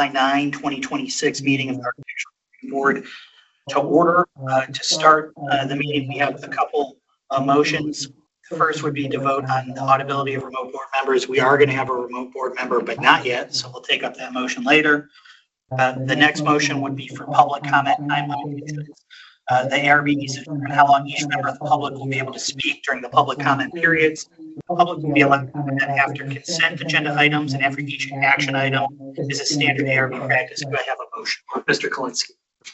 9, 2026 meeting of the Architectural Board to order. To start the meeting, we have a couple motions. The first would be to vote on the audibility of remote board members. We are going to have a remote board member, but not yet, so we'll take up that motion later. The next motion would be for public comment time limitations. The ARBs, how long each member of the public will be able to speak during the public comment periods. The public will be allowed to comment after consent agenda items and after each action item is a standard ARB practice. Do I have a motion? Mr. Kalinsky.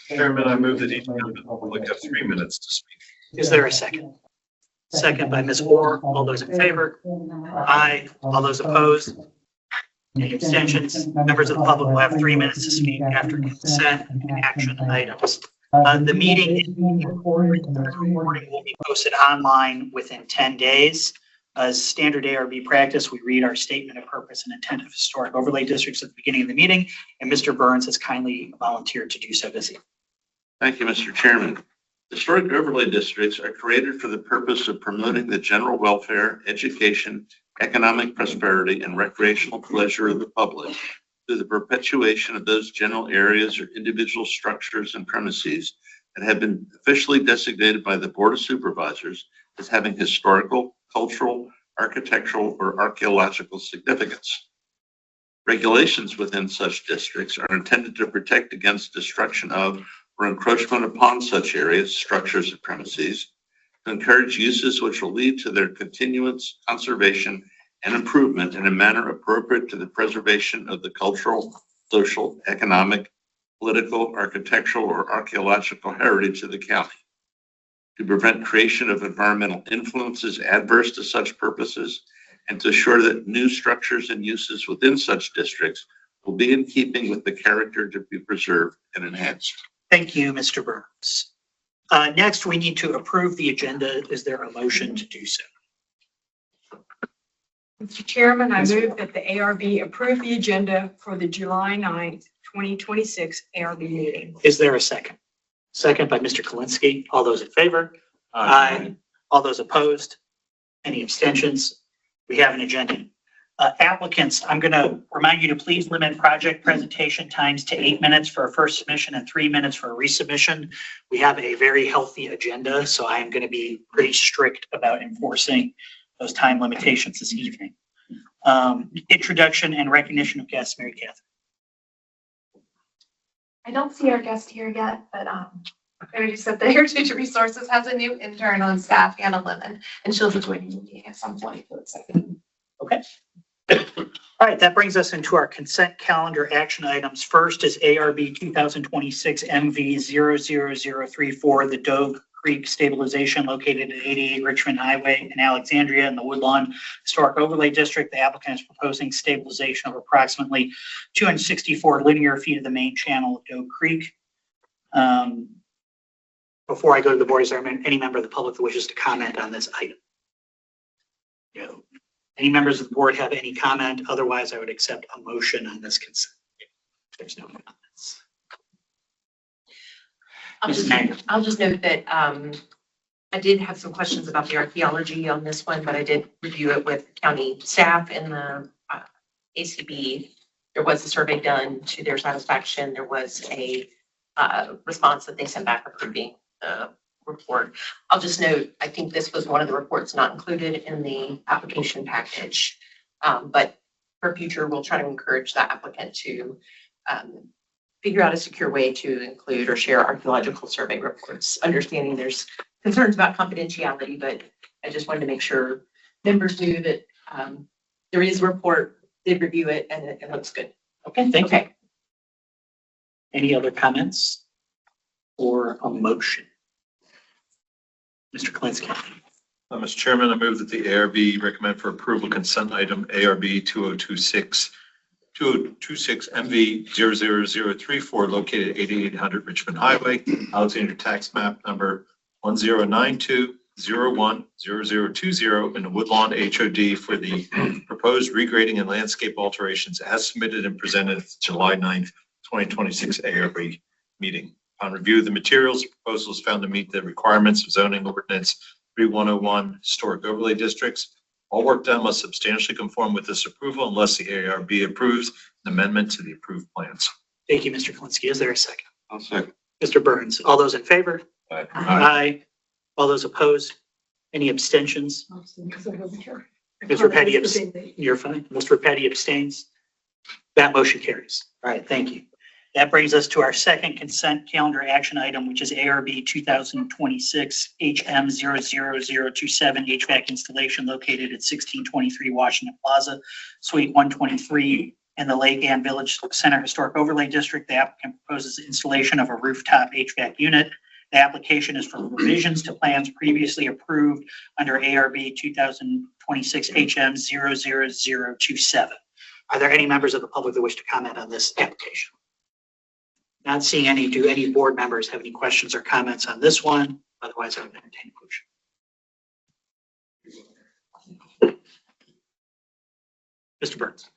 Chairman, I move that each member of the public have 3 minutes to speak. Is there a second? Second by Ms. Orr. All those in favor? Aye. All those opposed? Any abstentions? Members of the public will have 3 minutes to speak after consent and action items. The meeting recording will be posted online within 10 days. As standard ARB practice, we read our statement of purpose and intent of historic overlay districts at the beginning of the meeting, and Mr. Burns has kindly volunteered to do so this evening. Thank you, Mr. Chairman. Historic overlay districts are created for the purpose of promoting the general welfare, education, economic prosperity, and recreational pleasure of the public through the perpetuation of those general areas or individual structures and premises that have been officially designated by the Board of Supervisors as having historical, cultural, architectural, or archaeological significance. Regulations within such districts are intended to protect against destruction of or encroachment upon such areas, structures, and premises, to encourage uses which will lead to their continuance, conservation, and improvement in a manner appropriate to the preservation of the cultural, social, economic, political, architectural, or archaeological heritage of the county, to prevent creation of environmental influences adverse to such purposes, and to assure that new structures and uses within such districts will be in keeping with the character to be preserved and enhanced. Thank you, Mr. Burns. Next, we need to approve the agenda. Is there a motion to do so? Mr. Chairman, I move that the ARB approve the agenda for the July 9th, 2026 ARB meeting. Is there a second? Second by Mr. Kalinsky. All those in favor? Aye. All those opposed? Any abstentions? We have an agenda. Applicants, I'm going to remind you to please limit project presentation times to 8 minutes for a first submission and 3 minutes for a resubmission. We have a very healthy agenda, so I am going to be pretty strict about enforcing those time limitations this evening. Introduction and recognition of guests, Mary Catherine. I don't see our guest here yet, but I just said the Heritage Resources has a new intern on staff, Anna Lemon, and she'll be joining the meeting at some point. Okay. All right, that brings us into our consent calendar action items. First is ARB 2026 MV 00034, the Dogue Creek Stabilization located at 88 Richmond Highway in Alexandria in the Woodlawn Historic Overlay District. The applicant is proposing stabilization of approximately 264 linear feet of the main channel of Dogue Creek. Before I go to the board, is there any member of the public that wishes to comment on this item? No. Any members of the board have any comment? Otherwise, I would accept a motion on this consent. There's no comments. I'll just note that I did have some questions about the archaeology on this one, but I did review it with county staff and the ACB. There was a survey done to their satisfaction. There was a response that they sent back approving the report. I'll just note, I think this was one of the reports not included in the application package, but for future, we'll try to encourage that applicant to figure out a secure way to include or share archaeological survey reports, understanding there's concerns about confidentiality, but I just wanted to make sure members knew that there is a report, did review it, and it looks good. Okay, thank you. Any other comments or a motion? Mr. Kalinsky. Mr. Chairman, I move that the ARB recommend for approval consent item ARB 2026 MV 00034 located at 8800 Richmond Highway, Alexandria tax map number 1092010020 in the Woodlawn HOD for the proposed regrading and landscape alterations as submitted and presented at the July 9th, 2026 ARB meeting. On review of the materials, the proposal is found to meet the requirements of zoning ordinance 3101 historic overlay districts. All work done must substantially conform with this approval unless the ARB approves an amendment to the approved plans. Thank you, Mr. Kalinsky. Is there a second? I'll second. Mr. Burns, all those in favor? Aye. Aye. All those opposed? Any abstentions? Mr. Petty, you're fine. Mr. Petty abstains. That motion carries. All right, thank you. That brings us to our second consent calendar action item, which is ARB 2026 HM00027 HVAC installation located at 1623 Washington Plaza, Suite 123 in the Lake Ann Village Center Historic Overlay District. The applicant proposes installation of a rooftop HVAC unit. The application is for revisions to plans previously approved under ARB 2026 HM00027. Are there any members of the public that wish to comment on this application? Not seeing any. Do any board members have any questions or comments on this one? Otherwise, I would entertain a motion. Mr. Burns.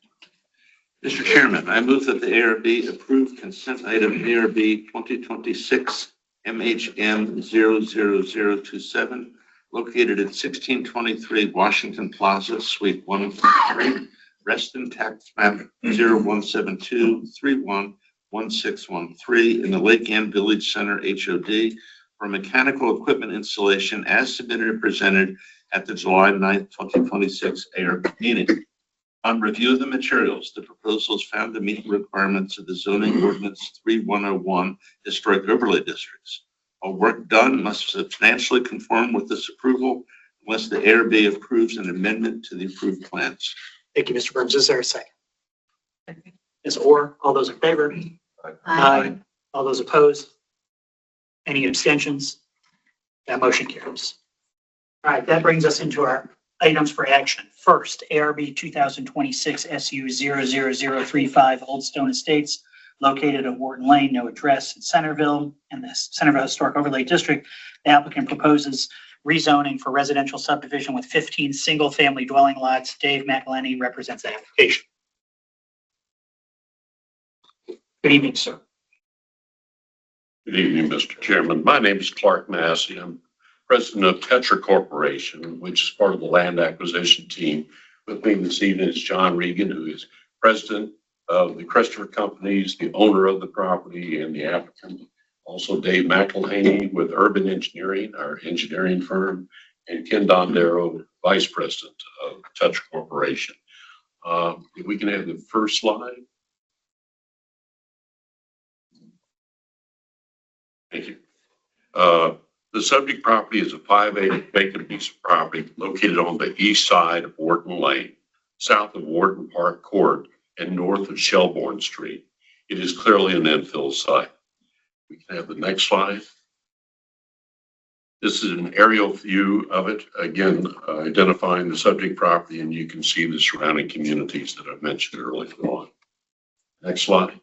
Mr. Chairman, I move that the ARB approve consent item ARB 2026 MHM00027 located at 1623 Washington Plaza, Suite 103, Reston Tax Map 0172311613 in the Lake Ann Village Center HOD for mechanical equipment installation as submitted and presented at the July 9th, 2026 ARB meeting. On review of the materials, the proposals found to meet the requirements of the zoning ordinance 3101 historic overlay districts. All work done must substantially conform with this approval unless the ARB approves an amendment to the approved plans. Thank you, Mr. Burns. Is there a second? Ms. Orr, all those in favor? Aye. All those opposed? Any abstentions? That motion carries. All right, that brings us into our items for action. First, ARB 2026 SU 00035 Old Stone Estates located at Wharton Lane, no address in Centerville in the Centerville Historic Overlay District. The applicant proposes rezoning for residential subdivision with 15 single-family dwelling lots. Dave McElhenney represents the application. Good evening, sir. Good evening, Mr. Chairman. My name is Clark Massey. I'm president of Tetra Corporation, which is part of the land acquisition team. With me this evening is John Regan, who is president of the Christopher Companies, the owner of the property and the applicant. Also Dave McElhaney with Urban Engineering, our engineering firm, and Ken Dondero, vice president of Tetra Corporation. If we can have the first slide. Thank you. The subject property is a 5-acre vacant piece of property located on the east side of Wharton Lane, south of Wharton Park Court, and north of Shelbourne Street. It is clearly an infill site. We can have the next slide. This is an aerial view of it, again, identifying the subject property, and you can see the surrounding communities that I've mentioned earlier on. Next slide.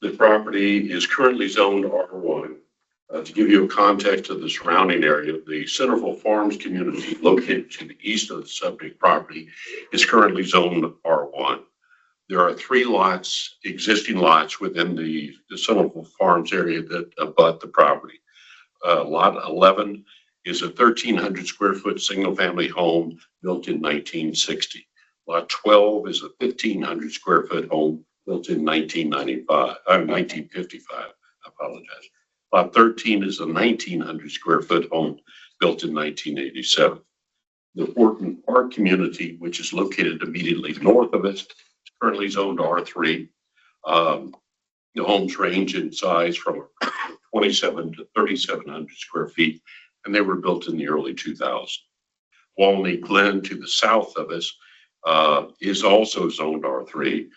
The property is currently zoned R1. To give you a context of the surrounding area, the Centerville Farms community located to the east of the subject property is currently zoned R1. There are 3 lots, existing lots within the Centerville Farms area that abut the property. Lot 11 is a 1,300 square foot single family home built in 1960. Lot 12 is a 1,500 square foot home built in 1955. I apologize. Lot 13 is a 1,900 square foot home built in 1987. The Wharton Park community, which is located immediately north of us, is currently zoned R3. The homes range in size from 27 to 3,700 square feet, and they were built in the early 2000s. Walney Glen to the south of us is also zoned R3.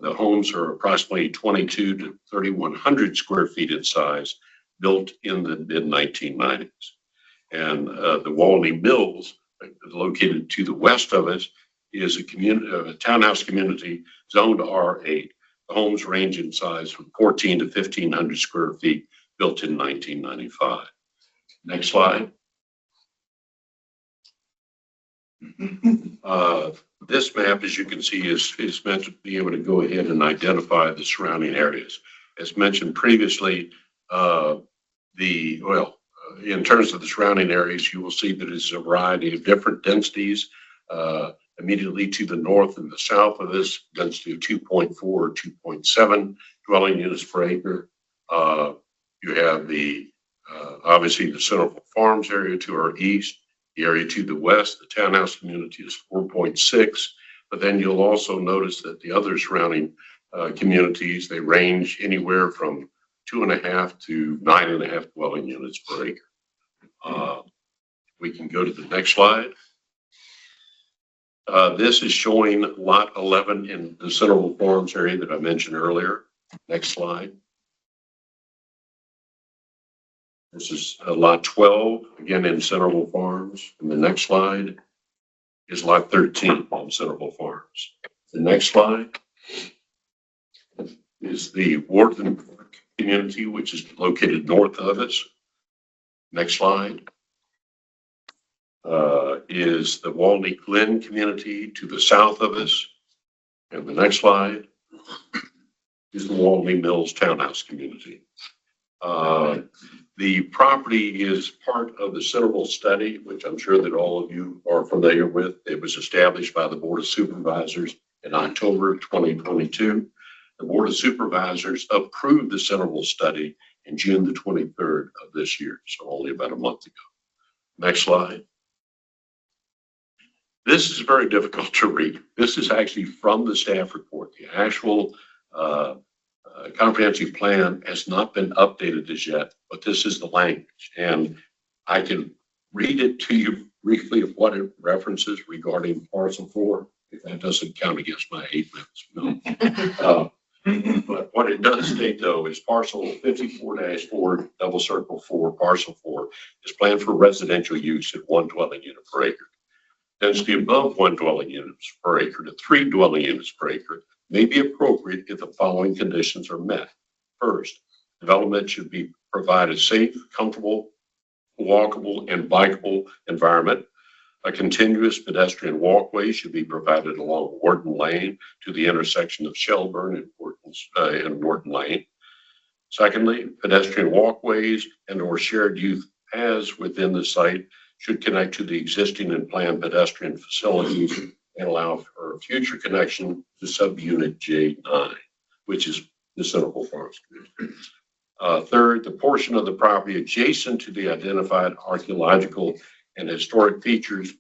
The homes are approximately 22 to 3,100 square feet in size, built in the mid-1990s. And the Walney Mills, located to the west of us, is a townhouse community zoned R8. The homes range in size from 1,400 to 1,500 square feet, built in 1995. Next slide. This map, as you can see, is meant to be able to go ahead and identify the surrounding areas. As mentioned previously, in terms of the surrounding areas, you will see that it's a variety of different densities. Immediately to the north and the south of this, density of 2.4 or 2.7 dwelling units per acre. You have obviously the Central Farms area to our east, the area to the west, the townhouse community is 4.6. But then you'll also notice that the other surrounding communities, they range anywhere from 2.5 to 9.5 dwelling units per acre. We can go to the next slide. This is showing lot 11 in the Central Farms area that I mentioned earlier. Next slide. This is lot 12, again in Central Farms. And the next slide is lot 13 on Central Farms. The next slide is the Wharton Park community, which is located north of us. Next slide is the Walney Glen community to the south of us. And the next slide is the Walney Mills Townhouse community. The property is part of the Centerville study, which I'm sure that all of you are familiar with. It was established by the Board of Supervisors in October of 2022. The Board of Supervisors approved the Centerville study in June the 23rd of this year, so only about a month ago. Next slide. This is very difficult to read. This is actually from the staff report. The actual comprehensive plan has not been updated as yet, but this is the language. And I can read it to you briefly of what it references regarding parcel 4, if that doesn't count against my 8 minutes. No. But what it does state, though, is parcel 54-4, double circle 4, parcel 4 is planned for residential use at 1 dwelling unit per acre. Density above 1 dwelling units per acre to 3 dwelling units per acre may be appropriate if the following conditions are met. First, development should provide a safe, comfortable, walkable, and bikeable environment. A continuous pedestrian walkway should be provided along Wharton Lane to the intersection of Shelburne and Wharton Lane. Secondly, pedestrian walkways and/or shared youth paths within the site should connect to the existing and planned pedestrian facilities and allow for a future connection to subunit J9, which is the Centerville Farms community. Third, the portion of the property adjacent to the identified archaeological and historic features,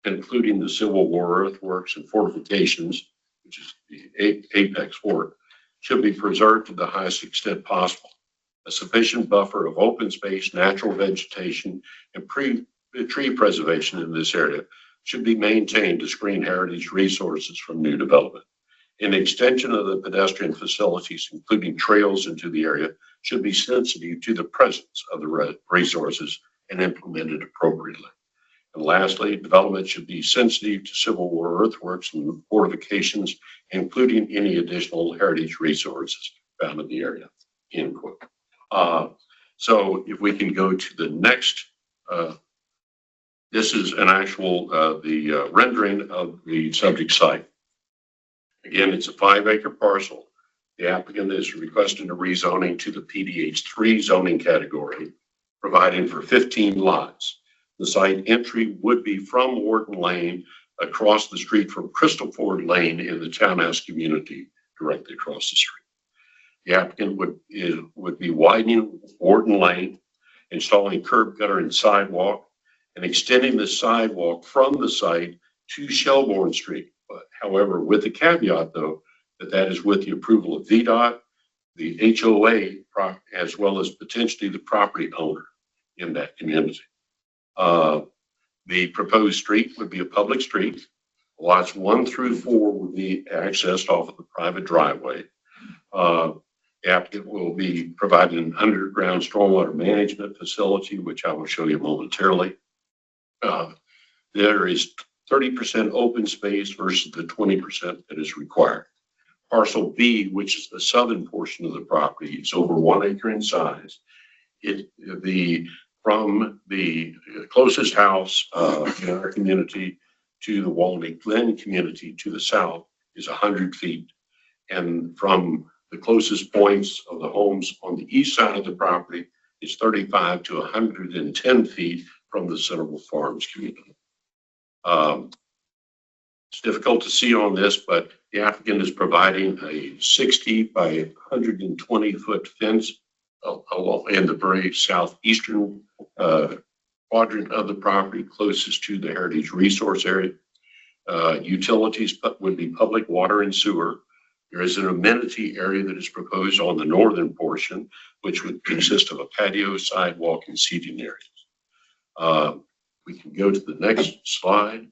including the Civil War earthworks and fortifications, which is the apex fort, should be preserved to the highest extent possible. A sufficient buffer of open space, natural vegetation, and tree preservation in this area should be maintained to screen heritage resources from new development. An extension of the pedestrian facilities, including trails into the area, should be sensitive to the presence of the resources and implemented appropriately. And lastly, development should be sensitive to Civil War earthworks and fortifications, including any additional heritage resources found in the area, end quote. So if we can go to the next, this is an actual, the rendering of the subject site. Again, it's a 5-acre parcel. The applicant is requesting a rezoning to the PDH3 zoning category, providing for 15 lots. The site entry would be from Wharton Lane across the street from Crystal Ford Lane in the townhouse community directly across the street. The applicant would be widening Wharton Lane, installing curb gutter and sidewalk, and extending the sidewalk from the site to Shelburne Street. But however, with the caveat though, that is with the approval of VDOT, the HOA, as well as potentially the property owner in that community. The proposed street would be a public street. Lots 1 through 4 would be accessed off of the private driveway. The applicant will be providing an underground stormwater management facility, which I will show you momentarily. There is 30% open space versus the 20% that is required. Parcel B, which is the southern portion of the property, it's over 1 acre in size. From the closest house in our community to the Walney Glen community to the south is 100 feet. And from the closest points of the homes on the east side of the property is 35 to 110 feet from the Centerville Farms community. It's difficult to see on this, but the applicant is providing a 60 by 120-foot fence in the very southeastern quadrant of the property closest to the heritage resource area. Utilities would be public water and sewer. There is an amenity area that is proposed on the northern portion, which would consist of a patio, sidewalk, and seating areas. We can go to the next slide.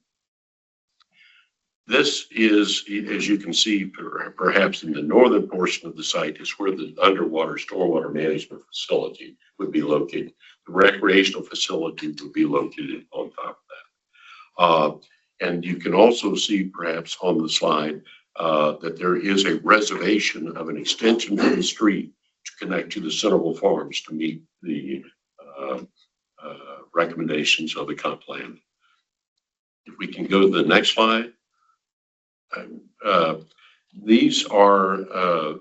This is, as you can see, perhaps in the northern portion of the site is where the underwater stormwater management facility would be located. The recreational facility would be located on top of that. And you can also see perhaps on the slide that there is a reservation of an extension of the street to connect to the Centerville Farms to meet the recommendations of the comp plan. If we can go to the next slide. These are,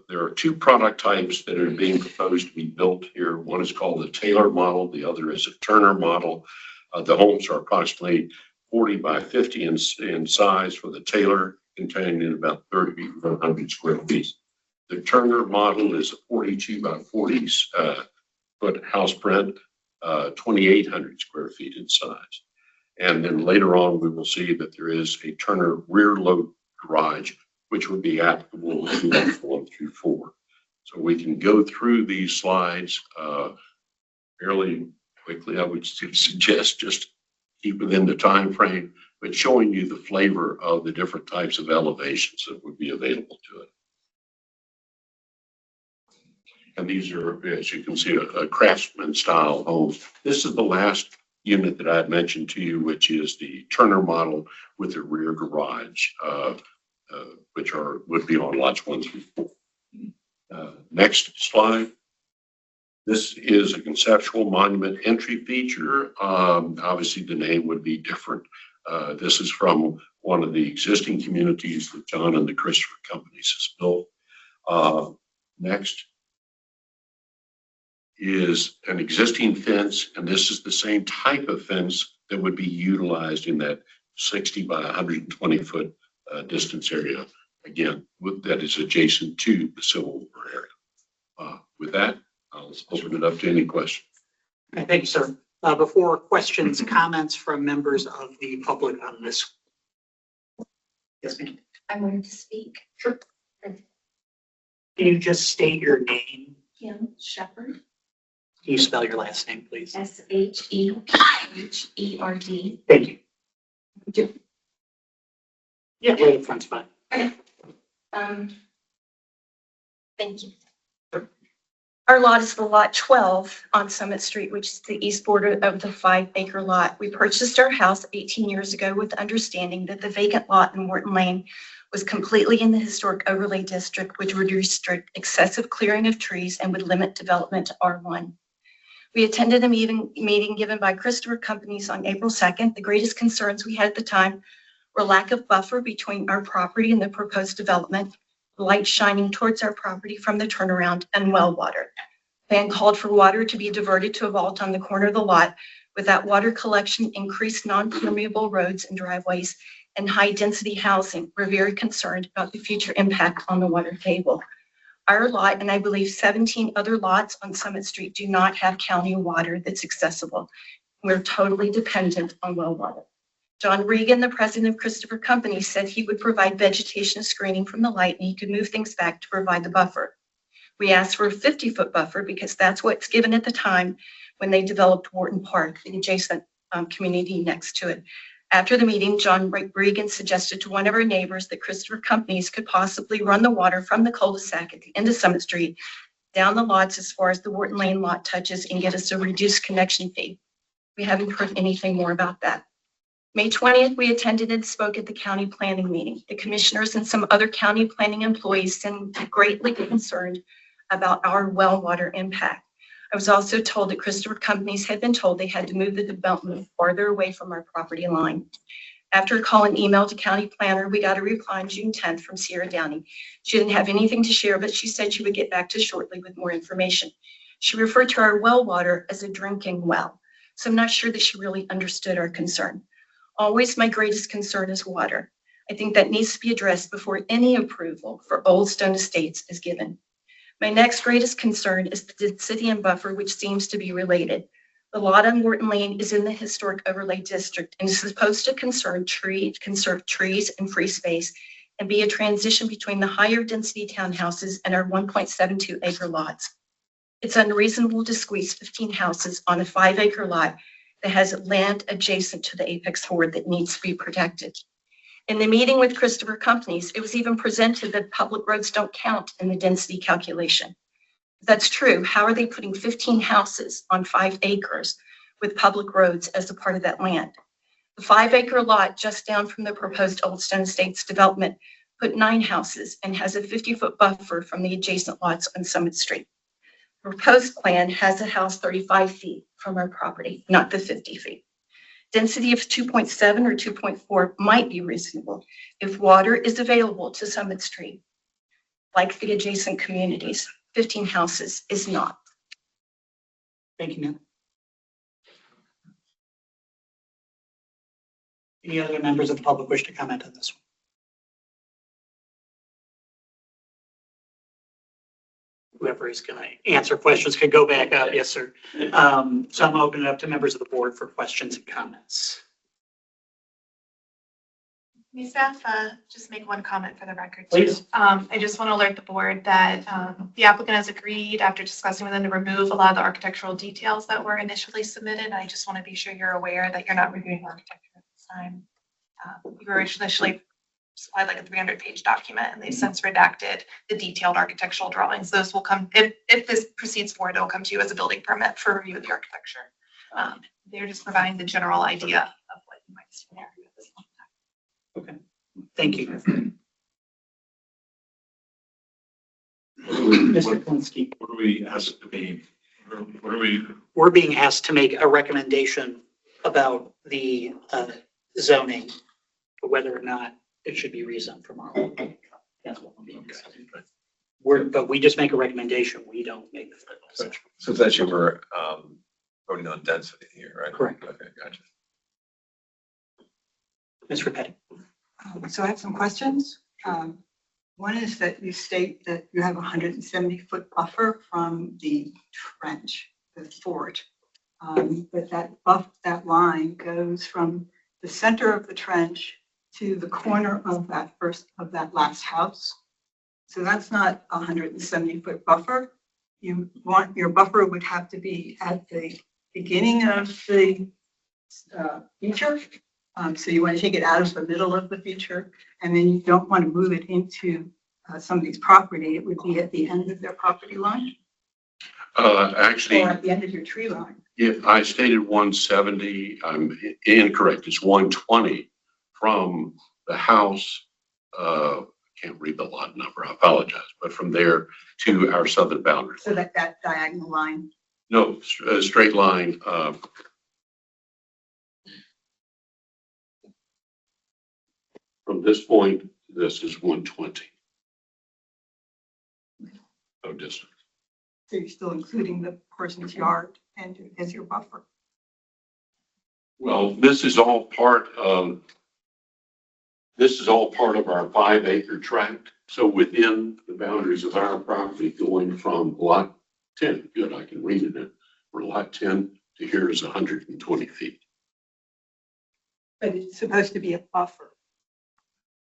there are two product types that are being proposed to be built here. One is called the Taylor model. The other is a Turner model. The homes are approximately 40 by 50 in size for the Taylor, containing about 3,100 square feet. The Turner model is a 42 by 40 foot house print, 2,800 square feet in size. And then later on, we will see that there is a Turner rear load garage, which would be applicable to units 1 through 4. So we can go through these slides fairly quickly. I would suggest just keep within the time frame, but showing you the flavor of the different types of elevations that would be available to it. And these are, as you can see, a craftsman style homes. This is the last unit that I had mentioned to you, which is the Turner model with the rear garage, which would be on lots 1 through 4. Next slide. This is a conceptual monument entry feature. Obviously, the name would be different. This is from one of the existing communities that John and the Christopher companies has built. Next is an existing fence, and this is the same type of fence that would be utilized in that 60 by 120 foot distance area. Again, that is adjacent to the Civil War area. With that, I'll open it up to any questions. Okay, thank you, sir. Before questions, comments from members of the public on this. Yes, ma'am. I wanted to speak. Sure. Can you just state your name? Kim Shepherd, Can you spell your last name, please? SHEPHERD. Thank you. Yeah, right up front's fine. Thank you. Our lot is the lot 12 on Summit Street, which is the east border of the 5-acre lot. We purchased our house 18 years ago with the understanding that the vacant lot in Wharton Lane was completely in the historic overlay district, which would restrict excessive clearing of trees and would limit development to R1. We attended a meeting given by Christopher Companies on April 2nd. The greatest concerns we had at the time were lack of buffer between our property and the proposed development, light shining towards our property from the turnaround, and well water. Plan called for water to be diverted to a vault on the corner of the lot. With that water collection, increased non-permeable roads and driveways, and high-density housing, we're very concerned about the future impact on the water table. Our lot, and I believe 17 other lots on Summit Street, do not have county water that's accessible. We're totally dependent on well water. John Regan, the president of Christopher Companies, said he would provide vegetation screening from the light and he could move things back to provide the buffer. We asked for a 50-foot buffer because that's what's given at the time when they developed Wharton Park, the adjacent community next to it. After the meeting, John Regan suggested to one of our neighbors that Christopher Companies could possibly run the water from the cul-de-sac at the end of Summit Street down the lots as far as the Wharton Lane lot touches and get us a reduced connection fee. We haven't heard anything more about that. May 20th, we attended and spoke at the county planning meeting. The commissioners and some other county planning employees seemed greatly concerned about our well water impact. I was also told that Christopher Companies had been told they had to move the development farther away from our property line. After a call and email to county planner, we got a reply on June 10th from Sierra Downey. She didn't have anything to share, but she said she would get back to us shortly with more information. She referred to our well water as a drinking well, so I'm not sure that she really understood our concern. Always my greatest concern is water. I think that needs to be addressed before any approval for Old Stone Estates is given. My next greatest concern is the density and buffer, which seems to be related. The lot on Morton Lane is in the historic overlay district and is supposed to conserve trees and free space and be a transition between the higher density townhouses and our 1.72 acre lots. It's unreasonable to squeeze 15 houses on a 5 acre lot that has land adjacent to the apex hoard that needs to be protected. In the meeting with Christopher Companies, it was even presented that public roads don't count in the density calculation. If that's true, how are they putting 15 houses on 5 acres with public roads as a part of that land? The 5 acre lot just down from the proposed Old Stone Estates development put 9 houses and has a 50-foot buffer from the adjacent lots on Summit Street. The proposed plan has a house 35 feet from our property, not the 50 feet. Density of 2.7 or 2.4 might be reasonable if water is available to Summit Street, like the adjacent communities. 15 houses is not. Thank you, ma'am. Any other members of the public wish to comment on this one? Whoever is going to answer questions can go back up. Yes, sir. So I'm opening it up to members of the board for questions and comments. May staff just make one comment for the record? Please. I just want to alert the board that the applicant has agreed after discussing with them to remove a lot of the architectural details that were initially submitted. I just want to be sure you're aware that you're not reviewing architecture at this time. You were initially supplied like a 300-page document, and they've since redacted the detailed architectural drawings. Those will come, if this proceeds forward, it'll come to you as a building permit for review of the architecture. They're just providing the general idea of what you might see there at this point. Okay. Thank you. Mr. Kalinsky, What are we asked to be, what are we, we're being asked to make a recommendation about the zoning, whether or not it should be rezoned from our. That's what we're being asked. But we just make a recommendation. We don't make the final decision. So that's you were voting on density here, right? Correct. Okay, gotcha. Ms. Repetti. So I have some questions. One is that you state that you have a 170-foot buffer from the trench, the fort. But that line goes from the center of the trench to the corner of that last house. So that's not a 170-foot buffer. Your buffer would have to be at the beginning of the feature. So you want to take it out of the middle of the feature, and then you don't want to move it into somebody's property. It would be at the end of their property line actually, or at the end of your tree line. yeah, I stated 170. I'm incorrect. It's 120 from the house. Can't read the lot number. I apologize, but from there to our southern boundary. So that diagonal line. No, straight line. From this point, this is 120. No distance. So you're still including the person's yard and as your buffer. Well, this is all part of our 5 acre tract. So within the boundaries of our property going from lot 10, good, I can read it. For lot 10 to here is 120 feet. But it's supposed to be a buffer.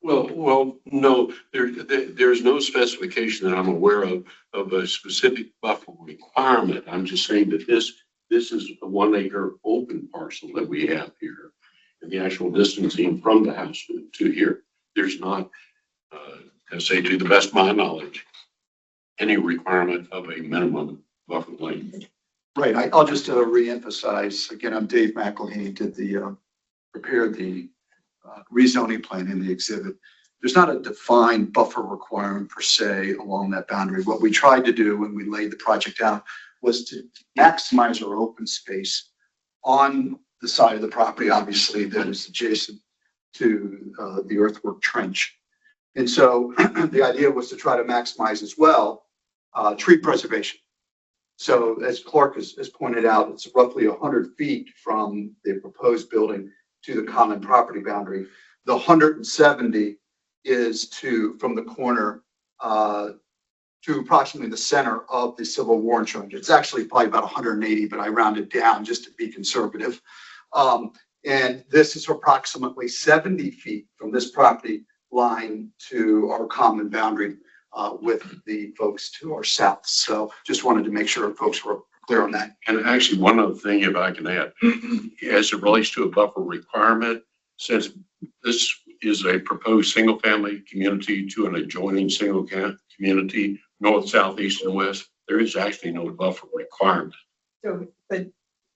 Well, no, there's no specification that I'm aware of a specific buffer requirement. I'm just saying that this is a 1 acre open parcel that we have here. And the actual distancing from the house to here, there's not, I say to the best of my knowledge, any requirement of a minimum buffer length. Right, I'll just reemphasize, again, I'm Dave McElhaney, prepared the rezoning plan in the exhibit. There's not a defined buffer requirement per se along that boundary. What we tried to do when we laid the project down was to maximize our open space on the side of the property, obviously, that is adjacent to the earthwork trench. And so the idea was to try to maximize as well tree preservation. So as Clark has pointed out, it's roughly 100 feet from the proposed building to the common property boundary. The 170 is from the corner to approximately the center of the Civil War Insurance. It's actually probably about 180, but I rounded down just to be conservative. And this is approximately 70 feet from this property line to our common boundary with the folks to our south. So just wanted to make sure folks were clear on that. And actually, one other thing, if I can add, as it relates to a buffer requirement, since this is a proposed single-family community to an adjoining single community, north, south, east, and west, there is actually no buffer requirement. So, but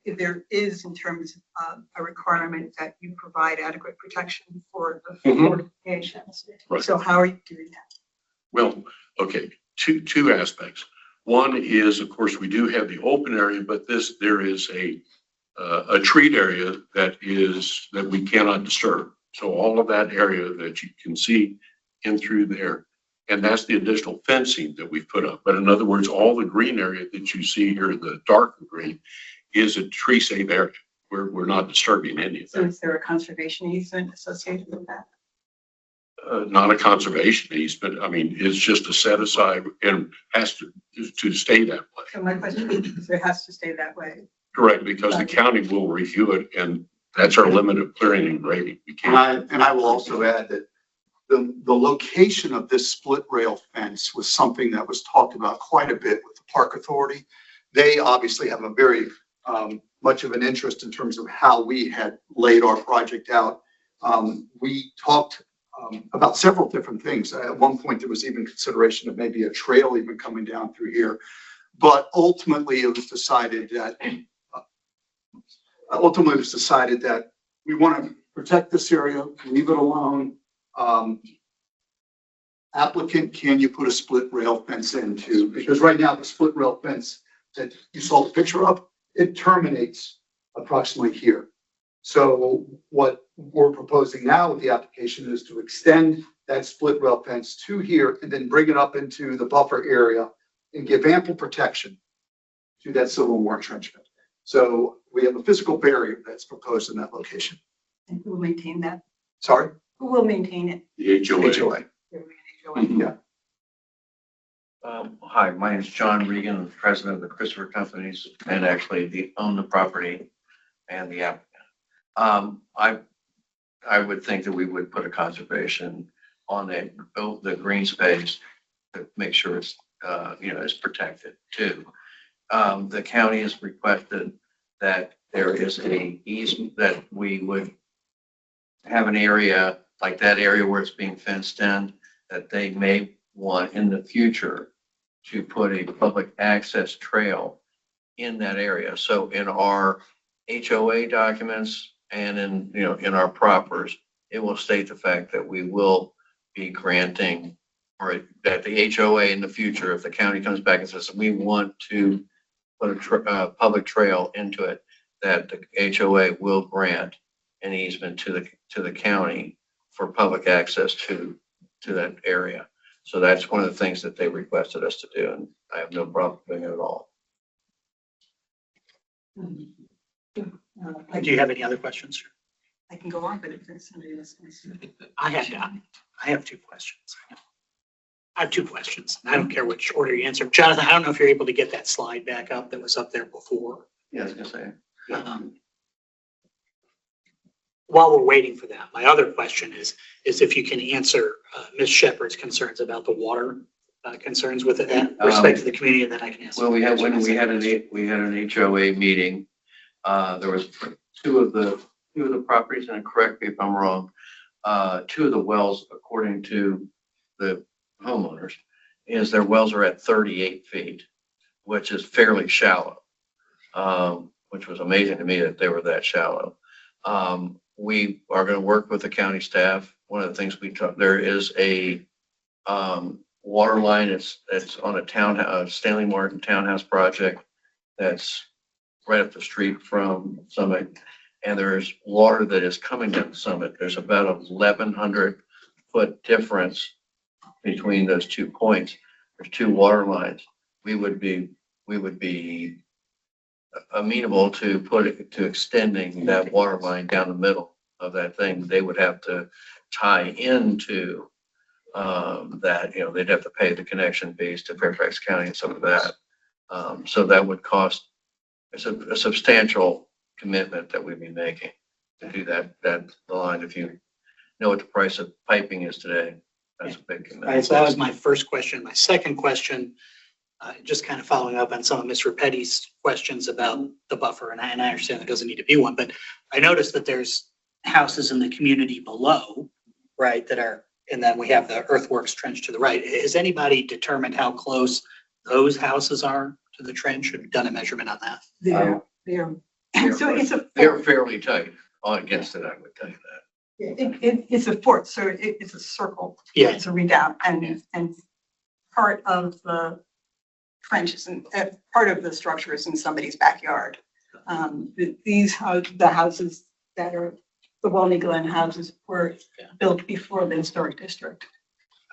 if there is in terms of a requirement that you provide adequate protection for the Mhm. fortifications. Right. So how are you doing that? Well, okay, two aspects. One is, of course, we do have the open area, but there is a treat area that we cannot disturb. So all of that area that you can see in through there, and that's the additional fencing that we've put up. But in other words, all the green area that you see here, the darker green, is a tree safe area. We're not disturbing any of So that. is there a conservation easement associated with that? Not a conservation easement. I mean, it's just a set aside and has to stay that way. So my question is, it has to stay that way. Correct, because the county will review it, and that's our limit of clearing and grading. We can't. And I will also add that the location of this split rail fence was something that was talked about quite a bit with the Park Authority. They obviously have a very much of an interest in terms of how we had laid our project out. We talked about several different things. At one point, there was even consideration of maybe a trail even coming down through here. But ultimately, it was decided that we want to protect this area, leave it alone. Applicant, can you put a split rail fence into? Because right now, the split rail fence that you saw the picture of, it terminates approximately here. So what we're proposing now with the application is to extend that split rail fence to here and then bring it up into the buffer area and give ample protection to that Civil War entrenchment. So we have a physical barrier that's proposed in that location. And who will maintain that? Sorry? Who will maintain it? The HOA. HOA. Yeah. Hi, my name is John Regan, I'm president of the Christopher Companies, and actually own the property and the applicant. I would think that we would put a conservation on the green space to make sure it's, is protected too. The county has requested that there is a easement, that we would have an area like that area where it's being fenced in, that they may want in the future to put a public access trail in that area. So in our HOA documents and in our proffers, it will state the fact that we will be granting, or that the HOA in the future, if the county comes back and says, we want to put a public trail into it, that the HOA will grant an easement to the county for public access to that area. So that's one of the things that they requested us to do, and I have no problem doing it at all. Do you have any other questions? I can go on, but if there's somebody else wants to. I have two questions. I have two questions. I don't care which order you answer. Jonathan, I don't know if you're able to get that slide back up that was up there before. Yeah, I was gonna say. While we're waiting for that, my other question is if you can answer Ms. Shepherd's concerns about the water concerns with respect to the community, and then I can answer. Well, when we had an HOA meeting, there was two of the properties, and correct me if I'm wrong, two of the wells, according to the homeowners, is their wells are at 38 feet, which is fairly shallow, which was amazing to me that they were that shallow. We are going to work with the county staff. One of the things there is a water line that's on a townhouse, Stanley Martin townhouse project that's right up the street from Summit. And there's water that is coming down the Summit. There's about a 1,100 foot difference between those 2 points. There's two water lines. We would be amenable to extending that water line down the middle of that thing. They would have to tie into that, they'd have to pay the connection fees to Fairfax County and some of that. So that would cost, it's a substantial commitment that we'd be making to do that line. If you know what the price of piping is today, that's a big All right, commitment. so that was my first question. My second question, just kind of following up on some of Mr. Petty's questions about the buffer, and I understand there doesn't need to be one, but I noticed that there's houses in the community below, right, that are, and then we have the earthworks trench to the right. Has anybody determined how close those houses are to the trench? Have you done a measurement on that? They're, so it's a, They're fairly tight against it, I would tell you that. it's a fort, so it's a circle. Yeah. It's a redoubt, and part of the trench is part of the structure is in somebody's backyard. The houses that are the Walney Glen houses were built before the historic district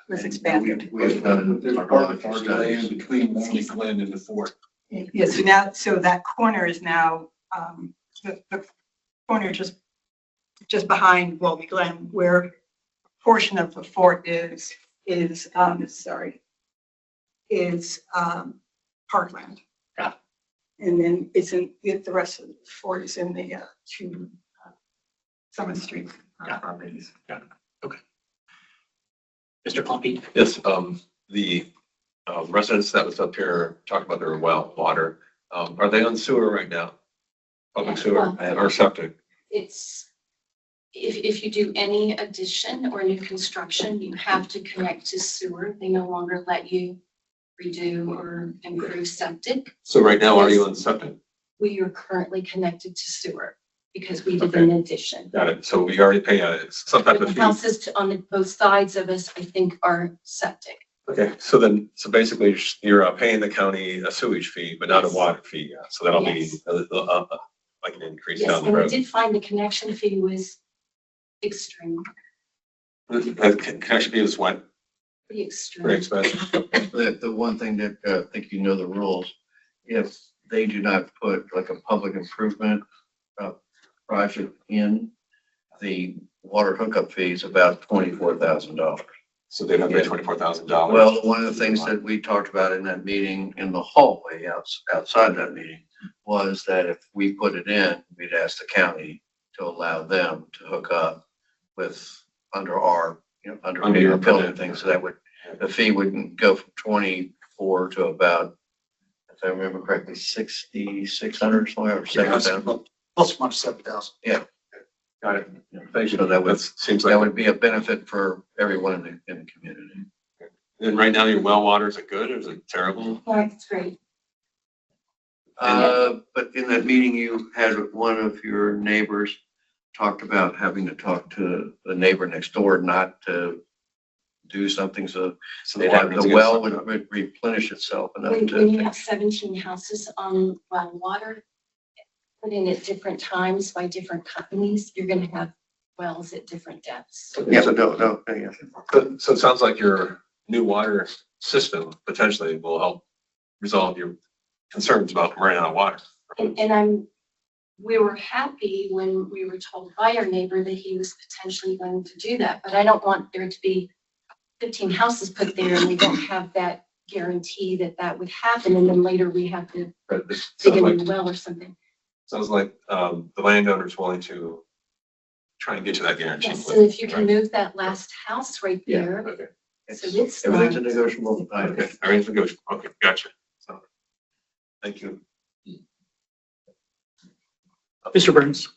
was expanded. We've done There's our part of studies. the land between Walney Glen and the fort. Yes, so now, so that corner is now, the corner just behind Walney Glen, where a portion of the fort is parkland. Yeah. And then the rest of the fort is in the two Summit Street properties. Mr. Plumpy? Yes, the residents that was up here talked about their well water. Are they on sewer right now? Public sewer or septic? It's, if you do any addition or new construction, you have to connect to sewer. They no longer let you redo or improve septic. So right now, are you on septic? We are currently connected to sewer because we did an addition. Got it. So we already pay some type of The fee. houses on both sides of us, I think, are septic. Okay, so basically you're paying the county a sewage fee, but not a Yes. water fee. So that'll be Yes. like an increase Yes, down the and we road. did find the connection fee was extreme, Connection fee is what? pretty Pretty extreme. expensive. The one thing that I think you know the rules, if they do not put like a public improvement project in, the water hookup fee is about $24,000. So they'd have to pay $24,000. Well, one of the things that we talked about in that meeting, in the hallway outside that meeting, was that if we put it in, we'd ask the county to allow them to hook up with under Under your building thing. So that the fee wouldn't go from 24 to about, if I remember correctly, 6,600 somewhere, or 7,000. Plus one 7,000. Got it. Thank you. So that Seems that like, would be a benefit for everyone in the community. and right now your well water, is it good or is it terrible? That's great. But in that meeting, you had one of your neighbors talked about having to talk to the neighbor next door not to do something so they'd have, the well would replenish itself enough When you to. have 17 houses on well water, put in at different times by different companies, you're gonna have wells at different depths. Yeah, so no, yeah. So it sounds like your new water system potentially will help resolve your concerns about running out of water. And we were happy when we were told by our neighbor that he was potentially going to do that, but I don't want there to be 15 houses put there and we don't have that guarantee that that would happen, and then later we have to But this dig sounds a new like, well or something. the landowner's willing to try and get you that guarantee. Yes, and if you can move that last house right Yeah. there, Okay, so it's Everything's a not. negotiable. okay, everything's negotiable. Okay, gotcha. So, thank you. Mr. Burns?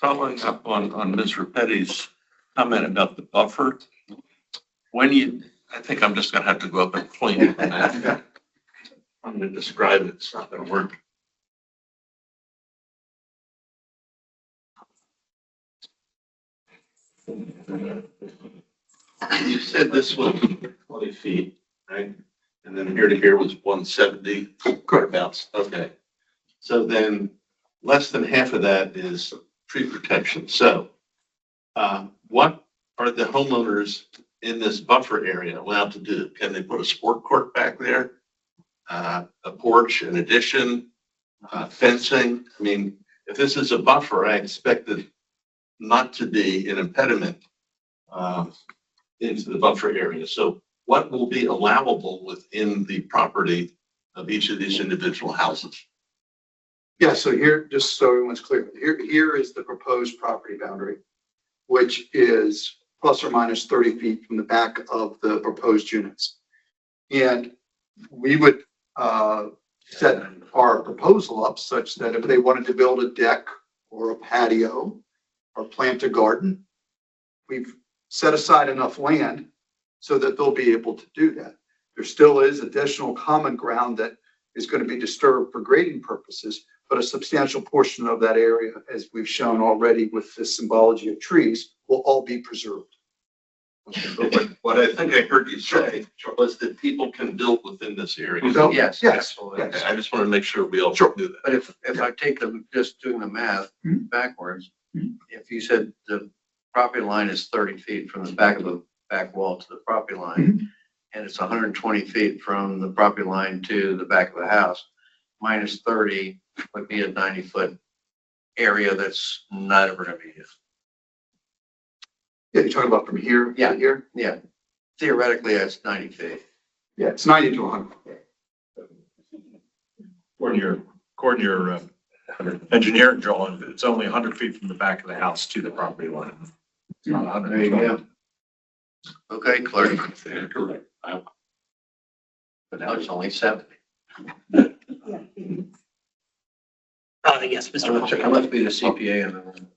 Following up on Mr. Petty's comment about the buffer, I think I'm just gonna have to go up and clean it. I'm gonna describe it, it's not gonna work. You said this was 20 feet, right? And then here to here was 170. Thereabouts. Okay. So then less than half of that is tree protection. So what are the homeowners in this buffer area allowed to do? Can they put a sport court back there? A porch, an addition, fencing? I mean, if this is a buffer, I expect it not to be an impediment into the buffer area. So what will be allowable within the property of each of these individual houses? Yeah, so here, just so everyone's clear, here is the proposed property boundary, which is plus or minus 30 feet from the back of the proposed units. And we would set our proposal up such that if they wanted to build a deck or a patio or plant a garden, we've set aside enough land so that they'll be able to do that. There still is additional common ground that is going to be disturbed for grading purposes, but a substantial portion of that area, as we've shown already with the symbology of trees, will all be preserved. But what I think I heard you say was that people can build within this area. So, Yes, yes, absolutely. yes. I just want to make sure we all Sure. do that. But if I take them, just doing the math backwards, if you said the property line is 30 feet from the back of the back wall to the property line, and it's 120 feet from the property line to the back of the house, minus 30 would be a 90-foot area that's not ever going to be used. Yeah, you're talking about from here Yeah. to here? Yeah, theoretically, that's 90 feet. Yeah, it's 90 to 100. According to your engineering drawing, it's only 100 feet from the back of the house to the property line. It's not 100. There you go. Okay, clerk. Correct. But now it's only 70. Yes, Mr. I Paul. must be the CPA in the room.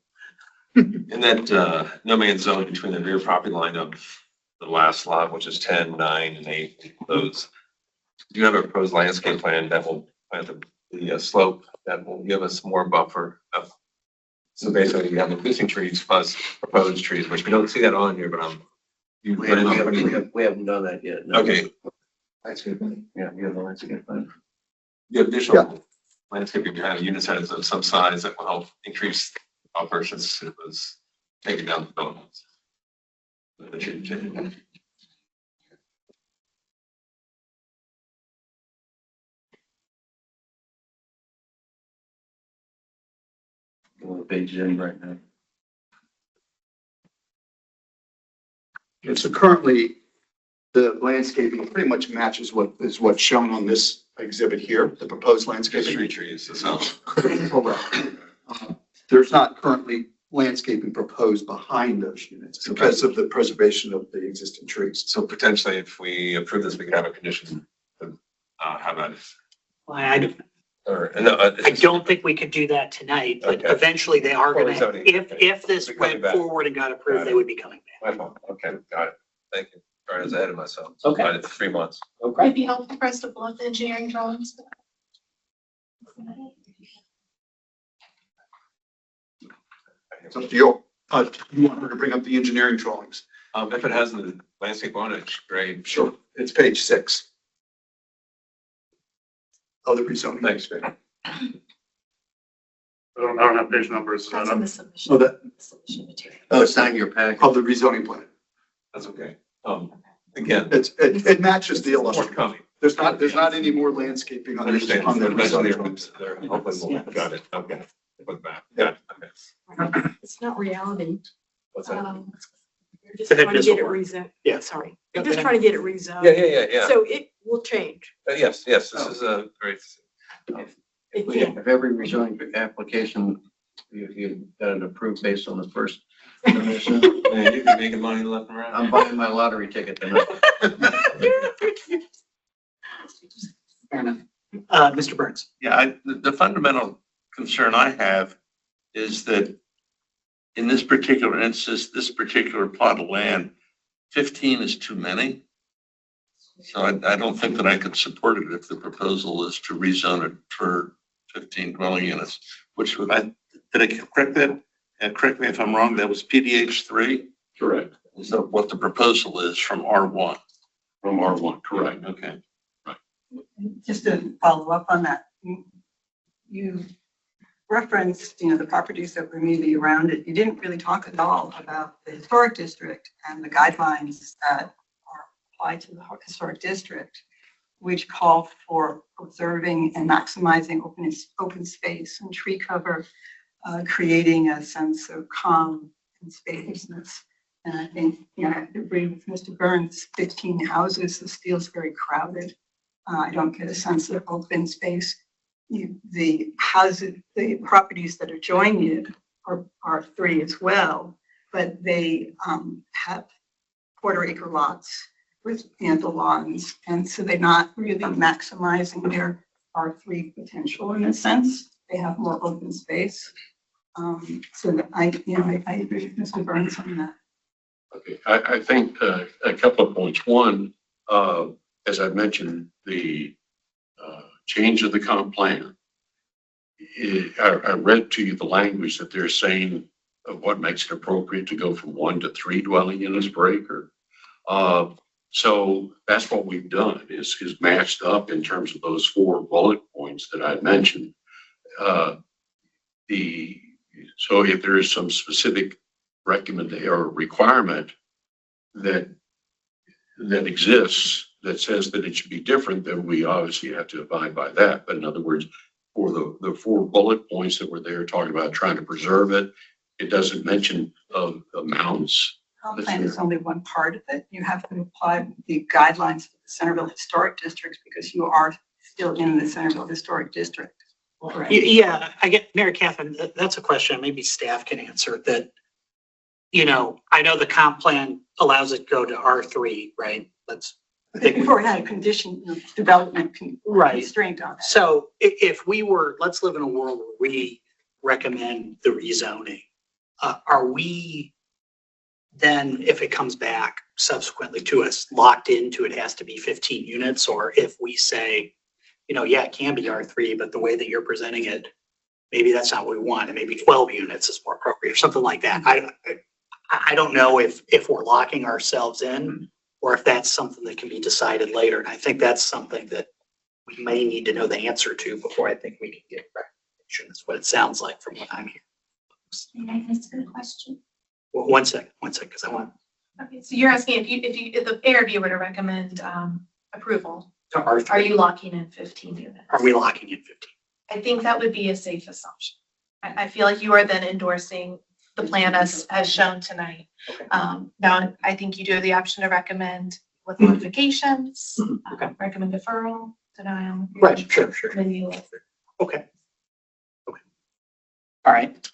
In that no man's zone between the rear property line of the last lot, which is 10, 9, and 8, those, do you have a proposed landscape plan that will plant the slope that will give us more buffer? So basically, you have existing trees plus proposed trees, which we don't see that on here, but you We put it on. haven't done that yet. no. Okay, Yeah, you have the landscape plan. the additional landscaping behind the unit size of some size that will help increase buffer since it was taken down the buildings. What page is in right now? And so currently, the landscaping pretty much matches what's shown on this exhibit here, the proposed landscaping. Street trees, so. There's not currently landscaping proposed behind those units because of the preservation of the existing trees. So potentially, if we approve this, we could have a condition to have a, I or, no, I don't think we could do that tonight, but Okay. eventually they are Well, gonna, zoning, if okay. this They're coming went back. forward and got Got approved, it. they would be coming back. my fault. Okay, got it. Thank you. Sorry, I was ahead of myself. Okay. Got it, 3 months. Okay. It'd be helpful for us to pull up the engineering drawings. It's up to you. You want her to bring up the engineering drawings? If it has the landscape on it, great. Sure. It's page 6 of the rezoning. Thanks, man. I don't have page numbers. That's in the submission. Oh, that, Submission material. Oh, it's not in your pack. of the rezoning plan. That's okay. Again, It matches the more illustrative. coming. There's not any more landscaping on the Understand. on the The rest of rezoning the drawings. they're hopefully more. Got it. Okay. Put it back. Got it. Okay. It's not reality. What's that? You're just But it trying to is get it a word. rezoned. Yeah. Sorry. You're just trying to get it rezoned. Yeah. So it will change. Yes, this is a great. It can. If every rezoning application, you got it approved based on the first submission, Man, you've been making money left and right. I'm buying my lottery ticket tonight. Fair enough. Mr. Burns. Yeah, the fundamental concern I have is that in this particular instance, this particular plot of land, 15 is too many. So I don't think that I could support it if the proposal is to rezone it for 15 dwelling units, which did I correct that? And correct me if I'm wrong, that was PDH 3? Correct. Is that what the proposal is from R1? From R1, correct. Okay. Just to follow up on that, you referenced, the properties that were maybe around it. You didn't really talk at all about the historic district and the guidelines that are applied to the historic district, which call for preserving and maximizing open space and tree cover, creating a sense of calm and spaciousness. And I think, you know, I agree with Mr. Burns, 15 houses, this feels very crowded. I don't get a sense of open space. The houses, the properties that are joining it are 3 as well, but they have quarter-acre lots with ample lawns, and so they're not really maximizing their R3 potential in a sense. They have more open space. So that I agree with Mr. Burns on that. Okay, I think a couple of points. One, as I mentioned, the change of the comp plan. I read to you the language that they're saying of what makes it appropriate to go from 1 to 3 dwelling units per acre. So that's what we've done is matched up in terms of those 4 bullet points that I mentioned. So if there is some specific recommendation or requirement that exists that says that it should be different, then we obviously have to abide by that. But in other words, for the 4 bullet points that were there talking about trying to preserve it, it doesn't mention amounts. Comp plan is only one part of it. You have to apply the guidelines of the Centerville Historic District because you are still in the Centerville Historic District. Correct. Yeah, I get, Mary Catherine, that's a question maybe staff can answer that. You know, I know the comp plan allows it to go to R3, right? I think Before it had a condition, development Right. constraint on it. So if we were, let's live in a world where we recommend the rezoning, are we then, if it comes back subsequently to us, locked into it has to be 15 units? Or if we say, you know, yeah, it can be R3, but the way that you're presenting it, maybe that's not what we want, and maybe 12 units is more appropriate or something like that. I don't know if we're locking ourselves in or if that's something that can be decided later. And I think that's something that we may need to know the answer to before I think we can get recognition. That's what it sounds like from what I'm hearing. May I ask a question? Well, one second, because I want Okay, so you're asking if the ARB were to recommend approval, to are R3. you locking in 15 units? Are we locking in 15? I think that would be a safe assumption. I feel like you are then endorsing the plan as shown tonight. Okay. Now, I think you do have the option to recommend with modifications, Okay. recommend deferral, denial. Right, sure. Then you, Okay. All right.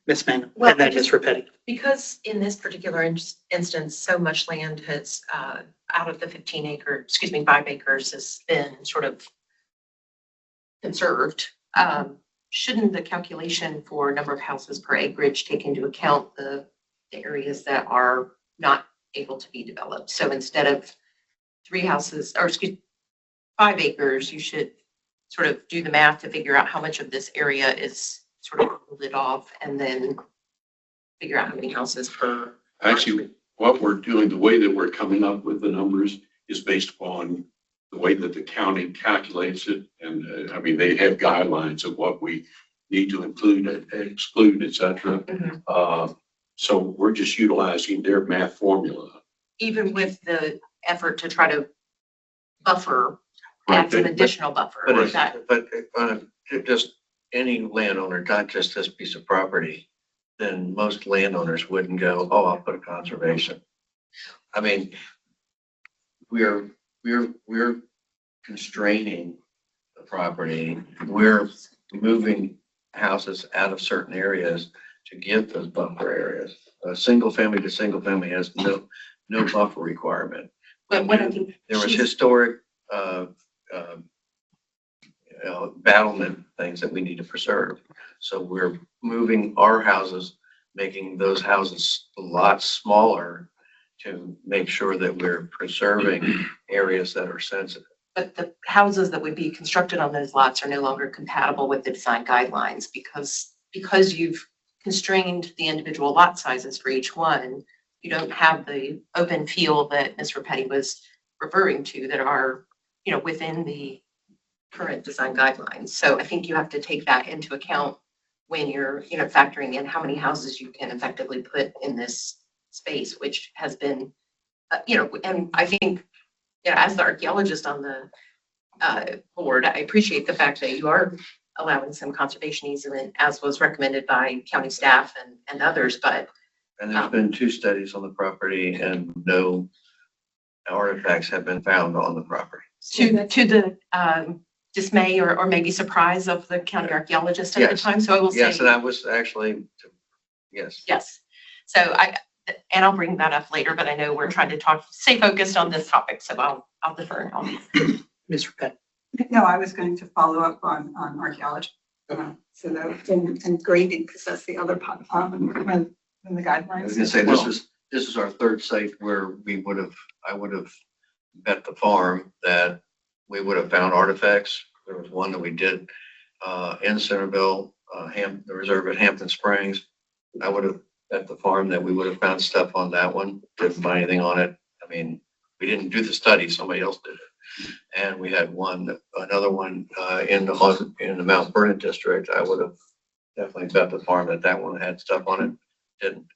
Ms. Mann, Well, and then I just- Ms. Repetti. Because in this particular instance, so much land has, out of the 5 acres has been sort of conserved. Shouldn't the calculation for number of houses per acreage take into account the areas that are not able to be developed? So instead of 5 acres, you should sort of do the math to figure out how much of this area is sort of lit off and then figure out how many houses per. Actually, what we're doing, the way that we're coming up with the numbers is based upon the way that the county calculates it. And I mean, they have guidelines of what we need to include and exclude, et cetera. Mhm. So we're just utilizing their math formula. Even with the effort to try to buffer, Right, add some but- additional buffer. But Is that, just any landowner, not just this piece of property, then most landowners wouldn't go, oh, I'll put a conservation. I mean, we're constraining the property. We're moving houses out of certain areas to give those buffer areas. A single family to single family has no buffer requirement. but what I think There was she's- historic, battlement things that we need to preserve. So we're moving our houses, making those houses a lot smaller to make sure that we're preserving areas that are sensitive. But the houses that would be constructed on those lots are no longer compatible with the design guidelines because you've constrained the individual lot sizes for each one. You don't have the open field that Ms. Repetti was referring to that are, within the current design guidelines. So I think you have to take that into account when you're, factoring in how many houses you can effectively put in this space, which has been, and I think, as the archaeologist on the board, I appreciate the fact that you are allowing some conservation easement as was recommended by county staff and others, but And there's been 2 studies on the property and no artifacts have been found on the property. to the dismay or maybe surprise of the county archaeologist at the Yes. time. So I will Yes, and say, I was actually, yes. yes. So and I'll bring that up later, but I know we're trying to stay focused on this topic, so I'll defer now. Ms. Repet. No, I was going to follow up on archaeology. So that, and grading, because that's the other part, in the guidelines. I was gonna say, this is our 3rd site where I would have bet the farm that we would have found artifacts. There was one that we did in Centerville, the reserve at Hampton Springs. I would have bet the farm that we would have found stuff on that one. Didn't find anything on it. I mean, we didn't do the study, somebody else did it. And we had another one in the Mount Vernon district. I would have definitely bet the farm that one had stuff on it. Didn't.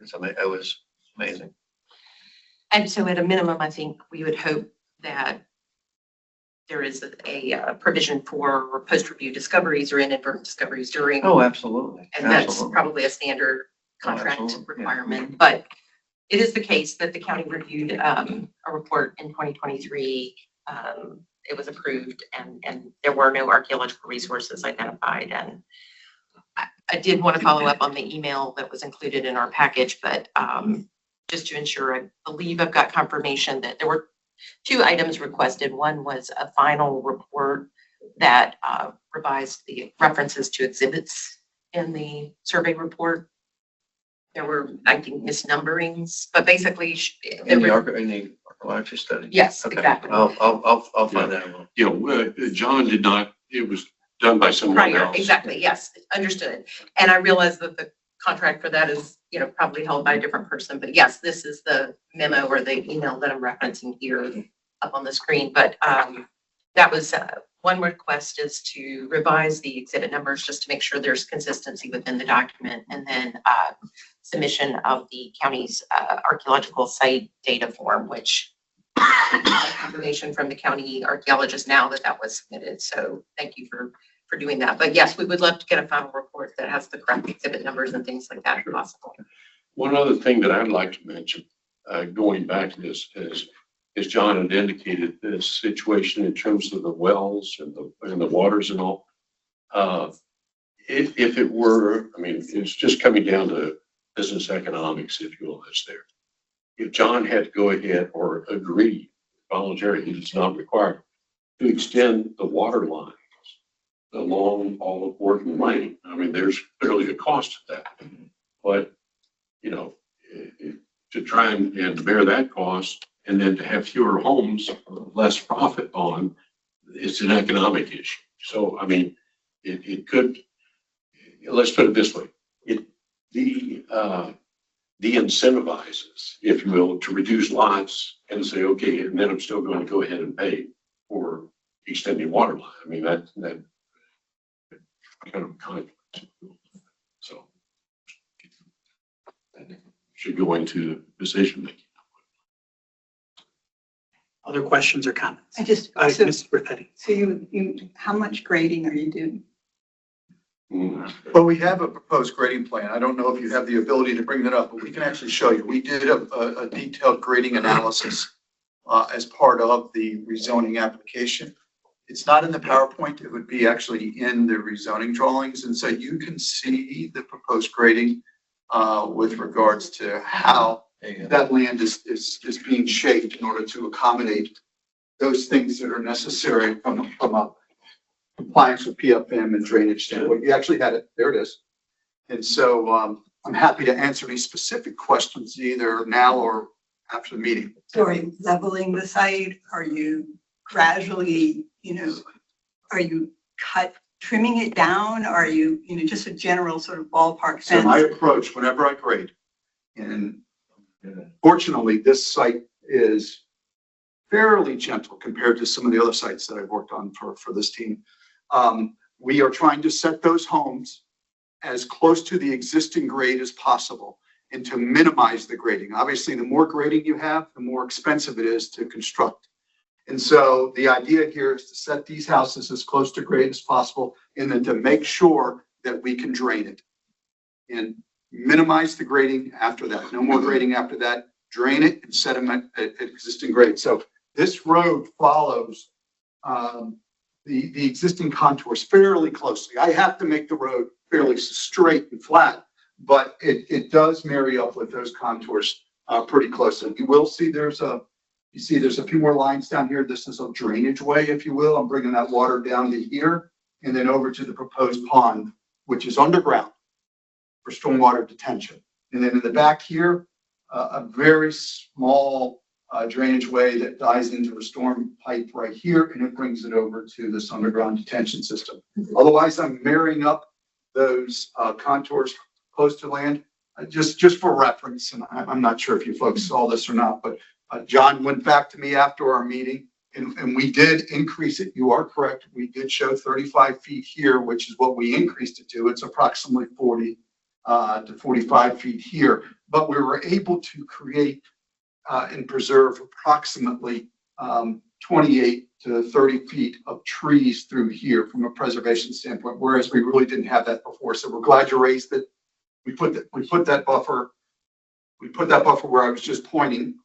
It was amazing. And so at a minimum, I think we would hope that there is a provision for post-review discoveries or inadvertent discoveries during. Oh, absolutely. And that's Absolutely. probably a standard contract Absolutely, yeah. requirement, but it is the case that the county reviewed a report in 2023. It was approved and there were no archaeological resources identified. And I did want to follow up on the email that was included in our package, but just to ensure, I believe I've got confirmation that there were 2 items requested. One was a final report that revised the references to exhibits in the survey report. There were, I think, misnumberings, but basically. In the archaeology study? Yes, Okay. exactly. I'll find that one. You know, John did not, it was done by someone Prior, else. exactly, yes, understood. And I realize that the contract for that is, probably held by a different person, but yes, this is the memo or the email that I'm referencing here up on the screen. But that was one request, is to revise the exhibit numbers just to make sure there's consistency within the document, and then submission of the county's archaeological site data form, which information from the county archaeologist now that was submitted. So thank you for doing that. But yes, we would love to get a final report that has the correct exhibit numbers and things like that if possible. One other thing that I'd like to mention, going back to this, is as John had indicated, this situation in terms of the wells and the waters and all. If it were, I mean, it's just coming down to business economics, if you will, that's there. If John had to go ahead or agree voluntarily, it's not required, to extend the water lines along all of Wharton Lane. I mean, there's clearly a cost to that, but to try and bear that cost and then to have fewer homes, less profit on, it's an economic issue. So, I mean, it could, let's put it this way, it de-incentivizes, if you will, to reduce lots and say, okay, and then I'm still going to go ahead and pay for extending water line. I mean, that kind of conflict. So should go into decision making. Other questions or comments? I just, Ms. Repetti. so you, how much grading are you doing? Well, we have a proposed grading plan. I don't know if you have the ability to bring that up, but we can actually show you. We did a detailed grading analysis as part of the rezoning application. It's not in the PowerPoint. It would be actually in the rezoning drawings. And so you can see the proposed grading with regards to how that land is being shaped in order to accommodate those things that are necessary from a compliance with PFM and drainage standpoint. You actually had it. There it is. And so I'm happy to answer any specific questions either now or after the meeting. So are you leveling the site? Are you gradually, are you trimming it down? Are you, just a general sort of ballpark So sense? my approach whenever I grade, and fortunately, this site is fairly gentle compared to some of the other sites that I've worked on for this team. We are trying to set those homes as close to the existing grade as possible and to minimize the grading. Obviously, the more grading you have, the more expensive it is to construct. And so the idea here is to set these houses as close to grade as possible and then to make sure that we can drain it and minimize the grading after that. No more grading after that. Drain it and set them at existing grade. So this road follows the existing contours fairly closely. I have to make the road fairly straight and flat, but it does marry up with those contours pretty closely. You will see there's a few more lines down here. This is a drainage way, if you will. I'm bringing that water down to here and then over to the proposed pond, which is underground for stormwater detention. And then in the back here, a very small drainage way that dies into a storm pipe right here, and it brings it over to this underground detention system. Otherwise, I'm marrying up those contours close to land, just for reference. And I'm not sure if you folks saw this or not, but John went back to me after our meeting, and we did increase it. You are correct. We did show 35 feet here, which is what we increased it to. It's approximately 40 to 45 feet here, but we were able to create and preserve approximately 28 to 30 feet of trees through here from a preservation standpoint, whereas we really didn't have that before. So we're glad you raised it. We put that buffer where I was just pointing.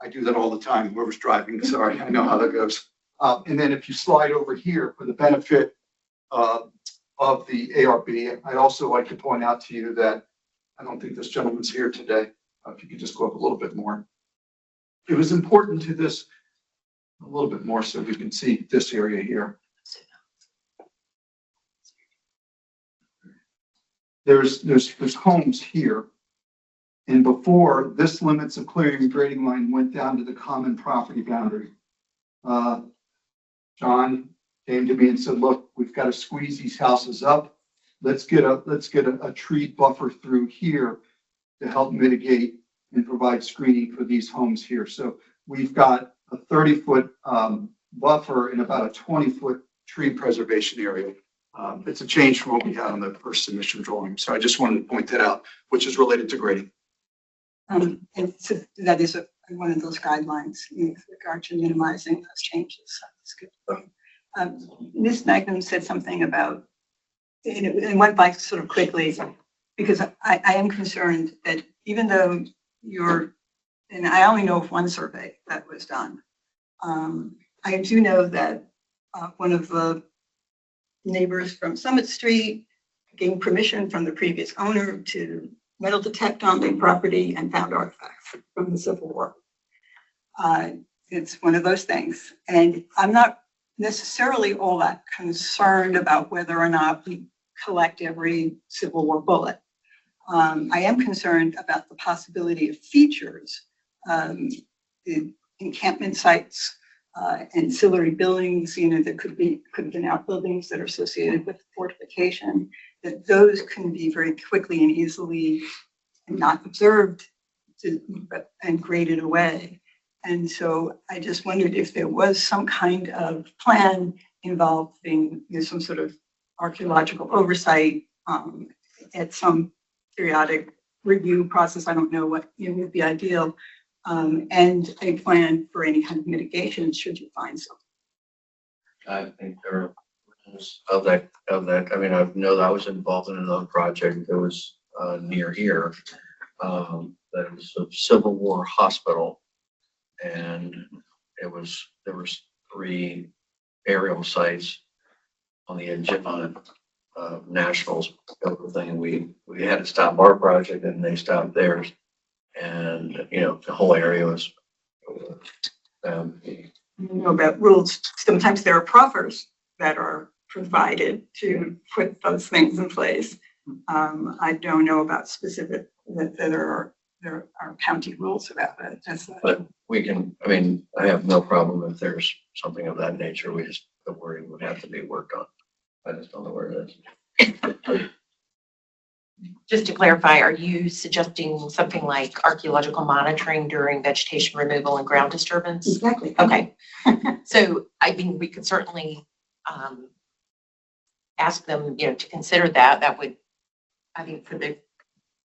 I do that all the time, whoever's driving. Sorry, I know how that goes. And then if you slide over here for the benefit of the ARB, I'd also like to point out to you that I don't think this gentleman's here today. If you could just go up a little bit more. It was important to this a little bit more so we can see this area here. There's homes here. And before, this limits of clearing and grading line went down to the common property boundary. John came to me and said, look, we've got to squeeze these houses up. Let's get a tree buffer through here to help mitigate and provide screening for these homes here. So we've got a 30-foot buffer and about a 20-foot tree preservation area. It's a change from what we had on the first submission drawing. So I just wanted to point that out, which is related to grading. And so that is one of those guidelines with regard to minimizing those changes. That's good. Ms. Magnum said something about, and it went by sort of quickly, because I am concerned that even though and I only know of one survey that was done. I do know that one of the neighbors from Summit Street gained permission from the previous owner to metal detect on their property and found artifacts from the Civil War. It's one of those things. And I'm not necessarily all that concerned about whether or not we collect every Civil War bullet. I am concerned about the possibility of features, the encampment sites, ancillary buildings, that could have been outbuildings that are associated with fortification, that those can be very quickly and easily not observed and graded away. And so I just wondered if there was some kind of plan involving some sort of archaeological oversight at some periodic review process. I don't know what would be ideal, and a plan for any kind of mitigation should you find something. I think there are of that. I mean, I know that I was involved in another project that was near here. That was a Civil War hospital, and there was 3 burial sites on the edge on Nationals thing. We had to stop our project, and they stopped theirs, and the whole area was. About rules. Sometimes there are proffers that are provided to put those things in place. I don't know about specific that there are county rules about it. But we can. I mean, I have no problem if there's something of that nature. The wording would have to be worked on. I just don't know where it is. Just to clarify, are you suggesting something like archaeological monitoring during vegetation removal and ground disturbance? Exactly. Okay. So I mean, we could certainly ask them, to consider that. That would, I think, for the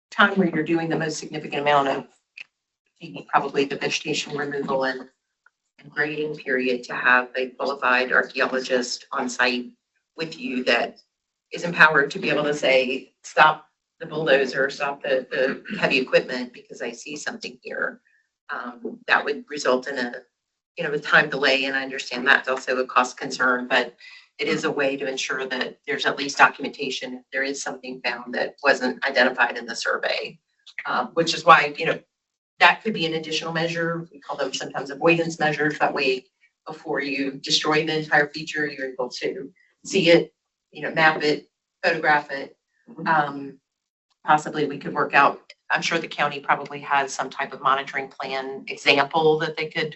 time where you're doing the most significant amount of probably the vegetation removal and grading period to have a qualified archaeologist on site with you that is empowered to be able to say, stop the bulldozer, stop the heavy equipment because I see something here. That would result in a time delay, and I understand that's also a cost concern, but it is a way to ensure that there's at least documentation if there is something found that wasn't identified in the survey. Which is why, that could be an additional measure. We call them sometimes avoidance measures. That way, before you destroy the entire feature, you're able to see it, map it, photograph it. Possibly we could work out, I'm sure the county probably has some type of monitoring plan example that they could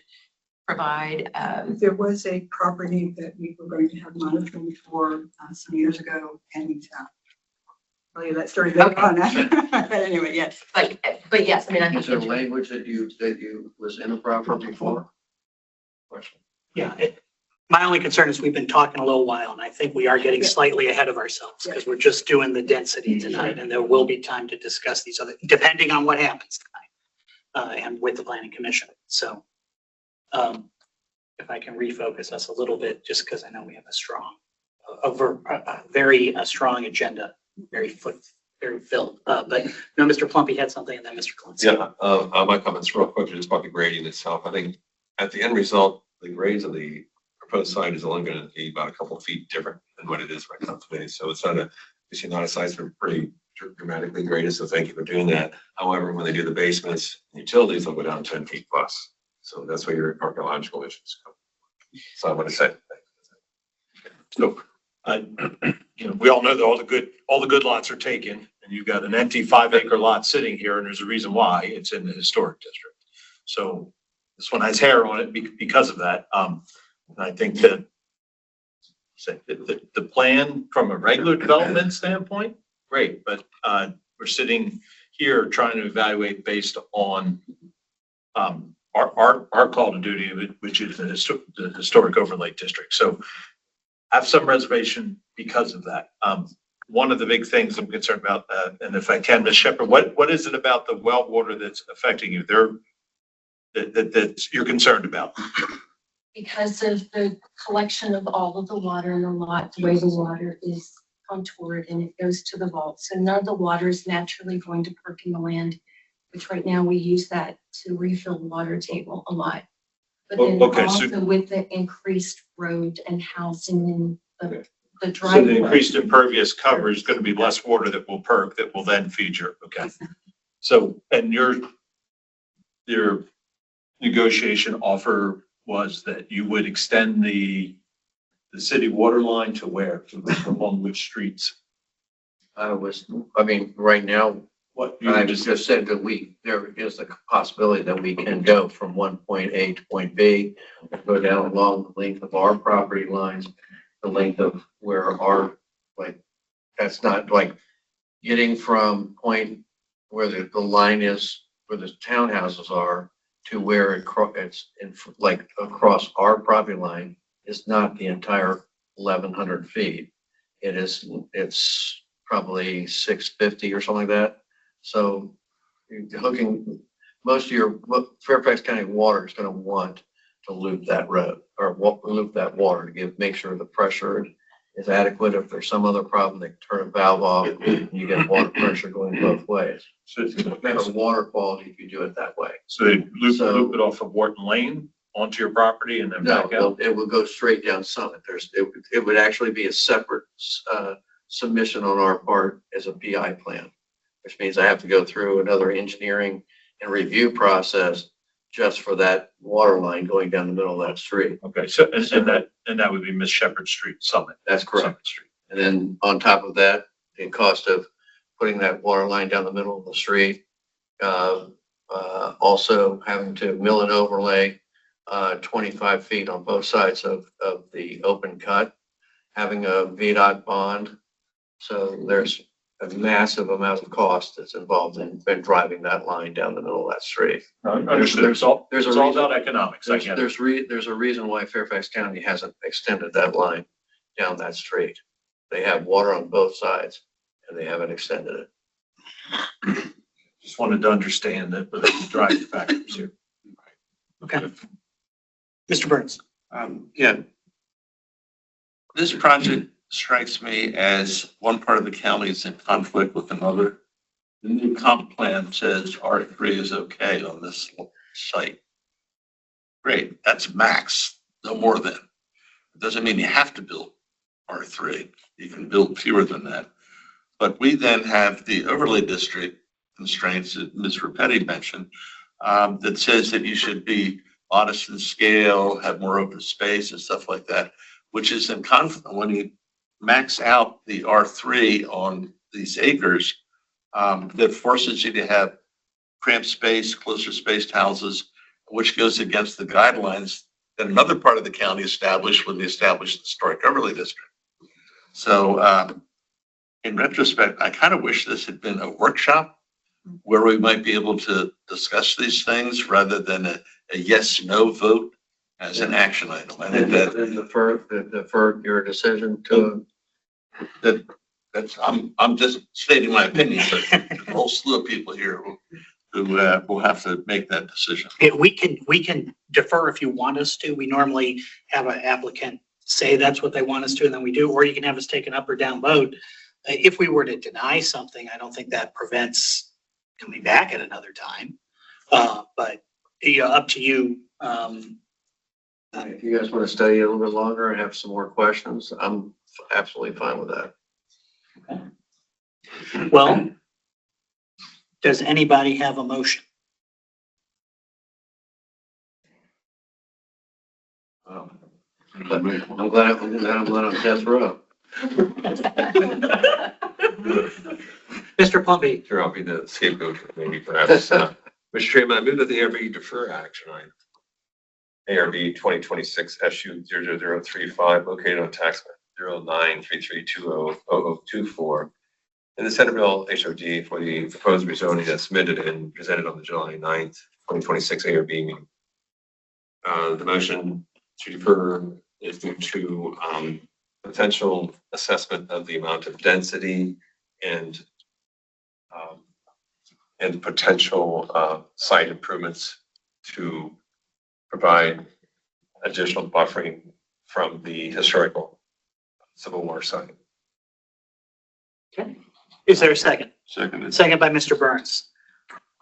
provide. There was a property that we were going to have monitoring for some years ago, and tell you that story later on. But anyway, yes. But yes, I mean, I think Is there language that you was improper before? Question. Yeah, my only concern is we've been talking a little while, and I think we are getting slightly ahead of ourselves because we're just doing the density tonight, and there will be time to discuss these other, depending on what happens tonight, and with the planning commission. So, if I can refocus us a little bit, just because I know we have a very strong agenda, very filled. But no, Mr. Plumpy had something, and then Mr. Clancy. Yeah, my comments real quick, just about the grading itself. I think at the end result, the grades of the proposed site is only going to be about a couple of feet different than what it is right now today. So it's not a site's been pretty dramatically graded. So thank you for doing that. However, when they do the basements, utilities will go down 10 feet plus. So that's where your archaeological issues come. So I want to say. So, we all know that all the good lots are taken, and you've got an empty 5-acre lot sitting here, and there's a reason why. It's in the historic district. So this one has hair on it because of that. And I think that the plan from a regular development standpoint, great, but we're sitting here trying to evaluate based on our call to duty, which is the historic overlay district. So I have some reservation because of that. One of the big things I'm concerned about, and if I can, Ms. Shepherd, what is it about the well water that's affecting you that you're concerned about? Because of the collection of all of the water in the lot, the way the water is contoured and it goes to the vault. So none of the water is naturally going to perk in the land, which right now we use that to refill the water table a lot. But then also with the increased road and housing and the driveway. So the increased impervious cover is going to be less water that will perk that will then feed your, okay. So, and your negotiation offer was that you would extend the city water line to where, along which streets? Right now, What you I just just said that there is a possibility that we can go from one point A to point B, go down along the length of our property lines, the length of where that's not like getting from point where the line is, where the townhouses are, to where it's across our property line is not the entire 1,100 feet. It's probably 650 or something like that. So hooking most of your Fairfax County water is going to want to loop that road or loop that water to make sure the pressure is adequate. If there's some other problem, they turn a valve off and you get water pressure going both ways. So it's Better water quality if you do it that way. So they loop it off of Wharton Lane onto your property and then back out? It will go straight down Summit. It would actually be a separate submission on our part as a PI plan, which means I have to go through another engineering and review process just for that water line going down the middle of that street. Okay, so and that would be Miss Shepherd Street, Summit. That's correct. Summit Street. And then on top of that, the cost of putting that water line down the middle of the street, also having to mill and overlay 25 feet on both sides of the open cut, having a VDOT bond. So there's a massive amount of cost that's involved in driving that line down the middle of that street. Understood. It's all about economics. There's a reason why Fairfax County hasn't extended that line down that street. They have water on both sides and they haven't extended it. Just wanted to understand that, but the driving factors here. Okay. Mr. Burns. Yeah. This project strikes me as one part of the county is in conflict with another. The new comp plan says R3 is okay on this site. Great, that's max, no more than. It doesn't mean you have to build R3. You can build fewer than that. But we then have the overlay district constraints that Ms. Repetti mentioned that says that you should be modest in scale, have more open space and stuff like that, which is in conflict. When you max out the R3 on these acres, that forces you to have cramped space, closer spaced houses, which goes against the guidelines that another part of the county established when they established the historic overlay district. So in retrospect, I kind of wish this had been a workshop where we might be able to discuss these things rather than a yes/no vote as an action item. I think that Then defer your decision to, I'm just stating my opinion, but there's a whole slew of people here who will have to make that decision. We can defer if you want us to. We normally have an applicant say that's what they want us to, and then we do, or you can have us take an up or down vote. If we were to deny something, I don't think that prevents coming back at another time. But up to you. if you guys want to study a little bit longer and have some more questions, I'm absolutely fine with that. Well, does anybody have a motion? I'm glad I'm not on death row. Mr. Plumpy. Sure, I'll be the scapegoat maybe perhaps. Mr. Chairman, I move that the ARB defer action item. ARB 2026 SU 00035 located on tax map 0933200024 in the Centerville HOD for the proposed rezoning as submitted and presented on the July 9th, 2026 ARB meeting. The motion to defer is due to potential assessment of the amount of density and potential site improvements to provide additional buffering from the historical Civil War site. Okay. Is there a second? Seconded. Second by Mr. Burns.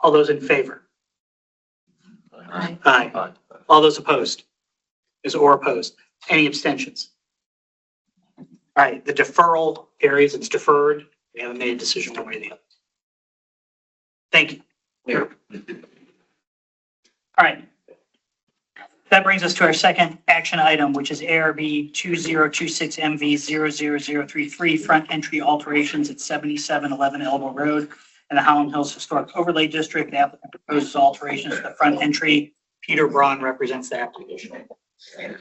All those in favor? Aye. Aye. All those opposed? Or opposed? Any abstentions? All right, the deferral carries. It's deferred. We haven't made a decision one way or the other. Thank you. Here. All right. That brings us to our second action item, which is ARB 2026MV00033, front entry alterations at 7711 Elbow Road in the Howland Hills Historic Overlay District. The applicant proposes alterations to the front entry. Peter Braun represents the application. Yeah.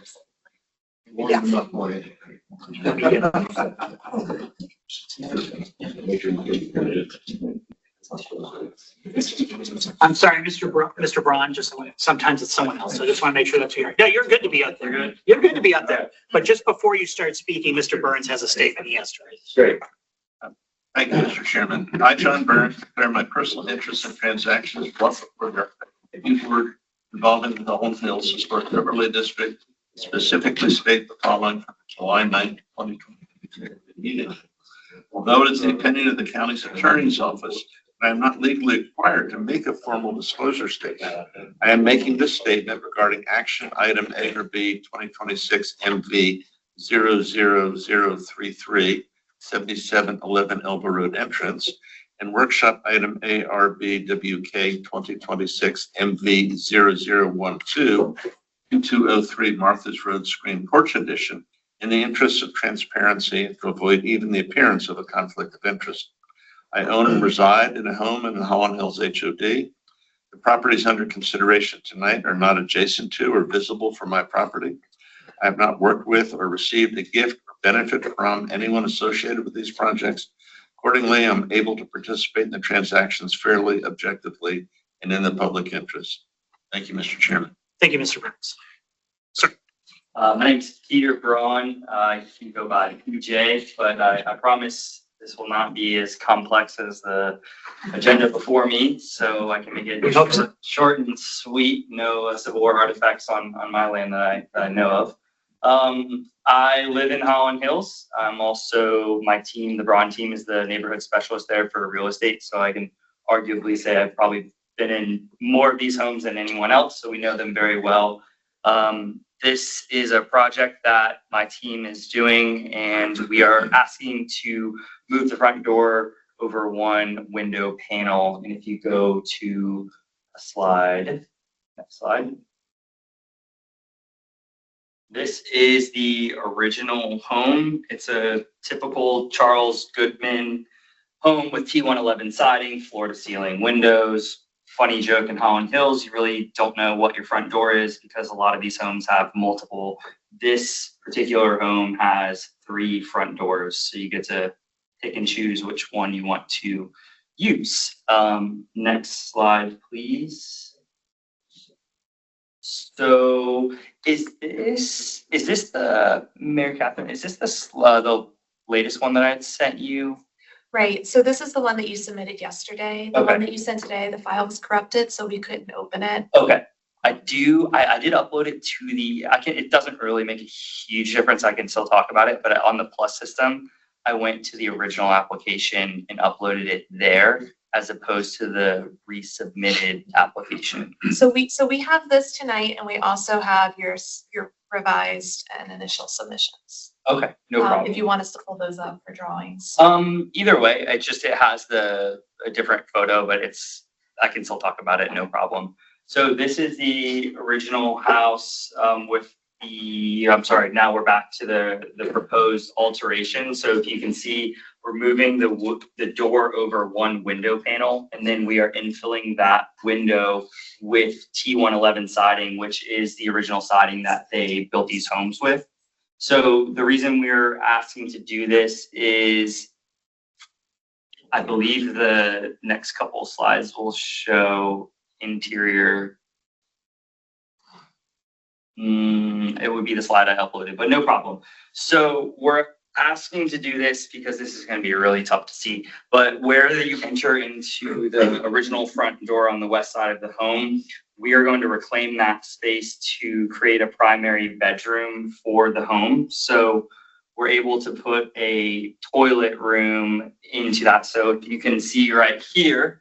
I'm sorry, Mr. Braun, just sometimes it's someone else. So I just want to make sure that's you. No, you're good to be out there. You're good to be out there. But just before you start speaking, Mr. Burns has a statement he has to raise. Great. Thank you, Mr. Chairman. I, John Burns, declare my personal interest in transactions brought before the board involving the Howland Hills Historic Overlay District, specifically state the following from July 9th, 2022 meeting. Although it is the opinion of the county's attorney's office, I am not legally required to make a formal disclosure statement. I am making this statement regarding action item A or B 2026 MV 00033 7711 Elbow Road entrance and workshop item ARB WK 2026 MV 0012 2203 Martha's Road Screen Porch Edition in the interest of transparency and to avoid even the appearance of a conflict of interest. I own and reside in a home in the Howland Hills HOD. The properties under consideration tonight are not adjacent to or visible from my property. I have not worked with or received a gift or benefit from anyone associated with these projects. Accordingly, I'm able to participate in the transactions fairly, objectively, and in the public interest. Thank you, Mr. Chairman. Thank you, Mr. Burns. My name's Peter Braun. You can go by PJ, but I promise this will not be as complex as the agenda before me, so I can make it We hope so. short and sweet. No Civil War artifacts on my land that I know of. I live in Holland Hills. I'm also, my team, the Braun team, is the neighborhood specialist there for real estate, so I can arguably say I've probably been in more of these homes than anyone else, so we know them very well. This is a project that my team is doing, and we are asking to move the front door over one window panel. And if you go to a slide, next slide. This is the original home. It's a typical Charles Goodman home with T111 siding, floor to ceiling windows. Funny joke in Holland Hills, you really don't know what your front door is because a lot of these homes have multiple. This particular home has 3 front doors, so you get to pick and choose which one you want to use. Next slide, please. So is this the, Mary Catherine, is this the latest one that I had sent you? Right, so this is the one that you submitted yesterday. The Okay. one that you sent today, the file was corrupted, so we couldn't open it. Okay, I did upload it to it doesn't really make a huge difference. I can still talk about it, but on the Plus system, I went to the original application and uploaded it there as opposed to the resubmitted application. So we have this tonight, and we also have your revised and initial submissions. Okay, no problem. If you want us to pull those up for drawings. Either way, it has a different photo, but I can still talk about it, no problem. So this is the original house, with now we're back to the proposed alteration. So if you can see, we're moving the door over one window panel, and then we are infilling that window with T111 siding, which is the original siding that they built these homes with. So the reason we're asking to do this is, I believe the next couple of slides will show interior. It would be the slide I uploaded, but no problem. So we're asking to do this because this is going to be really tough to see, but where you enter into the original front door on the west side of the home, we are going to reclaim that space to create a primary bedroom for the home. So we're able to put a toilet room into that. So you can see right here,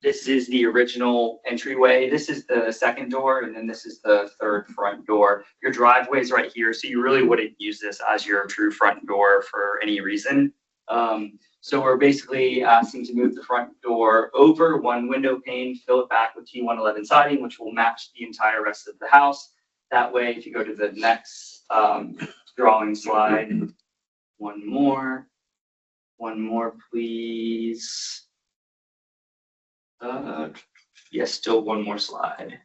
this is the original entryway. This is the second door, and then this is the third front door. Your driveway is right here, so you really wouldn't use this as your true front door for any reason. So we're basically asking to move the front door over one window pane, fill it back with T111 siding, which will match the entire rest of the house. That way, if you go to the next drawing slide, one more, please. Yes, still one more slide.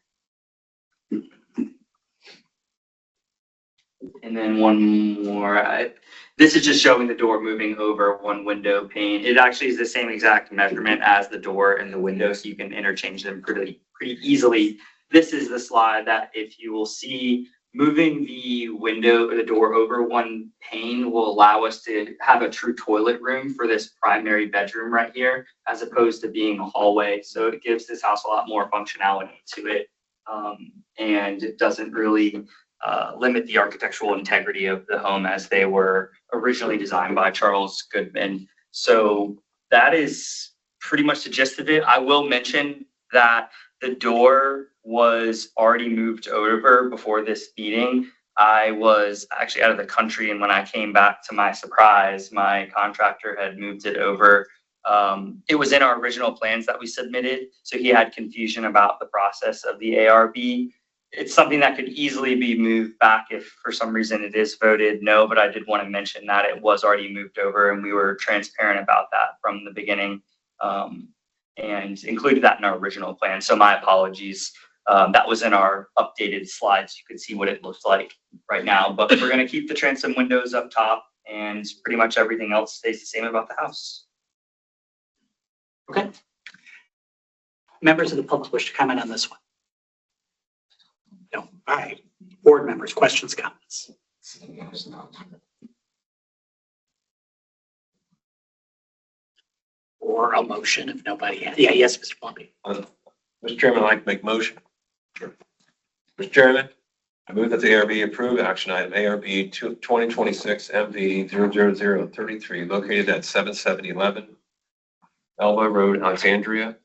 And then one more. This is just showing the door moving over one window pane. It actually is the same exact measurement as the door and the window, so you can interchange them pretty easily. This is the slide that, if you will see, moving the window or the door over one pane will allow us to have a true toilet room for this primary bedroom right here, as opposed to being a hallway. So it gives this house a lot more functionality to it. And it doesn't really limit the architectural integrity of the home as they were originally designed by Charles Goodman. So that is pretty much the gist of it. I will mention that the door was already moved over before this meeting. I was actually out of the country, and when I came back, to my surprise, my contractor had moved it over. It was in our original plans that we submitted, so he had confusion about the process of the ARB. It's something that could easily be moved back if for some reason it is voted no, but I did want to mention that it was already moved over, and we were transparent about that from the beginning, and included that in our original plan. So my apologies. That was in our updated slides. You could see what it looks like right now, but we're going to keep the transom windows up top, and pretty much everything else stays the same about the house. Okay. Members of the public wish to comment on this one? No. All right. Board members, questions, comments? or a motion if nobody has. Yeah, yes, Mr. Plumpy. Mr. Chairman, I'd like to make a motion. Sure. Mr. Chairman, I move that the ARB approve action item ARB 2026 MV 00033 located at 7711 Elbow Road, Alexandria,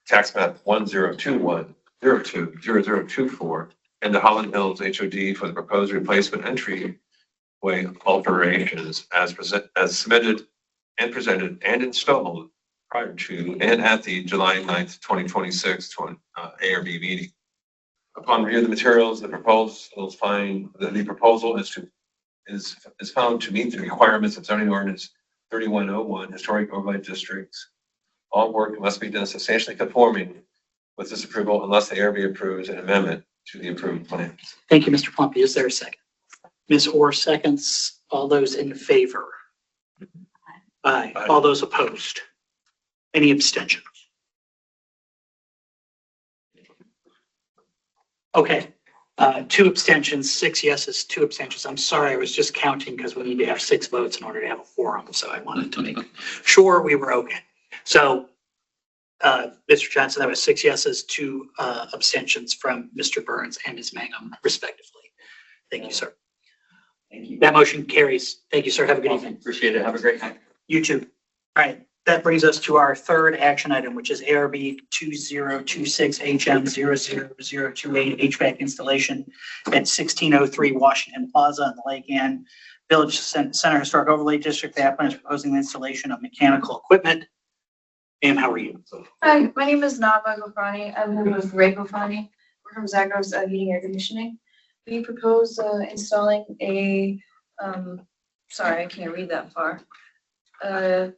tax map 1021020024, and the Holland Hills HOD for the proposed replacement entryway alterations as submitted and presented and installed prior to and at the July 9th, 2026 ARB meeting. Upon review of the materials, the proposal is found to meet the requirements of zoning ordinance 3101 historic overlay districts. All work must be done substantially conforming with this approval unless the ARB approves an amendment to the approved plans. Thank you, Mr. Plumpy. Is there a second? Ms. Orr seconds. All those in favor? Aye. Aye. All those opposed? Any abstentions? Okay, 2 abstentions, 6 yeses, 2 abstentions. I'm sorry, I was just counting because we need to have 6 votes in order to have a quorum, so I wanted to make sure we were okay. So, Mr. Johnson, that was 6 yeses, 2 abstentions from Mr. Burns and Ms. Mangum, respectively. Thank you, sir. Thank you. That motion carries. Thank you, sir. Have a good evening. Appreciate it. Have a great night. You too. All right, that brings us to our third action item, which is ARB 2026HM00028 HVAC installation at 1603 Washington Plaza in the Lake Ann Village Center Historic Overlay District. The applicant is proposing the installation of mechanical equipment. Ma'am, how are you? Hi, my name is Nava Gofrani. I'm with Ray Gofrani. We're from Zagros Heating Air Conditioning. We propose installing a, sorry, I can't read that far. It's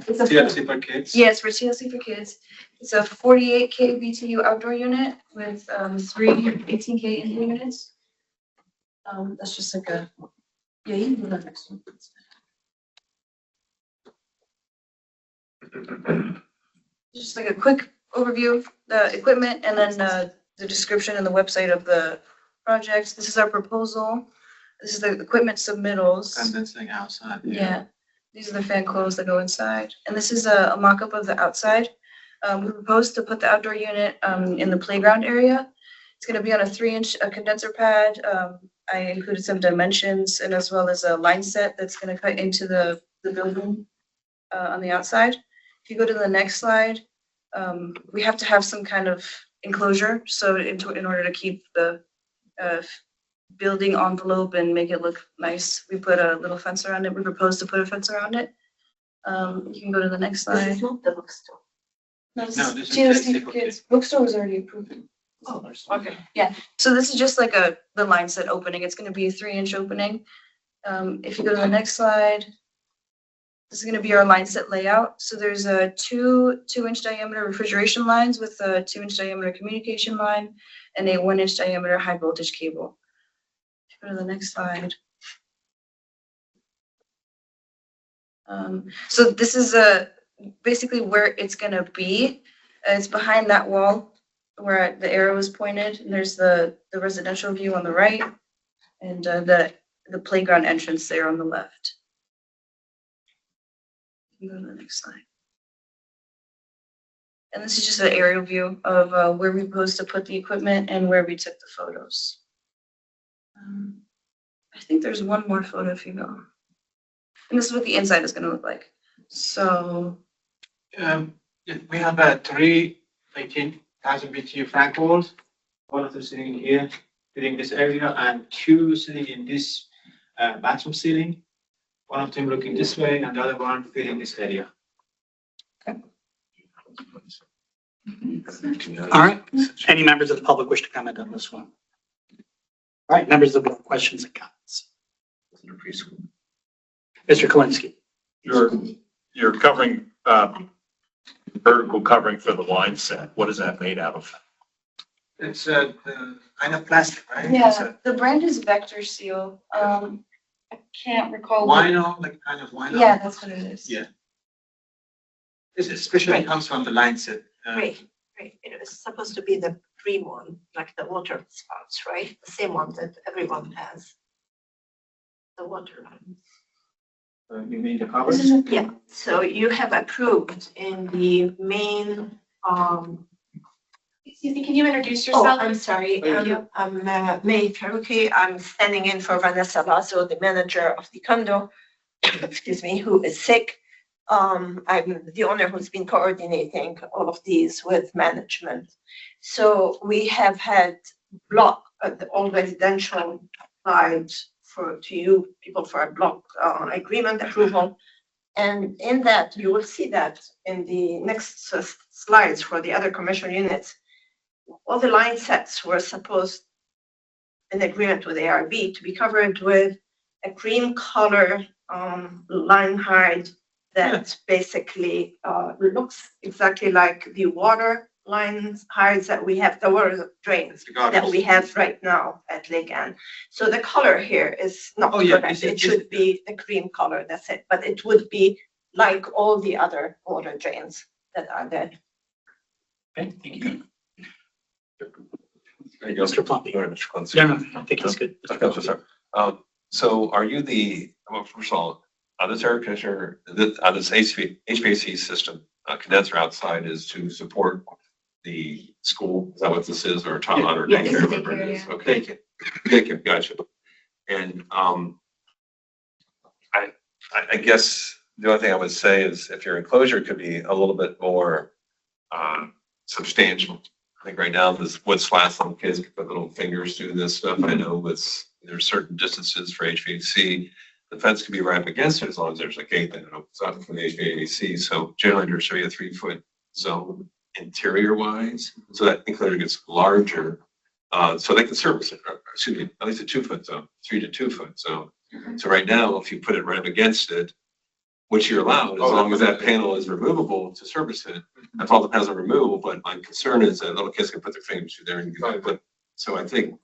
a TLC for kids. Yes, for TLC for kids. It's a 48K BTU outdoor unit with 3 18K indoor units. That's just like a, yeah, you can do the next one. Just like a quick overview of the equipment and then the description and the website of the projects. This is our proposal. This is the equipment submittals. Condensing outside. Yeah, these are the fan coils that go inside. And this is a mock-up of the outside. We propose to put the outdoor unit in the playground area. It's going to be on a 3-inch condenser pad. I included some dimensions and as well as a line set that's going to cut into the building on the outside. If you go to the next slide, we have to have some kind of enclosure. So in order to keep the building envelope and make it look nice, we put a little fence around it. We propose to put a fence around it. You can go to the next slide. This is not the bookstore. No, this No, is this is TLC TLC for for kids. Bookstore was already approved. Oh, there's Okay, yeah. So this is just like the line set opening. It's gonna be a 3-inch opening. If you go to the next slide, this is gonna be our line set layout. So there's a 2-inch diameter refrigeration lines with a 2-inch diameter communication line and a 1-inch diameter high voltage cable. If you go to the next slide. So this is basically where it's gonna be. It's behind that wall where the arrow is pointed, and there's the residential view on the right, and the playground entrance there on the left. You go to the next slide. And this is just an aerial view of where we propose to put the equipment and where we took the photos. I think there's one more photo if you go. And this is what the inside is going to look like. So we have 3 18,000 BTU fan coils. One of them sitting here, filling this area, and 2 sitting in this bathroom ceiling. One of them looking this way, and the other one filling this area. All right. Any members of the public wish to comment on this one? All right, members of the board, questions and comments? Mr. Kalinsky. You're covering, vertical covering for the line set. What is that made out of? It's the kind of plastic, right? yeah, the brand is Vector Seal. I can't recall. Vinyl, like kind of vinyl. Yeah, that's what it is. Yeah. This especially comes from the line set. Right. It was supposed to be the green one, like the water spouts, right? The same one that everyone has. The water line. You mean the covers? Yeah, so you have approved in the main, Excuse me, can you introduce oh, yourself? I'm sorry, Thank you. I'm May Faruqi. I'm standing in for Vanessa Lazo, the manager of the condo, excuse me, who is sick. I'm the owner who's been coordinating all of these with management. So we have had block, all residential applied to you people for a block agreement approval. And in that, you will see that in the next slides for the other commercial units, all the line sets were supposed, in agreement with ARB, to be covered with a cream color line height that basically looks exactly like the water lines heights that we have, the water drains that we have right now at Lake Anne. So the color here is not correct. It should be the cream color, that's it. But it would be like all the other water drains that are there. Okay, thank you. There you go. Mr. Plumpy. Go ahead, Mr. Clancy. No, I think he's good. Okay, sorry. So are you well, first of all, on this air conditioner, on this HVAC system, condenser outside is to support the school? Is that what this is, or child or Yeah. daycare? Whatever it is? Okay. Daycare, gotcha. And I guess the only thing I would say is if your enclosure could be a little bit more substantial. I think right now this wood slats, some kids can put little fingers through this stuff. I know there's certain distances for HVAC. The fence can be right up against it as long as there's a gate that opens up for the HVAC. So generally there should be a 3-foot zone interior wise. So that enclosure gets larger. So they can service it, excuse me, at least a 2-foot zone, 3 to 2 foot zone. So right now, if you put it right up against it, which you're allowed, as long as that panel is removable to service it, if all the panels are removable, but my concern is that little kids can put their fingers through there and but so I think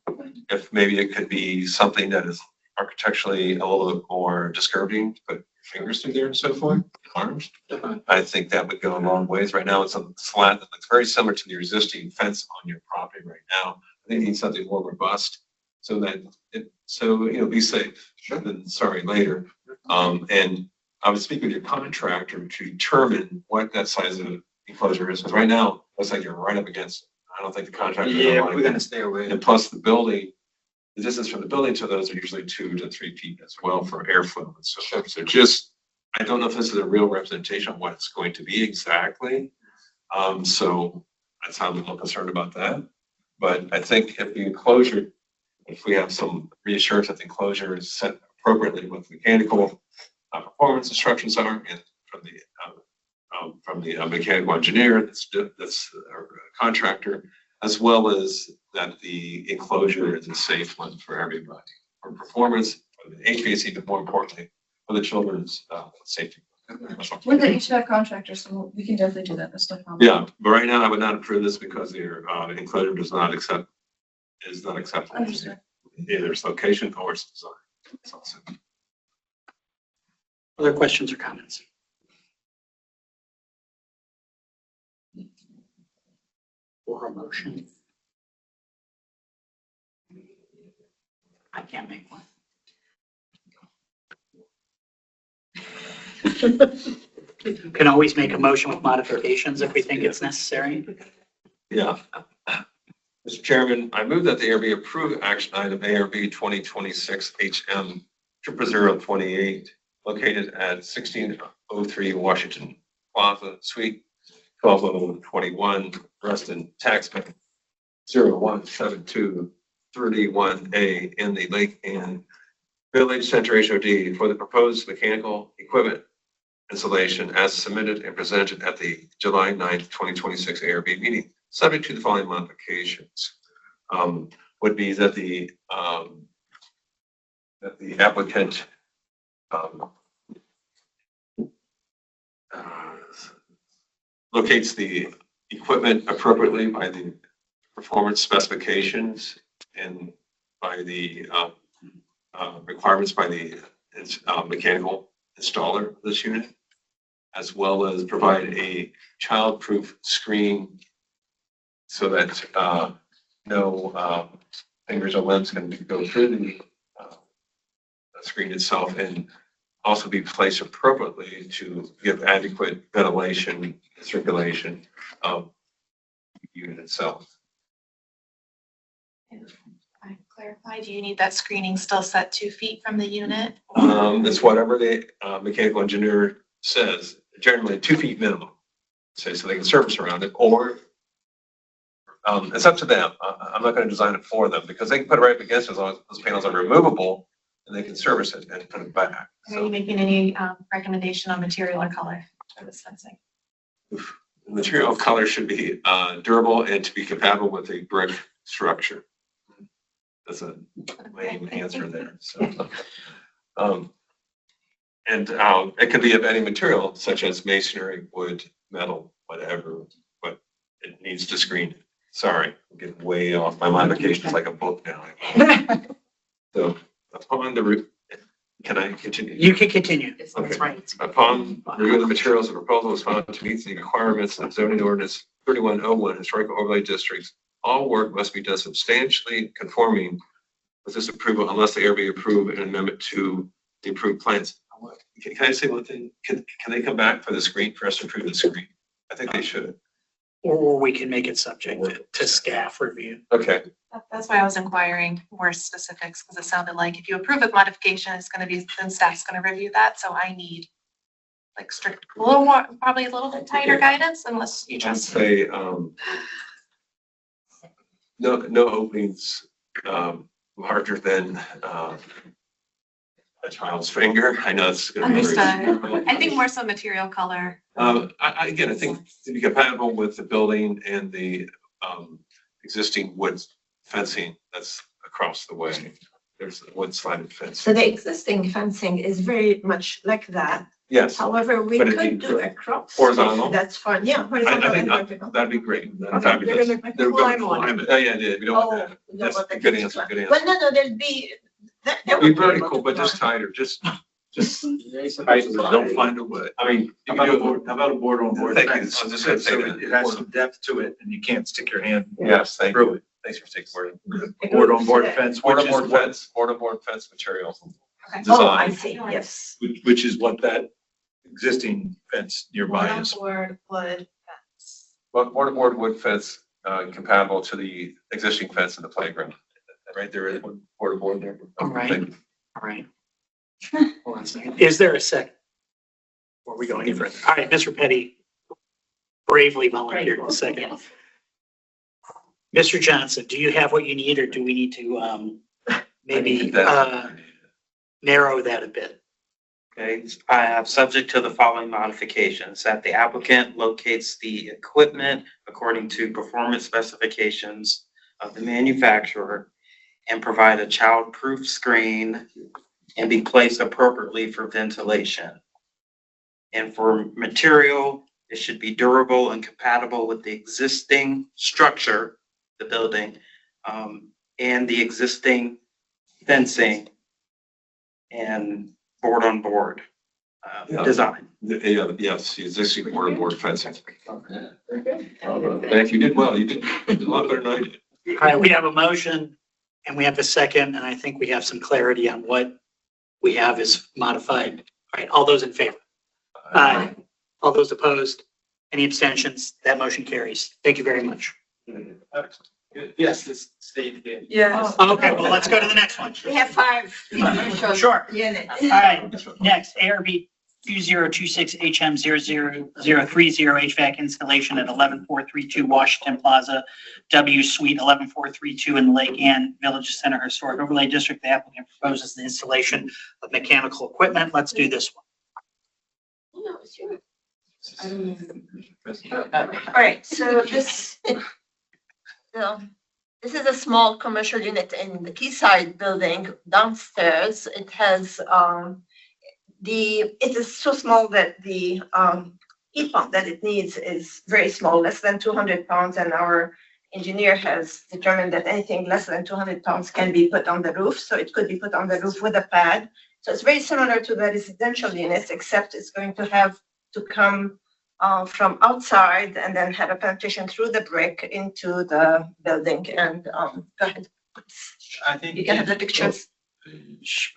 if maybe it could be something that is architecturally a little bit more discouraging to put your fingers through there and so forth, arms, I think that would go a long ways. Right now, it's a slat that looks very similar to the existing fence on your property right now. I think you need something more robust so that be safe than sorry later. And I would speak with your contractor to determine what that size of enclosure is, because right now, it looks like you're right up against it. I don't think the contractor. Yeah, we're gonna stay away. And plus the building, the distance from the building to those are usually 2 to 3 feet as well for airflow and so forth. So I don't know if this is a real representation of what it's going to be exactly. So that's how I'm a little concerned about that. But I think if the enclosure, if we have some reassurance that the enclosure is set appropriately with mechanical performance instructions are, and from the mechanical engineer, that's our contractor, as well as that the enclosure is a safe one for everybody, for performance, for the HVAC, but more importantly, for the children's safety. We're the HVAC contractor, so we can definitely do that. That's no problem. Yeah, but right now I would not approve this because the enclosure is not acceptable. Understood. Either its location or its design. Other questions or comments? Or a motion? I can't make one. Can always make a motion with modifications if we think it's necessary. Yeah. Mr. Chairman, I move that the ARB approve action item ARB 2026 HM 00028 located at 1603 Washington Plaza, Suite 12021, Ruston, tax map 017231A in the Lake Anne Village Center HOD for the proposed mechanical equipment installation as submitted and presented at the July 9th, 2026 ARB meeting, subject to the following modifications. Would be that the applicant locates the equipment appropriately by the performance specifications and by the requirements by the mechanical installer of this unit, as well as provide a child-proof screen so that no fingers or limbs can go through the screen itself, and also be placed appropriately to give adequate ventilation, circulation of the unit itself. I clarify, do you need that screening still set 2 feet from the unit? It's whatever the mechanical engineer says, generally 2 feet minimum, so they can service around it, or it's up to them. I'm not going to design it for them because they can put it right up against it as long as those panels are removable and they can service it and put it back. Are you So making any recommendation on material or color for this fencing? the material color should be durable and to be compatible with a brick structure. That's a lame answer there. So, and it could be of any material such as masonry, wood, metal, whatever, but it needs to screen. Sorry, I'm getting way off. My modification is like a book now. So upon the roof, can I continue? You can continue. Okay. right. Upon review of the materials, the proposal was found to meet the requirements of zoning ordinance 3101 historical overlay districts. All work must be done substantially conforming with this approval unless the ARB approve an amendment to the approved plans. Can I say one thing? Can they come back for the screen, for us to approve the screen? I think they should. Or we can make it subject to staff review. Okay. That's why I was inquiring more specifics, because it sounded like if you approve a modification, it's gonna be, then staff's gonna review that, so I need like strict, a little more, probably a little bit tighter guidance unless you I'd trust. say, no openings, larger than, a child's finger. I know it's gonna be very. Understood. I think more so material color. Again, I think to be compatible with the building and the, existing wood fencing that's across the way. There's a wood slided fence. So the existing fencing is very much like that. Yes, However, we But it'd could be do a cross. horizontal? That's fine, yeah. I horizontal think and vertical. that'd be great. That'd Okay, be they're good. gonna They're climb gonna on climb it. it. Oh, yeah, I did. We don't want Oh, that. you don't That's want a the good kids answer, to good climb. answer. Well, no, there'd be, that Be would be able vertical, to but just climb. tighter, just don't find a wood. I mean, How about a board on board Thank you. I fence? was just gonna say So that. it has some depth to it and you can't stick your hand Yes, thank through you. it. Thanks for taking word. Board on board fence, Board which on is board what, fence, board on board fence material. Oh, I Design. see, yes. which is what that existing fence nearby is. Board, wood, fence. But board on board wood fence, compatible to the existing fence in the playground. Right there is one board on board there. All right. Thank you. All right. Hold on a second. Is there a second? Before we go any further. All right, Mr. Petty bravely volunteered a second. Mr. Johnson, do you have what you need, or do we need to maybe narrow that a bit? Okay, I have subject to the following modifications, that the applicant locates the equipment according to performance specifications of the manufacturer and provide a child-proof screen and be placed appropriately for ventilation. And for material, it should be durable and compatible with the existing structure, the building, and the existing fencing and board on board design. Yes, the existing board on board fencing. Thank you. Did well. You did a lot better than I did. All right, we have a motion and we have a second, and I think we have some clarity on what we have is modified. All right, all those in favor? Aye. All those opposed? Any abstentions? That motion carries. Thank you very much. Yes, it's stayed there. Yes. Okay, well, let's go to the next one. We have 5 commercial Sure. units. All right, next, ARB 2026HM00030 HVAC installation at 11432 Washington Plaza, W Suite 11432 in the Lake Ann Village Center Historic Overlay District. The applicant proposes the installation of mechanical equipment. Let's do this one. No, it's yours. All right, so this is a small commercial unit in the Quayside building downstairs. It has it is so small that the heat pump that it needs is very small, less than 200 pounds, and our engineer has determined that anything less than 200 pounds can be put on the roof, so it could be put on the roof with a pad. So it's very similar to the residential units, except it's going to have to come from outside and then have a penetration through the brick into the building. And go ahead. I think. You can have the pictures.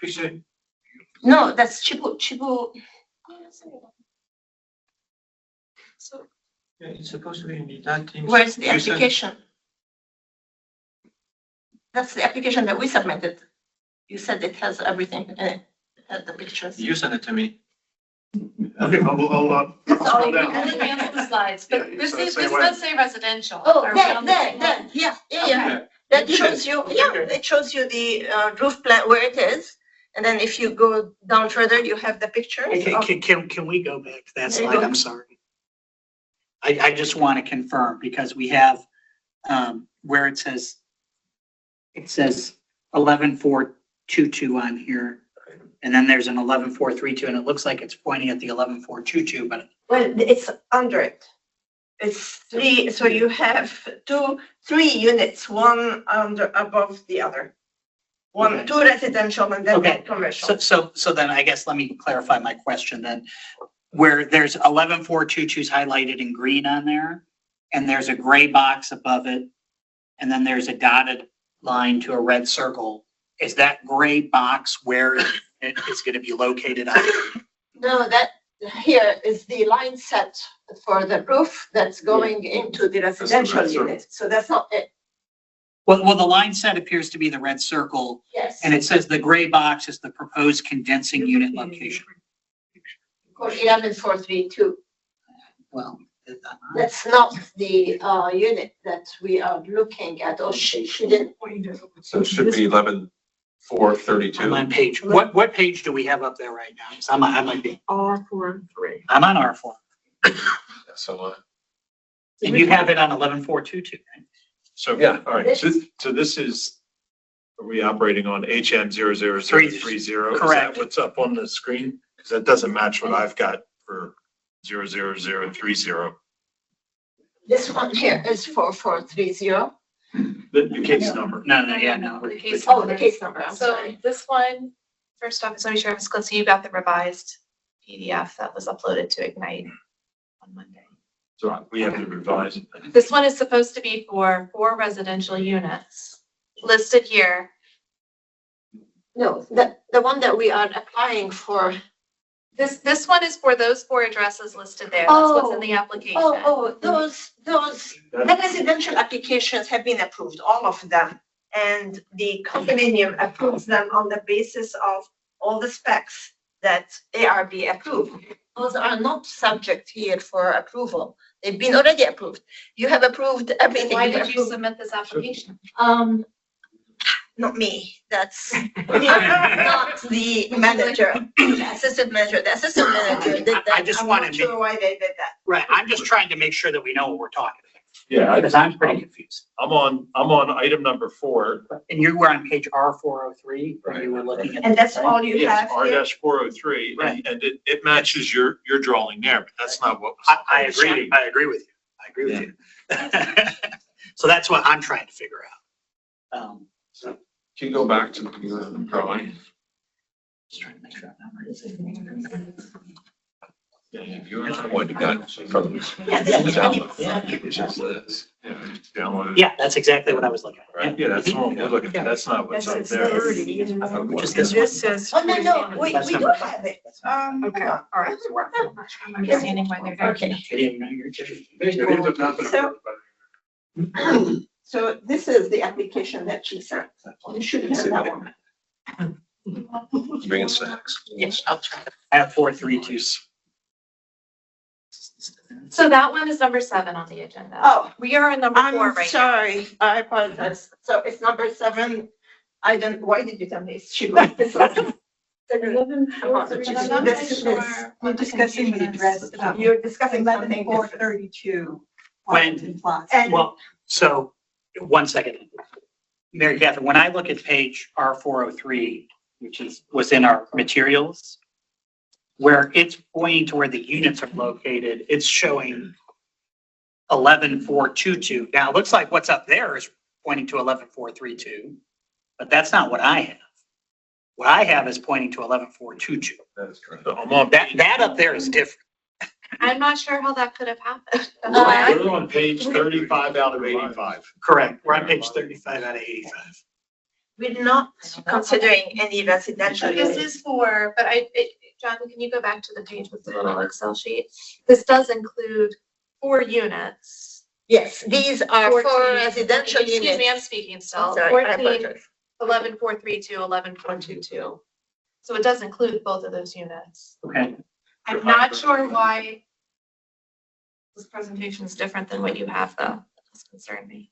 Picture. No, that's Chibu. Yeah, it's supposed to be in that thing. Where's the You said- application? That's the application that we submitted. You said it has everything in it, it has the pictures. You sent it to me. Okay, hold on. Scroll down. The slides, but this So is, say this what? does say residential. Oh, Are we on the same one? then, yeah. Okay. That shows you, it shows you the roof plan where it is. And then if you go down further, you have the pictures. Can we go back to that There you slide? go. I'm sorry. I just want to confirm because we have, where it says 11,422 on here. And then there's an 11,432 and it looks like it's pointing at the 11,422, but Well, it's under it. It's three, so you have three units, one above the other. Okay. Two residential and then Okay. one commercial. So then I guess let me clarify my question then. Where there's 11,422's highlighted in green on there, and there's a gray box above it, and then there's a dotted line to a red circle. Is that gray box where it is going to be located on? No, that here is the line set for the roof that's going into the residential unit. So that's not it. Well, the line set appears to be the red circle, Yes. and it says the gray box is the proposed condensing unit location. For 11,432. Well, That's not the unit that we are looking at. Oh, she didn't. So it should be 11,432. I'm on page, what page do we have up there right now? 'Cause I might be, R4-3. I'm on R4. So, And you have it on 11,422, right? So, Yeah. all right, so this is, are we operating on HM 00030? Is Correct. that what's up on the screen? Because that doesn't match what I've got for 00030. This one here is 4430. The case number. No. The case Oh, the numbers. case number, I'm So sorry. this one, first off, so make sure, Ms. Clancy, you got the revised PDF that was uploaded to Ignite on Monday. So we have to revise it. This one is supposed to be for 4 residential units listed here. No, the one that we are applying for. This one is for those 4 addresses listed there. That's what's in the application. Those, the residential applications have been approved, all of them. And the condominium approves them on the basis of all the specs that ARB approved. Those are not subject here for approval. They've been already approved. You have approved everything. Why You've did you approved- submit this application? Not me, that's not the manager, the assistant manager. The assistant manager did that. I just I'm wanted not to- sure why they did that. Right, I'm just trying to make sure that we know what we're talking Yeah, about, because I'm pretty confused. I'm on item number 4. And you were on page R403, where you were looking at. And that's all you Yes, have here? R-403, Right. and it matches your drawing there, but that's not what. was on I the agree, sheet. I agree with you. So that's what I'm trying to figure out. can you go back to the drawing? Just trying to make sure I'm not right. If you're the one that got from the download, it's just this. Download. Yeah, that's exactly what I was looking at. Right, yeah, that's what we're looking at, that's not what's up there. Just this one. This says. Oh, no, we That's do not- have it. Okay, all right. So we're- I'm understanding why they're doing Okay. I didn't know you were doing. So this is the application that she sent. You should have that one. Bringing snacks. Yes, I'll try. I have 432s. So that one is number 7 on the agenda. Oh, We are on number 4 I'm right now. sorry, I apologize. So it's number 7. Why did you tell me? She wrote this one. We're discussing the address. You're discussing something different. 11,432. When- Washington Plaza. And Well, so, one second. Mary Catherine, when I look at page R403, which was in our materials, where it's pointing to where the units are located, it's showing 11,422. Now, it looks like what's up there is pointing to 11,432, but that's not what I have. What I have is pointing to 11,422. That is correct. So I'm on, That up there is different. I'm not sure how that could have happened. we're on page 35 out of 85. Correct. We're on page 35 out of 85. We're not considering any residential This units. is for, but John, can you go back to the page with the little Excel sheet? This does include 4 units. Yes, these are for 14 residential units. Excuse me, I'm speaking still. Sorry, I 14, apologize. 11432, 11422. So it does include both of those units. Okay. I'm not sure why this presentation is different than what you have though. This concerned me.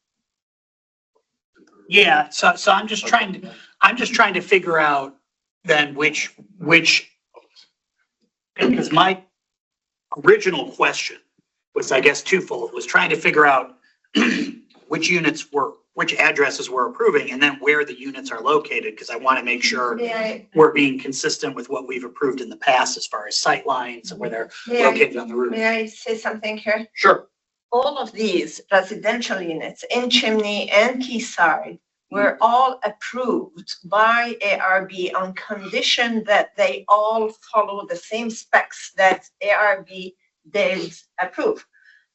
Yeah, so I'm just trying to figure out then which, because my original question was, I guess, twofold, was trying to figure out which addresses we're approving and then where the units are located, because I want to make sure we're being consistent with what we've approved in the past as far as sight lines and where they're located on the roof. May I say something here? Sure. All of these residential units in Chimney and Quayside were all approved by ARB on condition that they all follow the same specs that ARB did approve.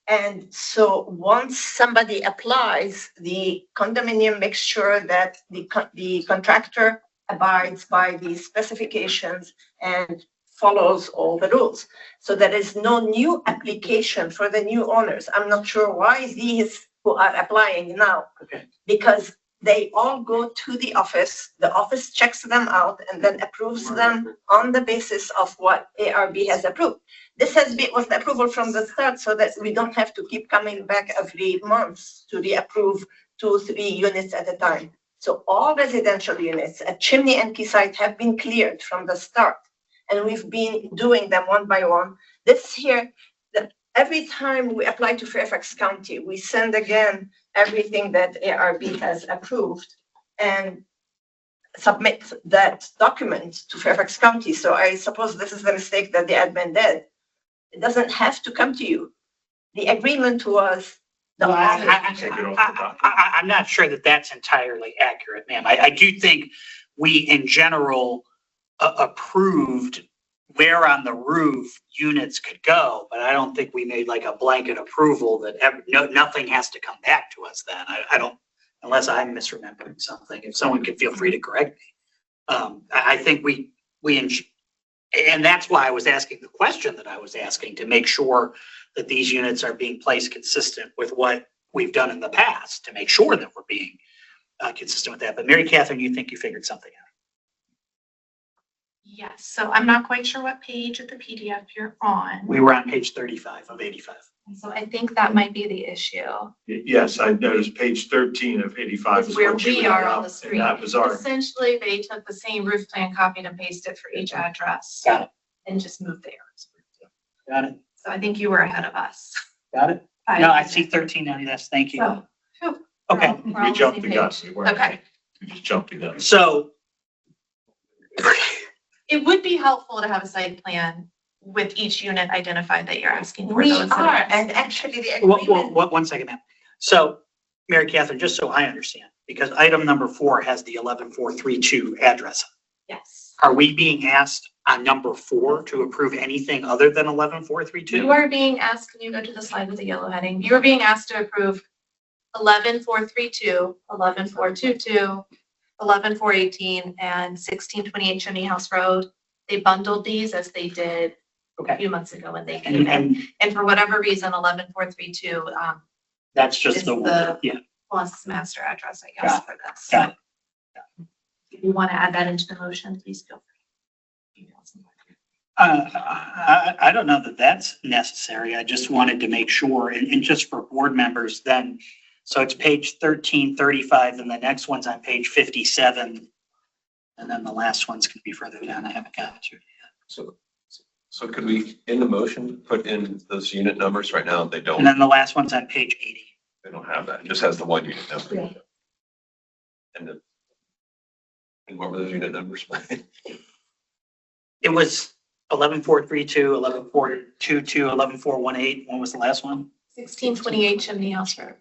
And so once somebody applies, the condominium makes sure that the contractor abides by the specifications and follows all the rules. So there is no new application for the new owners. I'm not sure why these who are applying now. Okay. Because they all go to the office checks them out and then approves them on the basis of what ARB has approved. This was the approval from the start so that we don't have to keep coming back every month to reapprove 2-3 units at a time. So all residential units at Chimney and Quayside have been cleared from the start. And we've been doing them one by one. This here, every time we apply to Fairfax County, we send again everything that ARB has approved and submit that document to Fairfax County. So I suppose this is the mistake that the admin did. It doesn't have to come to you. The agreement was the I'm not sure that that's entirely accurate, ma'am. I do think we in general approved where on the roof units could go, but I don't think we made like a blanket approval that nothing has to come back to us then. I don't, unless I'm misremembering something. If someone could feel free to correct me. I think and that's why I was asking the question that I was asking, to make sure that these units are being placed consistent with what we've done in the past, to make sure that we're being consistent with that. But Mary Catherine, you think you figured something out? Yes, so I'm not quite sure what page of the PDF you're on. We were on page 35 of 85. So I think that might be the issue. Yes, I noticed page 13 of 85 Is is where what you we laid are out, on the and screen. that was our, Essentially, they took the same roof plan, copied and pasted for each address. Got it. And just moved the errors. Got it. So I think you were ahead of us. Got it. No, I see 13 on this. Thank you. So, phew, Okay. we're all we on jumped the the same gun. page. We weren't- Okay. We just jumped the gun. So It would be helpful to have a site plan with each unit identified that you're asking for. We those are, areas. and actually the agreement. one second, ma'am. So Mary Catherine, just so I understand, because item number 4 has the 11432 address. Yes. Are we being asked on number 4 to approve anything other than 11432? You are being asked, can you go to the slide with the yellow heading? You are being asked to approve 11432, 11422, 11418, and 1628 Chimney House Road. They bundled these as they did a few months ago when they came in. And for whatever reason, 11432, That's just is the one. the Yeah. plus master address, I guess, for this. Got it. If you want to add that into the motion, please feel free. I don't know that that's necessary. I just wanted to make sure, and just for board members then, so it's page 1335, and the next one's on page 57. And then the last one's going to be further down. I haven't got to it yet. So could we, in the motion, put in those unit numbers right now? They And don't, then the last one's on page 80. they don't have that. It just has the one unit number. Yeah. And what were those unit numbers? It was 11432, 11422, 11418. When was the last one? 1628 Chimney House Road.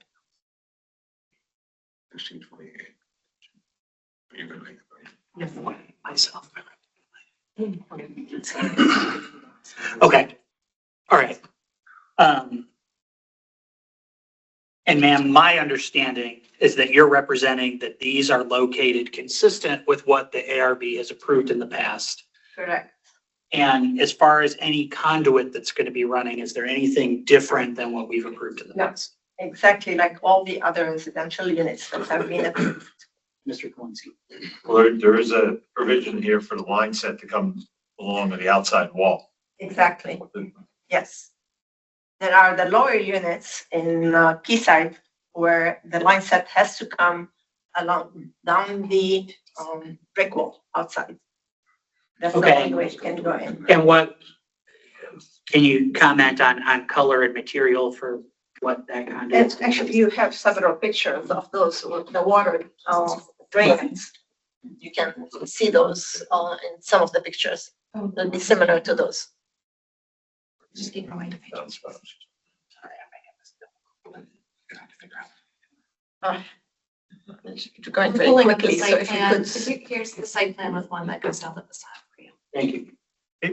1628. You're gonna make Myself. Okay. All right. And ma'am, my understanding is that you're representing that these are located consistent with what the ARB has approved in the past. Correct. And as far as any conduit that's going to be running, is there anything different than what we've approved in the No. past? Exactly like all the other residential units that have been approved. Mr. Kalinsky. Well, there is a provision here for the line set to come along the outside wall. Exactly. Yes. There are the lower units in Quayside where the line set has to come along down the brick wall outside. That's the Okay. only way you can go in. And what, can you comment on color and material for what that conduit is? And actually, you have several pictures of those with the water drains. You can see those in some of the pictures. They'll be similar to those. Just keep going. You're going very Pulling up the quickly, so site if you plan. could. Here's the site plan with one that goes down at the side for you. Thank you.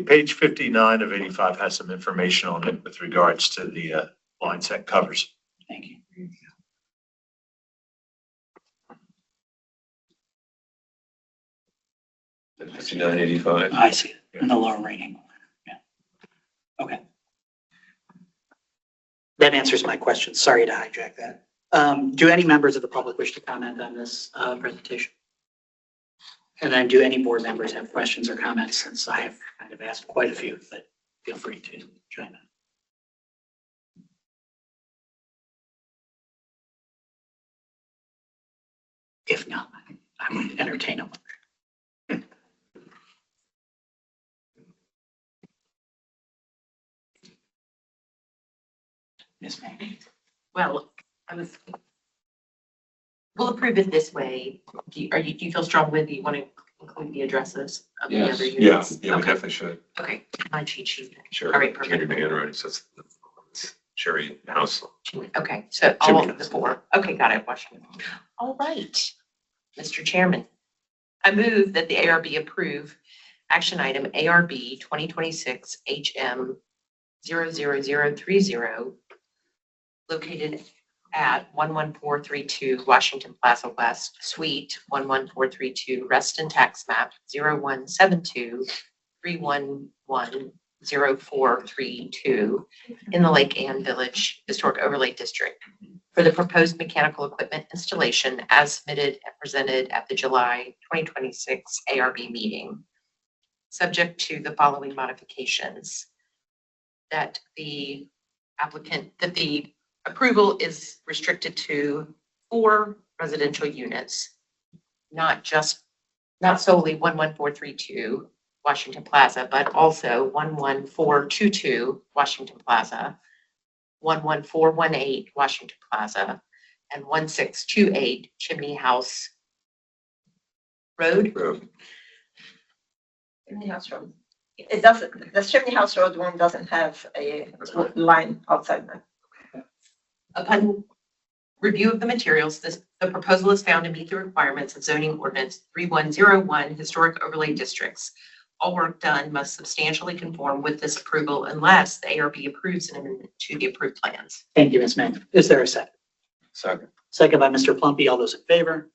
Page 59 of 85 has some information on it with regards to the line set covers. Thank you. $59.85. I see it in the lower rating. Yeah. Okay. That answers my question. Sorry to hijack that. Do any members of the public wish to comment on this presentation? And then do any board members have questions or comments, since I have kind of asked quite a few, but feel free to chime in. If not, I would entertain them. Ms. May. Well, we'll approve it this way. Do you feel strongly that you want to include the addresses of the other Yeah, units? yeah, we Okay. definitely should. Okay, my cheat sheet. Sure. All right, perfect. Cherry Bay handwriting, so it's Cherry House. Okay, so all Chimney of the House. four. Okay, got it. Washington. All right. Mr. Chairman, I move that the ARB approve action item ARB 2026 HM 00030 located at 11432 Washington Plaza West, Suite 11432, Reston Tax Map 0172-311-0432 in the Lake Ann Village Historic Overlay District for the proposed mechanical equipment installation as submitted and presented at the July 2026 ARB meeting, subject to the following modifications. That the approval is restricted to 4 residential units, not solely 11432 Washington Plaza, but also 11422 Washington Plaza, 11418 Washington Plaza, and 1628 Chimney House Road. Chimney House Road. It doesn't, the Chimney House Road one doesn't have a line outside that. Upon review of the materials, the proposal is found to meet the requirements of zoning ordinance 3101 historic overlay districts. All work done must substantially conform with this approval unless the ARB approves an amendment to the approved plans. Thank you, Ms. May. Is there a second? Second. Second by Mr. Plumpy. All those in favor?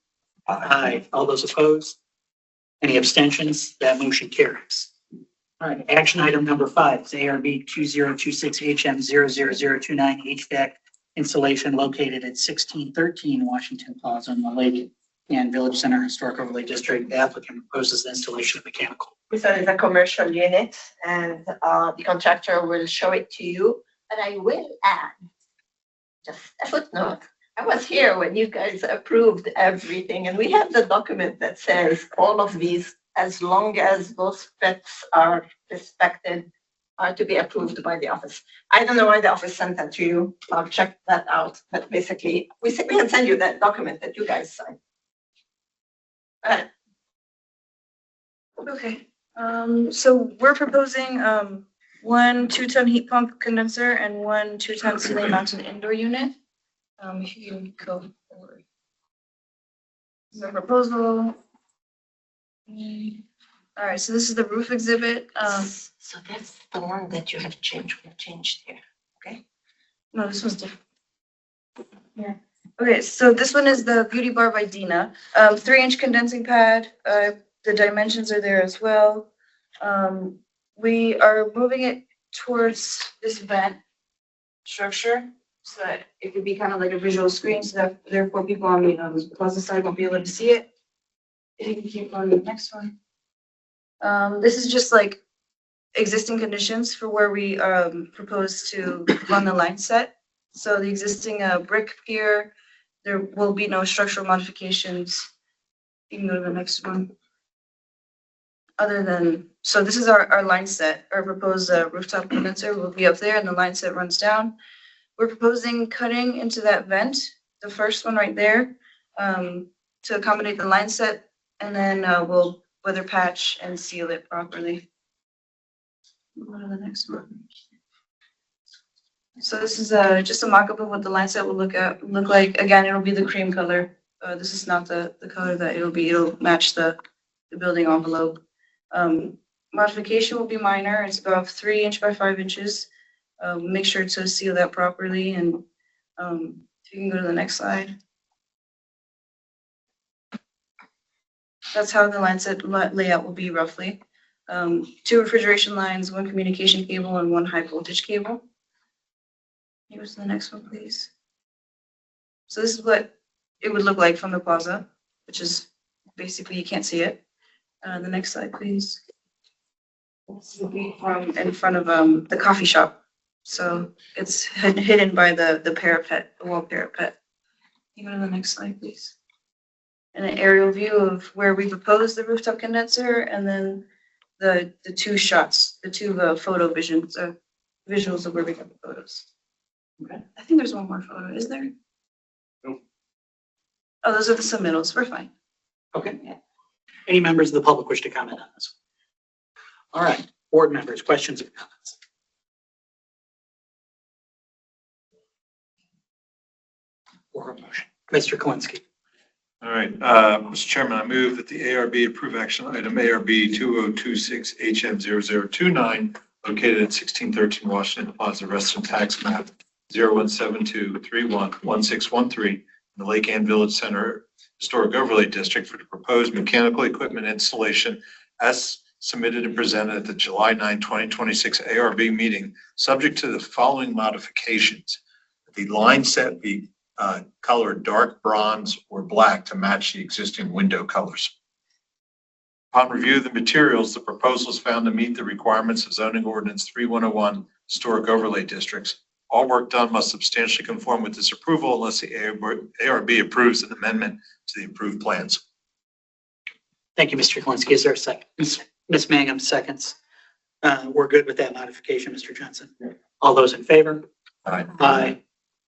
Aye. All those opposed? Any abstentions? That motion carries. All right, action item number 5 is ARB 2026 HM 00029 HVAC installation located at 1613 Washington Plaza in the Lake and Village Center Historic Overlay District. The applicant proposes the installation of mechanical. This one is a commercial unit and the contractor will show it to you. But I will add just a footnote. I was here when you guys approved everything and we have the document that says all of these, as long as those specs are respected, are to be approved by the office. I don't know why the office sent that to you. I'll check that out. But basically, we can send you that document that you guys signed. Okay, so we're proposing, 1 2-ton heat pump condenser and 1 2-ton ceiling mounted indoor unit. If you can go forward. The proposal. All right, so this is the roof exhibit. So that's the one that you have changed here, okay? No, this was different. Okay, so this one is the Beauty Bar by Dina. 3-inch condensing pad. The dimensions are there as well. We are moving it towards this vent structure so that it could be kind of like a visual screen, so that therefore people on the plaza side won't be able to see it. If you can keep going to the next one. This is just like existing conditions for where we propose to run the line set. So the existing brick pier, there will be no structural modifications. You can go to the next one. Other than, so this is our line set, our proposed rooftop condenser will be up there and the line set runs down. We're proposing cutting into that vent, the first one right there, to accommodate the line set, and then we'll weather patch and seal it properly. Go to the next one. So this is just a mock-up of what the line set will look like. Again, it'll be the cream color. This is not the color that it'll be. It'll match the building envelope. Modification will be minor. It's about 3 inch by 5 inches. Make sure to seal that properly, and if you can go to the next slide. That's how the line set layout will be roughly. 2 refrigeration lines, 1 communication cable, and 1 high voltage cable. Can you go to the next one, please? So this is what it would look like from the plaza, which is basically you can't see it. The next slide, please. This would be from in front of the coffee shop. So it's hidden by the parapet, the wall parapet. Can you go to the next slide, please? And an aerial view of where we propose the rooftop condenser, and then the 2 shots, the 2 photo visuals of where we got the photos. Okay. I think there's one more photo. Is there? Nope. Oh, those are the submittals. We're fine. Okay. Any members of the public wish to comment on this? All right, board members, questions or comments? Or a motion? Mr. Kalinsky. All right, Mr. Chairman, I move that the ARB approve action item ARB 2026 HM0029 located at 1613 Washington Plaza, Reston Tax Map 0172311613 in the Lake Ann Village Center Historic Overlay District for the proposed mechanical equipment installation as submitted and presented at the July 9, 2026 ARB meeting, subject to the following modifications. The line set be colored dark bronze or black to match the existing window colors. Upon review of the materials, the proposal is found to meet the requirements of zoning ordinance 3101 historic overlay districts. All work done must substantially conform with this approval unless the ARB approves an amendment to the approved plans. Thank you, Mr. Kalinsky. Is there a second? Ms. Mangum seconds. We're good with that modification, Mr. Johnson. All those in favor? Aye. Aye.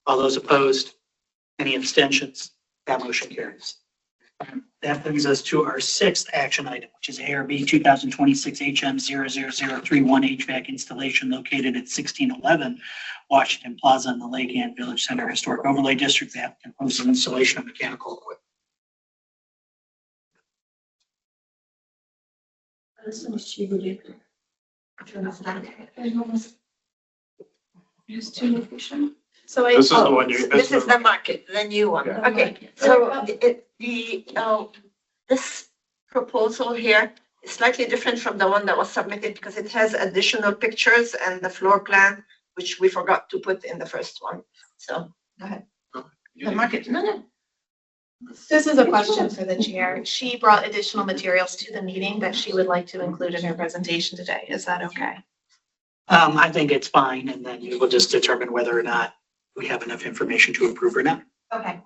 All those opposed? Any abstentions? That motion carries. That brings us to our 6th action item, which is ARB 2026 HM00031 HVAC installation located at 1611 Washington Plaza in the Lake Ann Village Center Historic Overlay District. The applicant proposes installation of mechanical equipment. There's 2 locations. So This is the one you. this is the market, the new one. Yeah. Okay, so this proposal here is slightly different from the one that was submitted because it has additional pictures and the floor plan, which we forgot to put in the first one. So, go ahead. The market, no. This is a question for the chair. She brought additional materials to the meeting that she would like to include in her presentation today. Is that okay? I think it's fine, and then we will just determine whether or not we have enough information to approve or not. Okay.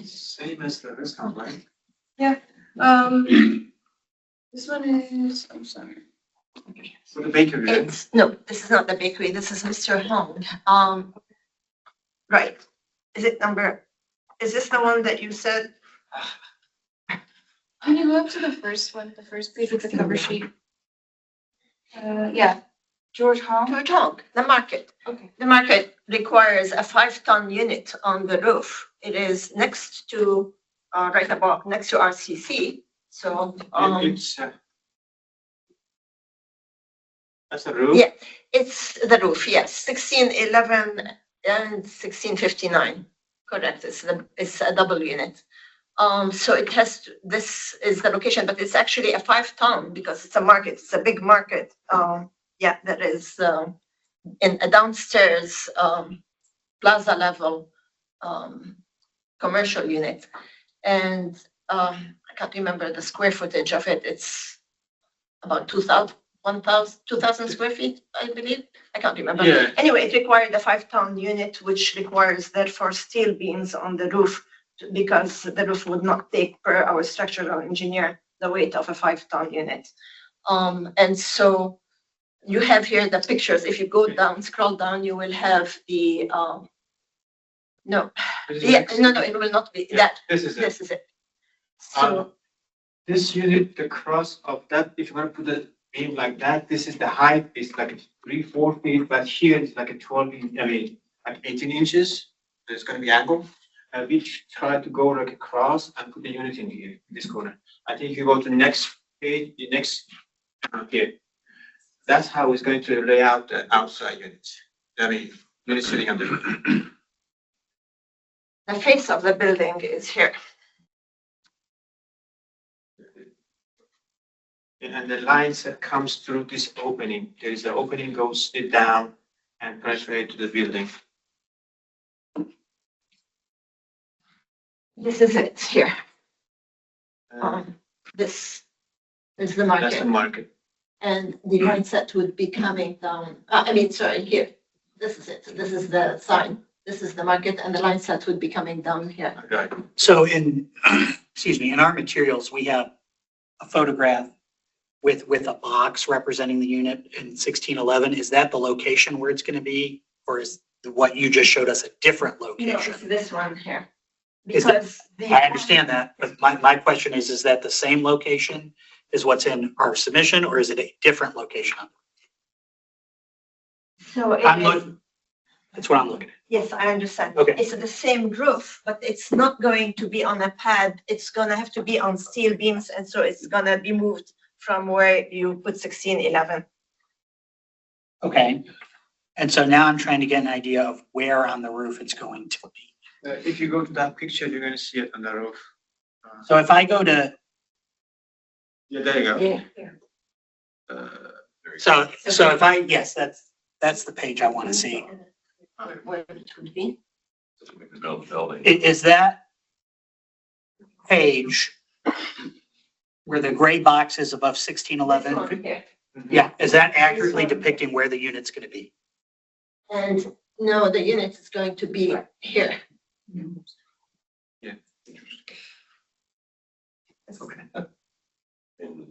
Same as the rest of right? This one is, I'm sorry. For the bakery, right? No, this is not the bakery, this is Mr. Hong. Right, is this the one that you said? Can you go up to the first one, the first page with the cover sheet? Yeah, George Hong. George Hong, the market. Okay. The market requires a 5-ton unit on the roof. It is next to, right above, next to RCC. So, It's That's the roof? Yeah, it's the roof, yes, 1611 and 1659. Correct, it's a double unit. So it has, this is the location, but it's actually a 5-town because it's a market, it's a big market. Yeah, there is in a downstairs plaza level commercial unit. And I can't remember the square footage of it. It's about 2,000 square feet, I believe. I can't remember. Yeah. Anyway, it required a 5-ton unit, which requires therefore steel beams on the roof because the roof would not take, per our structural engineer, the weight of a 5-ton unit. And so you have here the pictures. If you go down, scroll down, you will have the, no, yeah, no, it will not be that. This is it. This is it. So, This unit, the cross of that, if you want to put the beam like that, this is the height, it's like 3-4 feet, but here it's like a 12, like 18 inches. There's going to be angle. We try to go like across and put the unit in here, in this corner. I think if you go to the next page, the next here. That's how it's going to lay out the outside units. Unit sitting on the roof. the face of the building is here. And the lines that comes through this opening, there is an opening goes down and penetrate to the building. This is it here. This is the That's the market. market. And the line set would be coming down, sorry, here. This is it. This is the sign. This is the market and the line set would be coming down here. Okay. So in, excuse me, in our materials, we have a photograph with a box representing the unit in 1611. Is that the location where it's going to be? Or is what you just showed us a different No, location? it's this one here. Is it- Because the. I understand that, but my question is that the same location as what's in our submission, or is it a different location? So it I'm is, looking, that's what I'm looking at. yes, I understand. Okay. It's the same roof, but it's not going to be on a pad. It's gonna have to be on steel beams, and so it's gonna be moved from where you put 1611. Okay. And so now I'm trying to get an idea of where on the roof it's going to be. If you go to that picture, you're going to see it on the roof. So if I go to, Yeah, there you go. Yeah. so if I, yes, that's the page I want to see. Where it would be. Building. Is that page where the gray box is above This one 1611? here. Yeah, is that accurately depicting where the unit's going to be? And no, the unit is going to be here. Yeah. Okay. And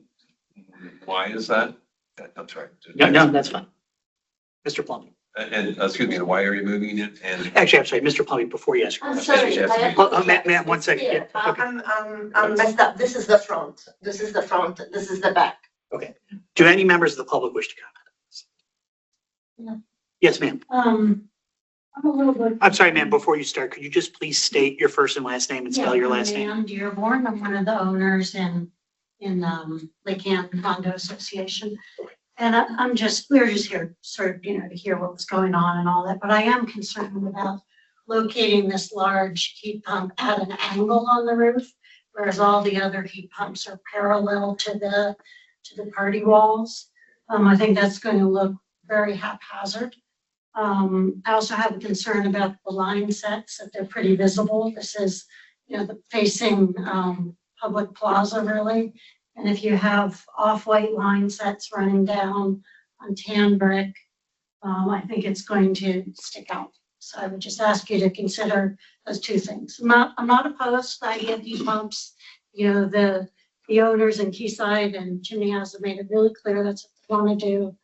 why is that? I'm sorry. No, that's fine. Mr. Plumbing. And, excuse me, why are you moving it? And Actually, I'm sorry, Mr. Plumbing, before you ask your I'm question. sorry. I have- Oh, ma'am, 1 second. Yeah, Yeah, okay. I'm messed up. This is the front. This is the front. This is the back. Do any members of the public wish to comment? Yes, ma'am. I'm a little bit. I'm sorry, ma'am, before you start, could you just please state your first and last name and spell your last name? I'm Dearborn. I'm one of the owners in Lake Canton Condo Association. And we're just here sort of, to hear what was going on and all that, but I am concerned about locating this large heat pump at an angle on the roof, whereas all the other heat pumps are parallel to the party walls. I think that's going to look very haphazard. I also have a concern about the line sets, that they're pretty visible. This is, facing public plaza really. And if you have off-white line sets running down on tan brick, I think it's going to stick out. So I would just ask you to consider those two things. I'm not opposed to the idea of heat pumps. The owners in Quayside and Chimney House have made it really clear that's what they want to do.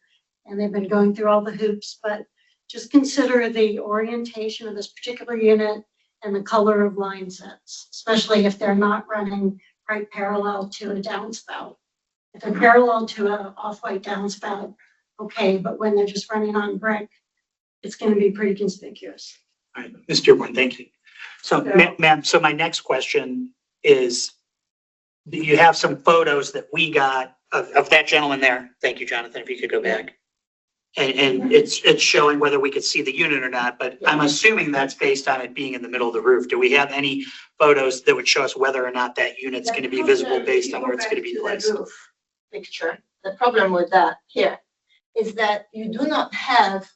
And they've been going through all the hoops, but just consider the orientation of this particular unit and the color of line sets, especially if they're not running right parallel to a downspout. If they're parallel to an off-white downspout, okay, but when they're just running on brick, it's going to be pretty conspicuous. All right, Ms. Dearborn, thank you. So, ma'am, so my next question is, you have some photos that we got of that gentleman there. Thank you, Jonathan, if you could go back. and it's showing whether we could see the unit or not, but I'm assuming that's based on it being in the middle of the roof. Do we have any photos that would show us whether or not that unit's going to be visible based on where it's going to be placed? Picture. The problem with that here is that you do not have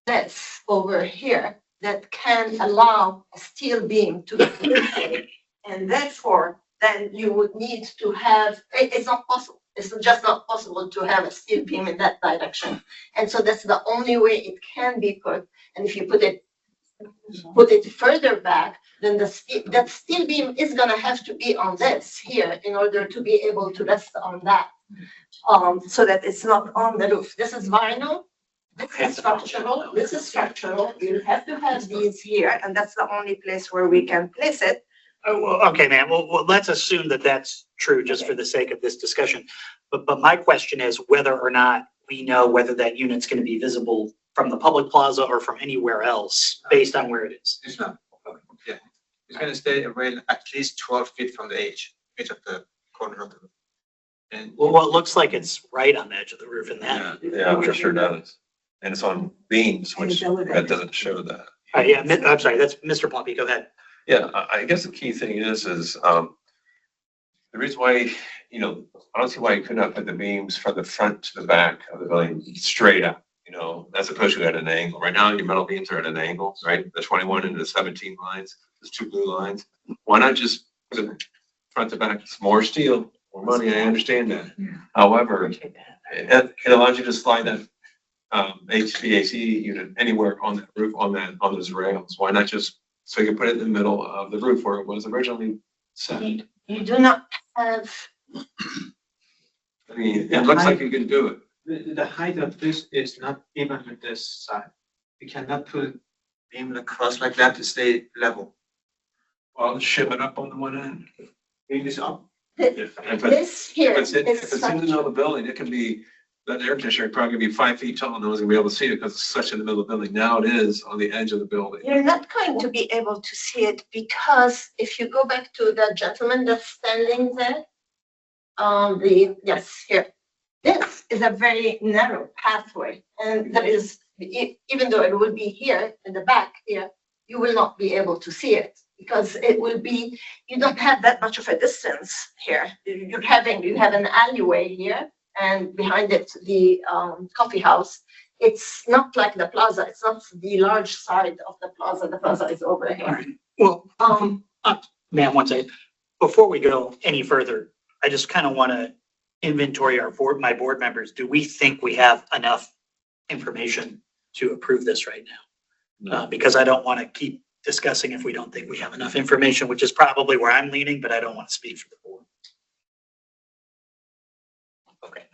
this over here that can allow a steel beam to go this way. And therefore, then you would need to have, it's not possible. It's just not possible to have a steel beam in that direction. And so that's the only way it can be put. And if you put it further back, then that steel beam is gonna have to be on this here in order to be able to rest on that. So that it's not on the roof. This is vinyl. This is structural. This is structural. You have to have these here, and that's the only place where we can place it. Oh, well, okay, ma'am. Well, let's assume that that's true just for the sake of this discussion. But my question is whether or not we know whether that unit's going to be visible from the public plaza or from anywhere else based on where it is. It's not. Yeah. It's gonna stay away at least 12 feet from the edge of the corner of the roof. And Well, it looks like it's right on the edge of the roof in that. Yeah, it sure does. And it's on beams, which that doesn't show that. Yeah, I'm sorry, that's Mr. Poppy. Go ahead. Yeah, I guess the key thing is the reason why, I don't see why you could not put the beams from the front to the back of the building straight up, as opposed to at an angle. Right now, your metal beams are at an angle, right? The 21 and the 17 lines, there's two blue lines. Why not just put it front to back? It's more steel, more money, I understand that. However, it allows you to slide that HVAC unit anywhere on that roof, on those rails. Why not just, so you can put it in the middle of the roof where it was originally set? You do not have. I mean, it looks like you can do it. the height of this is not even with this side. You cannot put beam across like that to stay level. Well, ship it up on the one end. Bring this up. This here If is it's in the middle of the building, it can be, that air conditioner probably can be 5 feet tall, and no one's gonna be able to see it because it's such in the middle of the building. Now it is on the edge of the building. You're not going to be able to see it because if you go back to the gentleman that's standing there, yes, here. This is a very narrow pathway, and there is, even though it will be here in the back here, you will not be able to see it because it will be, you don't have that much of a distance here. You have an alleyway here, and behind it, the coffee house. It's not like the plaza. It's not the large side of the plaza. The plaza is over here. Well, ma'am, one second. Before we go any further, I just kind of want to inventory my board members. Do we think we have enough information to approve this right now? Because I don't want to keep discussing if we don't think we have enough information, which is probably where I'm leaning, but I don't want to speak for the board. Okay.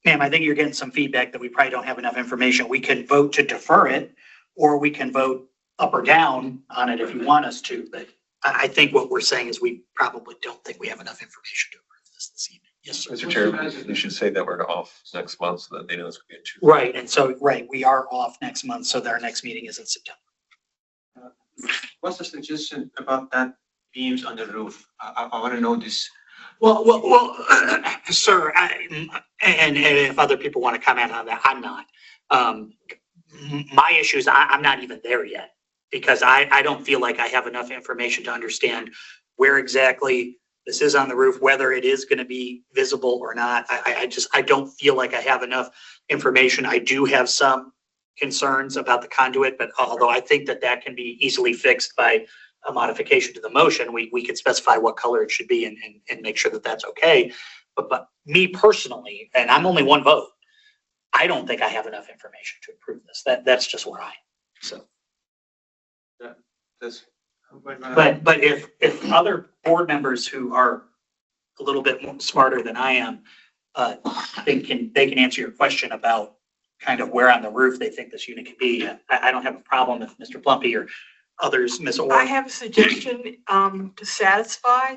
Ma'am, I think you're getting some feedback that we probably don't have enough information. We can vote to defer it, or we can vote up or down on it if you want us to, but I think what we're saying is we probably don't think we have enough information to approve this evening. Yes, sir. Mr. Chairman, you should say that we're off next month so that they know it's gonna be a two. Right, and so, we are off next month, so our next meeting is in September. What's the suggestion about that beams on the roof? I want to know this. Well, sir, and if other people want to comment on that, I'm not. My issue is I'm not even there yet because I don't feel like I have enough information to understand where exactly this is on the roof, whether it is going to be visible or not. I don't feel like I have enough information. I do have some concerns about the conduit, but although I think that can be easily fixed by a modification to the motion, we can specify what color it should be and make sure that that's okay. But me personally, and I'm only one vote, I don't think I have enough information to approve this. That's just where I am. So. But if other board members who are a little bit more smarter than I am, they can answer your question about kind of where on the roof they think this unit could be. I don't have a problem if Mr. Plumpy or others, Ms. Orr. I have a suggestion to satisfy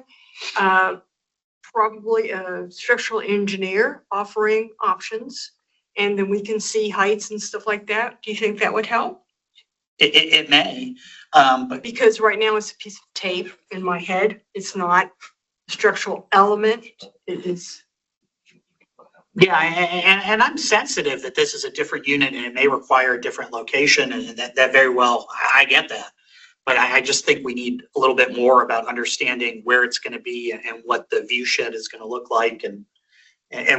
probably a structural engineer offering options, and then we can see heights and stuff like that. Do you think that would help? It may, but because right now it's a piece of tape in my head. It's not a structural element. It is. Yeah, and I'm sensitive that this is a different unit and it may require a different location and that very well, I get that. But I just think we need a little bit more about understanding where it's going to be and what the view shed is going to look like and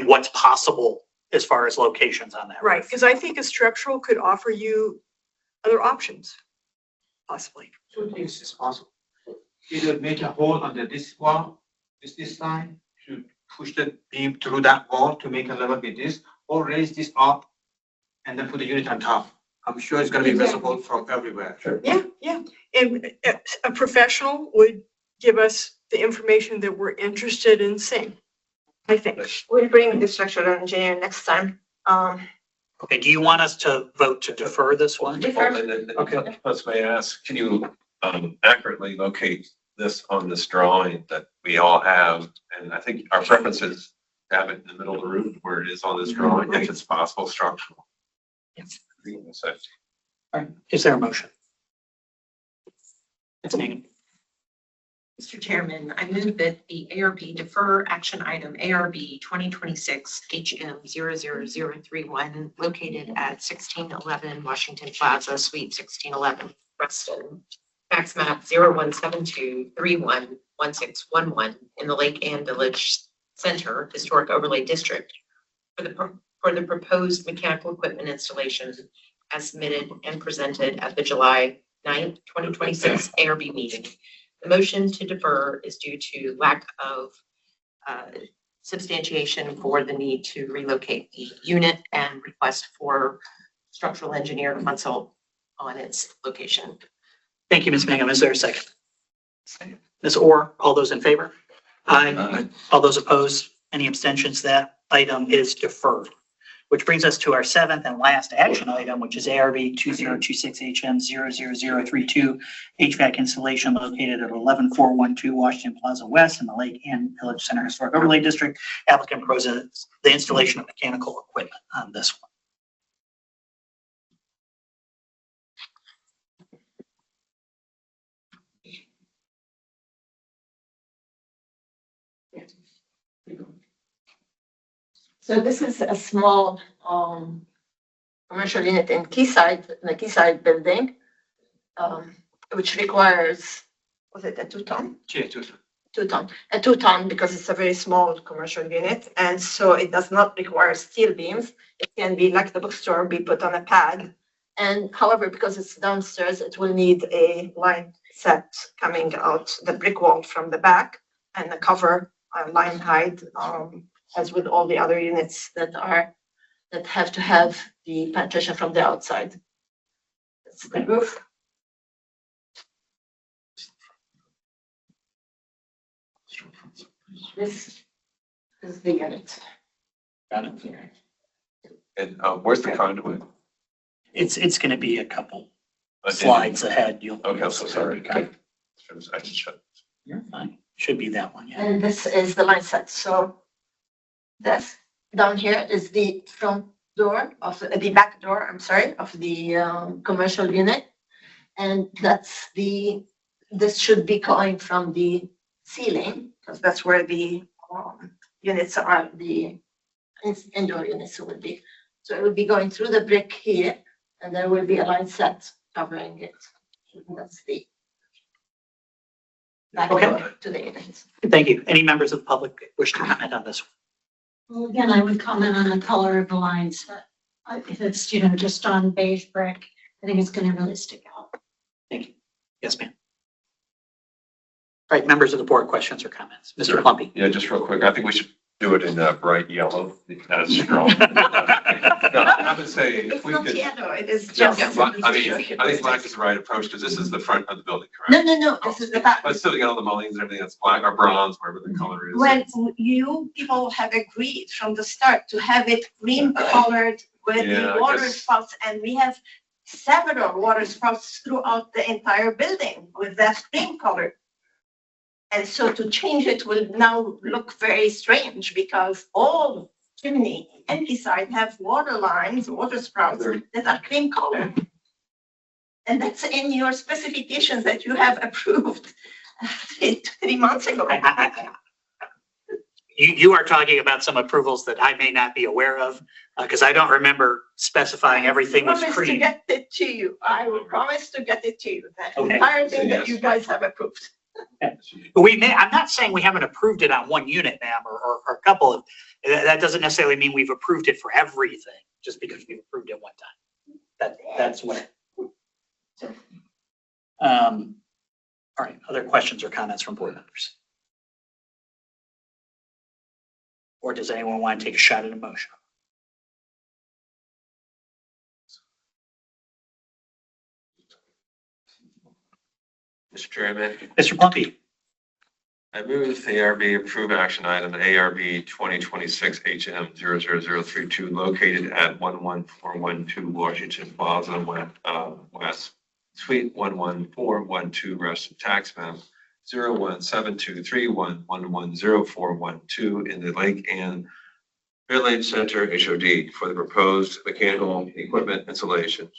what's possible as far as locations on that. Right, because I think a structural could offer you other options, possibly. Two things is possible. Either make a hole under this wall, this line, to push the beam through that wall to make a level with this, or raise this up and then put the unit on top. I'm sure it's gonna be visible from everywhere. Sure. Yeah, yeah. And a professional would give us the information that we're interested in seeing, I think. We'll bring the structural engineer next time. Okay, do you want us to vote to defer this one? Okay. Plus, may I ask, can you accurately locate this on this drawing that we all have? And I think our preference is to have it in the middle of the room where it is on this drawing, if it's possible structural. Yes. So, All right, is there a motion? It's Megan. Mr. Chairman, I move that the ARB defer action item ARB 2026 HM 00031 located at 1611 Washington Plaza, Suite 1611, Preston, tax map 0172311611 in the Lake Ann Village Center Historic Overlay District for the proposed mechanical equipment installation as submitted and presented at the July 9th, 2026 ARB meeting. The motion to defer is due to lack of substantiation for the need to relocate the unit and request for structural engineer consult on its location. Thank you, Ms. Mangum. Is there a second? Ms. Orr, all those in favor? Aye. All those opposed? Any abstentions? That item is deferred. Which brings us to our seventh and last action item, which is ARB 2026HM 00032 HVAC installation located at 11412 Washington Plaza West in the Lake Ann Village Center Historic Overlay District. Applicant proposes the installation of mechanical equipment on this one. So this is a small commercial unit in Quayside, in the Quayside building, which requires, was it a 2-ton? Yeah, 2-ton. 2-ton, a 2-ton because it's a very small commercial unit, and so it does not require steel beams. It can be like the bookstore, be put on a pad. And however, because it's downstairs, it will need a line set coming out the brick wall from the back and the cover line height, as with all the other units that have to have the penetration from the outside. That's the roof. This is the unit. Got it. and where's the conduit? It's going to be a couple slides ahead. You'll. Okay, I'm so sorry. Okay. I just shut. You're fine. Should be that one, yeah. And this is the line set. So this down here is the front door of the back door, I'm sorry, of the commercial unit. And this should be going from the ceiling, because that's where the units are, the indoor units will be. So it will be going through the brick here, and there will be a line set covering it. And that's the back door to the units. Thank you. Any members of the public wish to comment on this? Well, again, I would comment on the color of the lines. If it's, just on beige brick, I think it's gonna really stick out. Thank you. Yes, ma'am. All right, members of the board, questions or comments? Mr. Plumpy. Yeah, just real quick. I think we should do it in bright yellow. That's strong. No, I would say if It's we not could. yellow, it is Yeah, just. I think black is the right approach because this is the front of the building, correct? No, this is the back. But still, you got all the mullions and everything that's black or bronze, wherever the color is. When you people have agreed from the start to have it green colored with Yeah, the I water guess- spouts, and we have several water spouts throughout the entire building with that green color. And so to change it will now look very strange because all chimney and side have water lines, water sprouts that are cream colored. And that's in your specifications that you have approved 3 months ago. you are talking about some approvals that I may not be aware of, because I don't remember specifying everything was Promise to pre. get it to you. I will promise to get it to you. That Okay. entire thing that you guys have approved. We may, I'm not saying we haven't approved it on one unit, ma'am, or a couple of, that doesn't necessarily mean we've approved it for everything, just because we've approved it one time. That's what. All right, other questions or comments from board members? Or does anyone want to take a shot at a motion? Mr. Chairman, Mr. Plumpy? I move the ARB approve action item ARB 2026 HM 00032 located at 11412 Washington Plaza, West Suite 11412, Reston Tax Map 017231110412 in the Lake Ann Village Center HOD for the proposed mechanical equipment installation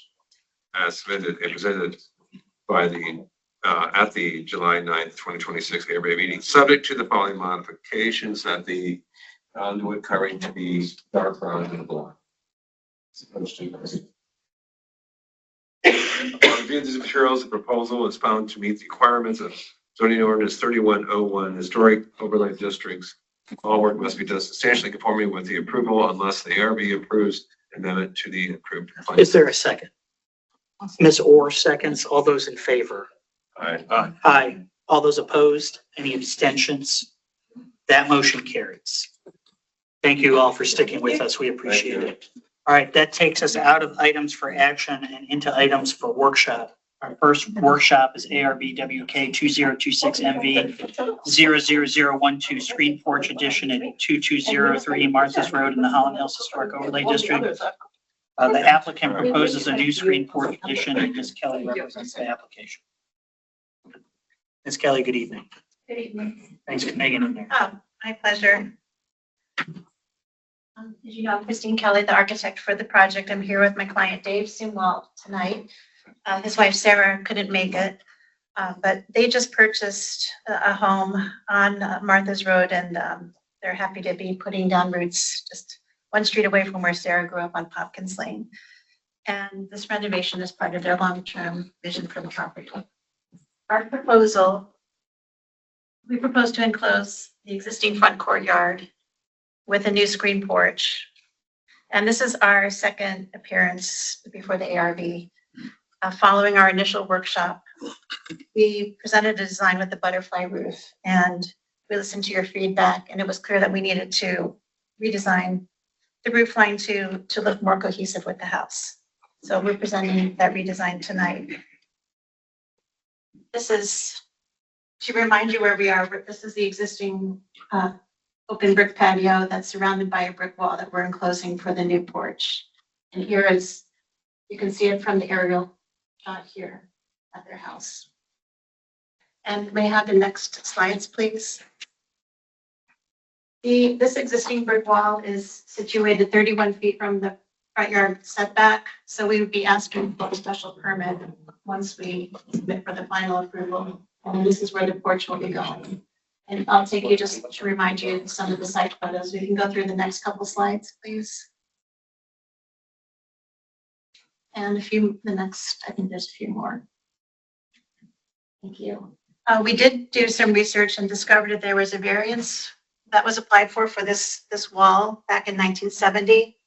as submitted and presented by the at the July 9th, 2026 ARB meeting, subject to the following modifications: that the conduit covering to be dark brown and black. Upon review of these materials, the proposal is found to meet the requirements of zoning ordinance 3101 historic overlay districts. All work must be done substantially conforming with the approval unless the ARB approves amendment to the approved plan. Is there a second? Ms. Orr seconds. All those in favor? Aye. Aye. All those opposed? Any abstentions? That motion carries. Thank you all for sticking with us. We appreciate it. All right, that takes us out of items for action and into items for workshop. Our first workshop is ARB WK 2026 MV 00012 Screen Porch Edition at 2203 Martha's Road in the Holland Hills Historic Overlay District. The applicant proposes a new screen porch addition, and Ms. Kelly represents the application. Ms. Kelly, good evening. Good evening. Thanks for making it there. Oh, my pleasure. As you know, I'm Christine Kelly, the architect for the project. I'm here with my client, Dave Sumwalt, tonight. His wife, Sarah, couldn't make it, but they just purchased a home on Martha's Road, and they're happy to be putting down roots just one street away from where Sarah grew up on Popkins Lane. And this renovation is part of their long-term vision for the property. Our proposal, we propose to enclose the existing front courtyard with a new screen porch. And this is our second appearance before the ARB. Following our initial workshop, we presented a design with the butterfly roof, and we listened to your feedback, and it was clear that we needed to redesign the roof line to look more cohesive with the house. So we're presenting that redesign tonight. This is to remind you where we are. This is the existing open brick patio that's surrounded by a brick wall that we're enclosing for the new porch. And here is, you can see it from the aerial shot here at their house. And may I have the next slides, please? This existing brick wall is situated 31 feet from the front yard setback. So we would be asking for a special permit once we submit for the final approval. And this is where the porch will be going. And I'll take you just to remind you of some of the site photos. We can go through the next couple slides, please. And I think there's a few more. Thank you. We did do some research and discovered that there was a variance that was applied for this wall back in 1970.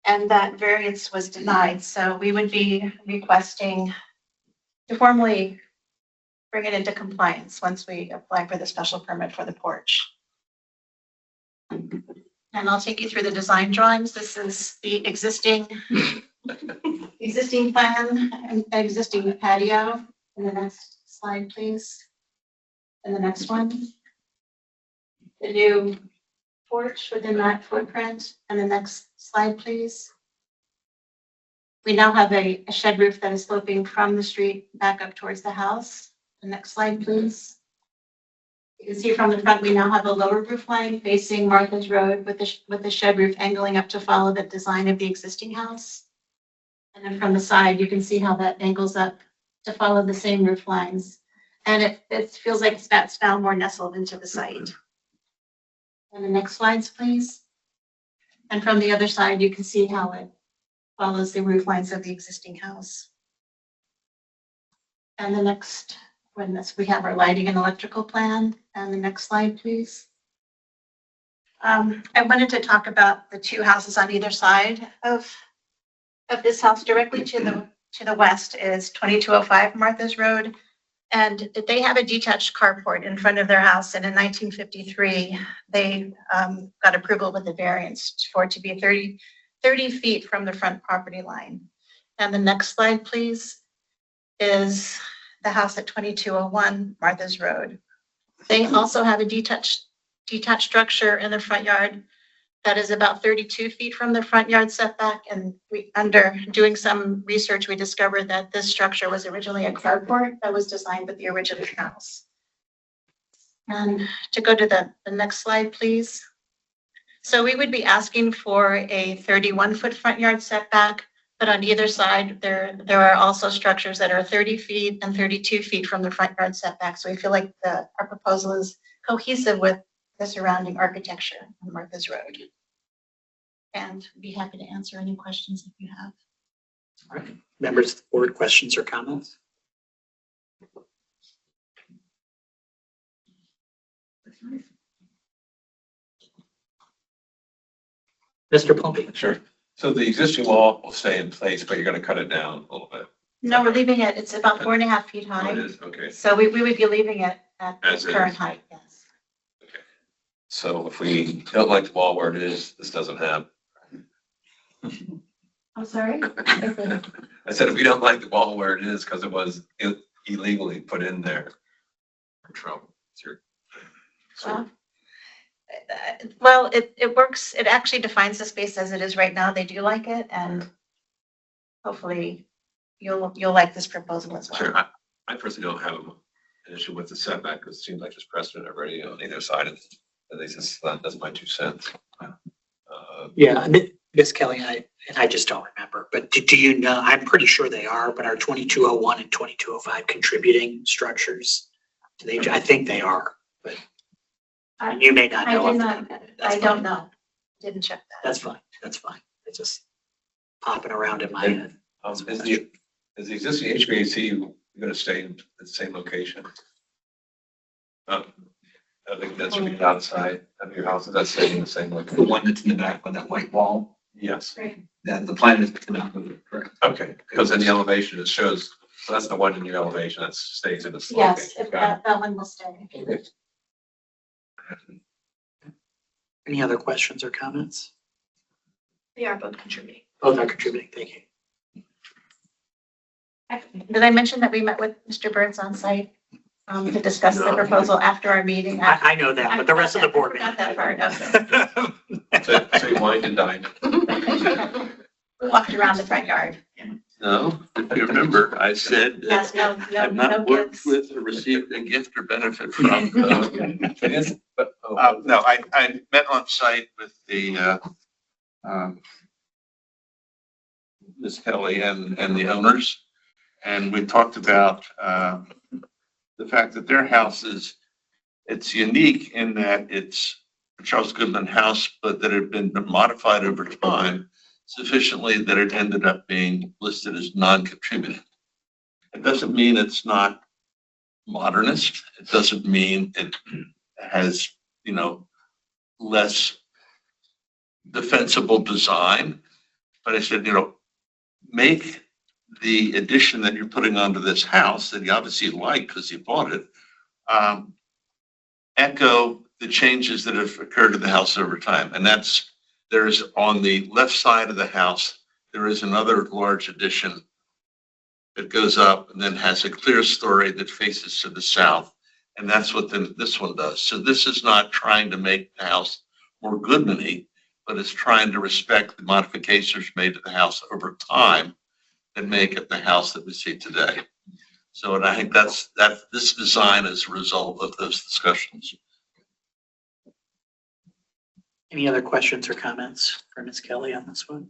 And that variance was denied. So we would be requesting to formally bring it into compliance once we apply for the special permit for the porch. And I'll take you through the design drawings. This is the existing plan and existing patio. And the next slide, please. And the next one. The new porch within that footprint. And the next slide, please. We now have a shed roof that is sloping from the street back up towards the house. The next slide, please. You can see from the front, we now have a lower roof line facing Martha's Road with the shed roof angling up to follow the design of the existing house. And then from the side, you can see how that angles up to follow the same roof lines. And it feels like it's now more nestled into the site. And the next slides, please. And from the other side, you can see how it follows the roof lines of the existing house. And the next, we have our lighting and electrical plan. And the next slide, please. I wanted to talk about the two houses on either side of this house. Directly to the west is 2205 Martha's Road. And they have a detached carport in front of their house. And in 1953, they got approval with the variance for it to be 30 feet from the front property line. And the next slide, please, is the house at 2201 Martha's Road. They also have a detached structure in the front yard that is about 32 feet from the front yard setback. And under doing some research, we discovered that this structure was originally a carport that was designed with the original house. And to go to the next slide, please. So we would be asking for a 31-foot front yard setback, but on either side, there are also structures that are 30 feet and 32 feet from the front yard setback. So we feel like our proposal is cohesive with the surrounding architecture on Martha's Road. And be happy to answer any questions if you have. All right. Members of the board, questions or comments? Mr. Plumpy. Sure. So the existing wall will stay in place, but you're going to cut it down a little bit. No, we're leaving it. It's about 4.5 feet Oh, high. it is, okay. So we would be leaving it at As its is. current height, yes. So if we don't like the wall where it is, this doesn't have. I'm sorry? I said, if we don't like the wall where it is, because it was illegally put in there, we're in trouble. Well, it works. It actually defines the space as it is right now. They do like it, and hopefully you'll like this proposal as well. Sure. I personally don't have an issue with the setback, because it seems like there's precedent already on either side of it. At least that's my 2 cents. Yeah, Ms. Kelly, I just don't remember, but do you know, I'm pretty sure they are, but are 2201 and 2205 contributing structures? I think they are, but you may not know. I don't know. Didn't check that. That's fine. That's fine. It's just popping around in my head. Is the existing HVAC going to stay in the same location? I think that's the outside of your house. Is that staying in the same location? The one that's in the back with that white wall? Yes. That the plan is not correct. Okay, because in the elevation it shows, so that's the one in your elevation that stays in the slope. Yes, if that one will stay. Any other questions or comments? They are both contributing. Both are contributing. Thank you. Did I mention that we met with Mr. Burns on site to discuss the proposal after our meeting? I know that, but the rest of the board. Got that part, okay. So you wined and dined. We walked around the front yard. No, if you remember, I said Yes, that no I've not worked gifts. with or received a gift or benefit from. No, I met on site with the Ms. Kelly and the owners, and we talked about the fact that their house it's unique in that it's a Charles Goodman house, but that it had been modified over time sufficiently that it ended up being listed as non-contributing. It doesn't mean it's not modernist. It doesn't mean it has, less defensible design. But I said, make the addition that you're putting onto this house that you obviously like because you bought it, echo the changes that have occurred to the house over time. And there's on the left side of the house, there is another large addition that goes up and then has a clear story that faces to the south. And that's what this one does. So this is not trying to make the house more Goodman-y, but it's trying to respect the modifications made to the house over time that make it the house that we see today. So, and I think this design is a result of those discussions. Any other questions or comments for Ms. Kelly on this one?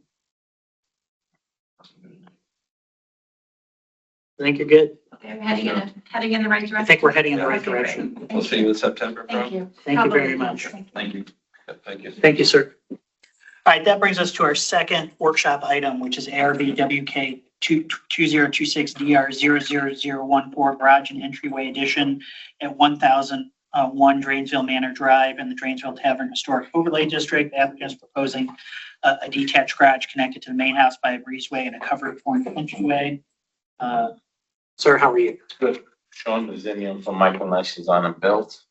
I think you're good. Okay, we're heading in the right direction. I think we're heading in the right Okay, great. direction. We'll see you in September. Thank you. Thank you very Probably. much. Thank you. Thank you. Thank you. Thank you, sir. All right, that brings us to our second workshop item, which is ARB WK 2026DR00014 Garage and Entryway Addition at 1001 Drainsville Manor Drive in the Drainsville Tavern Historic Overlay District. The applicant is proposing a detached garage connected to the main house by a breezeway and a covered point entryway. Sir, how are you? Good. Sean Mazinian from Michael Nash Design and Built.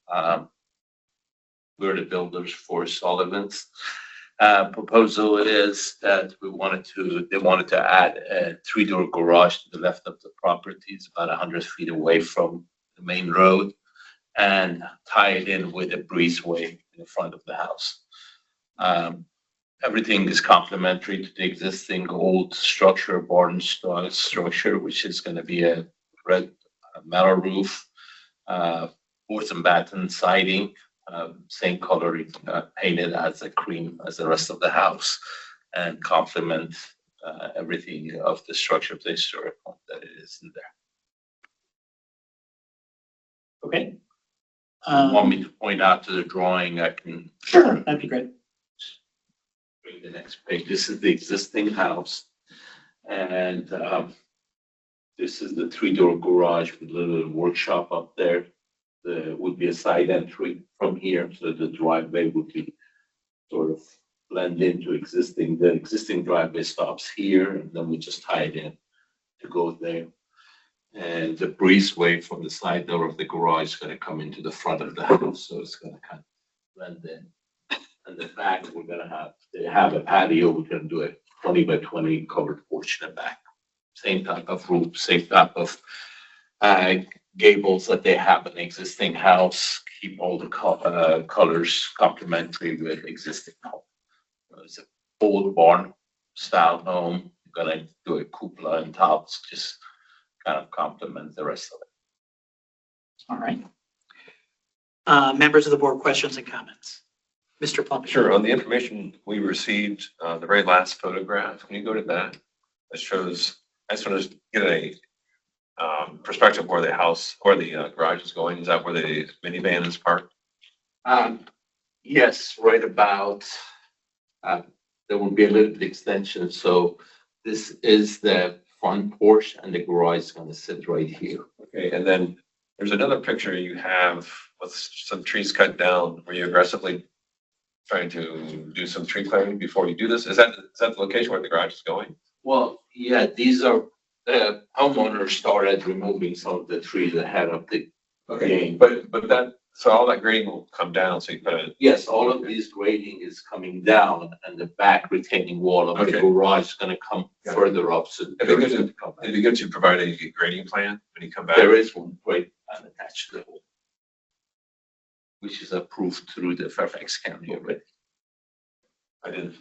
We're the builders for Sullivan's. Proposal is that they wanted to add a 3-door garage to the left of the property. It's about 100 feet away from the main road and tie it in with a breezeway in the front of the house. Everything is complementary to the existing old structure, barn style structure, which is going to be a red metal roof, boards and batten siding, same color painted as a cream as the rest of the house, and complement everything of the structure of the historic home that it is in there. Okay. Want me to point out to the drawing? I can. Sure, that'd be great. Bring the next page. This is the existing house, and this is the 3-door garage with a little workshop up there. There would be a side entry from here, so the driveway would be sort of blend into existing. The existing driveway stops here, and then we just tie it in to go there. And the breezeway from the side door of the garage is going to come into the front of the house, so it's going to kind of blend in. And the back, they have a patio. We're going to do a 20 by 20 covered porch in the back. Same type of roof, same type of gables that they have in the existing house. Keep all the colors complementary with existing home. It's a old barn style home. We're going to do a cupola on top, just kind of complement the rest of it. All right. Members of the board, questions and comments? Mr. Plummer. Sure. On the information we received, the very last photograph, can you go to that? That shows, I just want to get a perspective where the house or the garage is going. Is that where the minivan is parked? Yes, right about, there will be a little bit extension. So this is the front porch and the garage is going to sit right here. Okay, and then there's another picture you have with some trees cut down. Were you aggressively trying to do some tree clearing before you do this? Is that the location where the garage is going? Well, yeah, these are, the homeowners started removing some of the trees ahead of the game. But that, so all that grading will come down, so you put a. Yes, all of this grading is coming down and the back retaining wall of the garage is gonna come further up. So It'd be good to provide a grading plan when you come back. there is one grade plan attached to the wall, which is approved through the Fairfax County already. I don't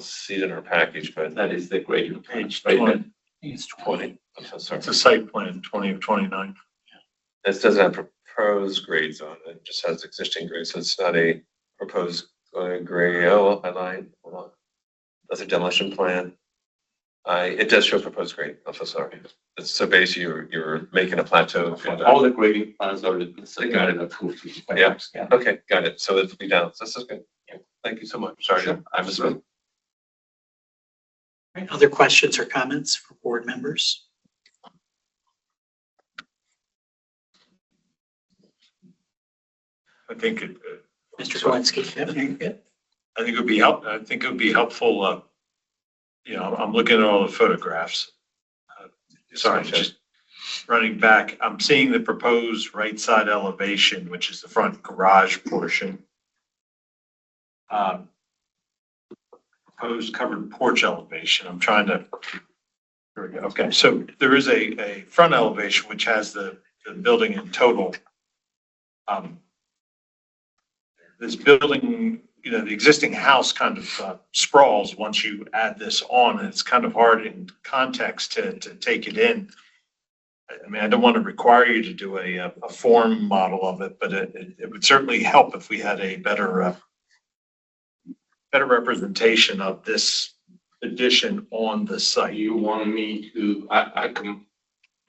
see it in our package, but. That is the grading plan. Page right 20. there. It's 20. I'm so sorry. It's a site plan, 20 of 29. This doesn't have proposed grades on it. It just has existing grades, so it's not a proposed grade. Oh, I lied. Hold on. That's a demolition plan. It does show proposed grade. I'm so sorry. So basically, you're making a plateau. All the grading plans are got it approved. through the Yeah. Fairfax County. Okay, got it. So it'll be down. So this is good. Yeah. Thank you so much. Sorry, Sure. I misspoke. Right, other questions or comments for board members? I think Mr. Kowinski, yep, you're good. I think it would be helpful, I'm looking at all the photographs. Sorry, just running back, I'm seeing the proposed right side elevation, which is the front garage portion. Proposed covered porch elevation, I'm trying to, here we go. Okay, so there is a front elevation which has the building in total. This building, the existing house kind of sprawls once you add this on, and it's kind of hard in context to take it in. I mean, I don't want to require you to do a form model of it, but it would certainly help if we had a better representation of this addition on the site. You want me to, I can,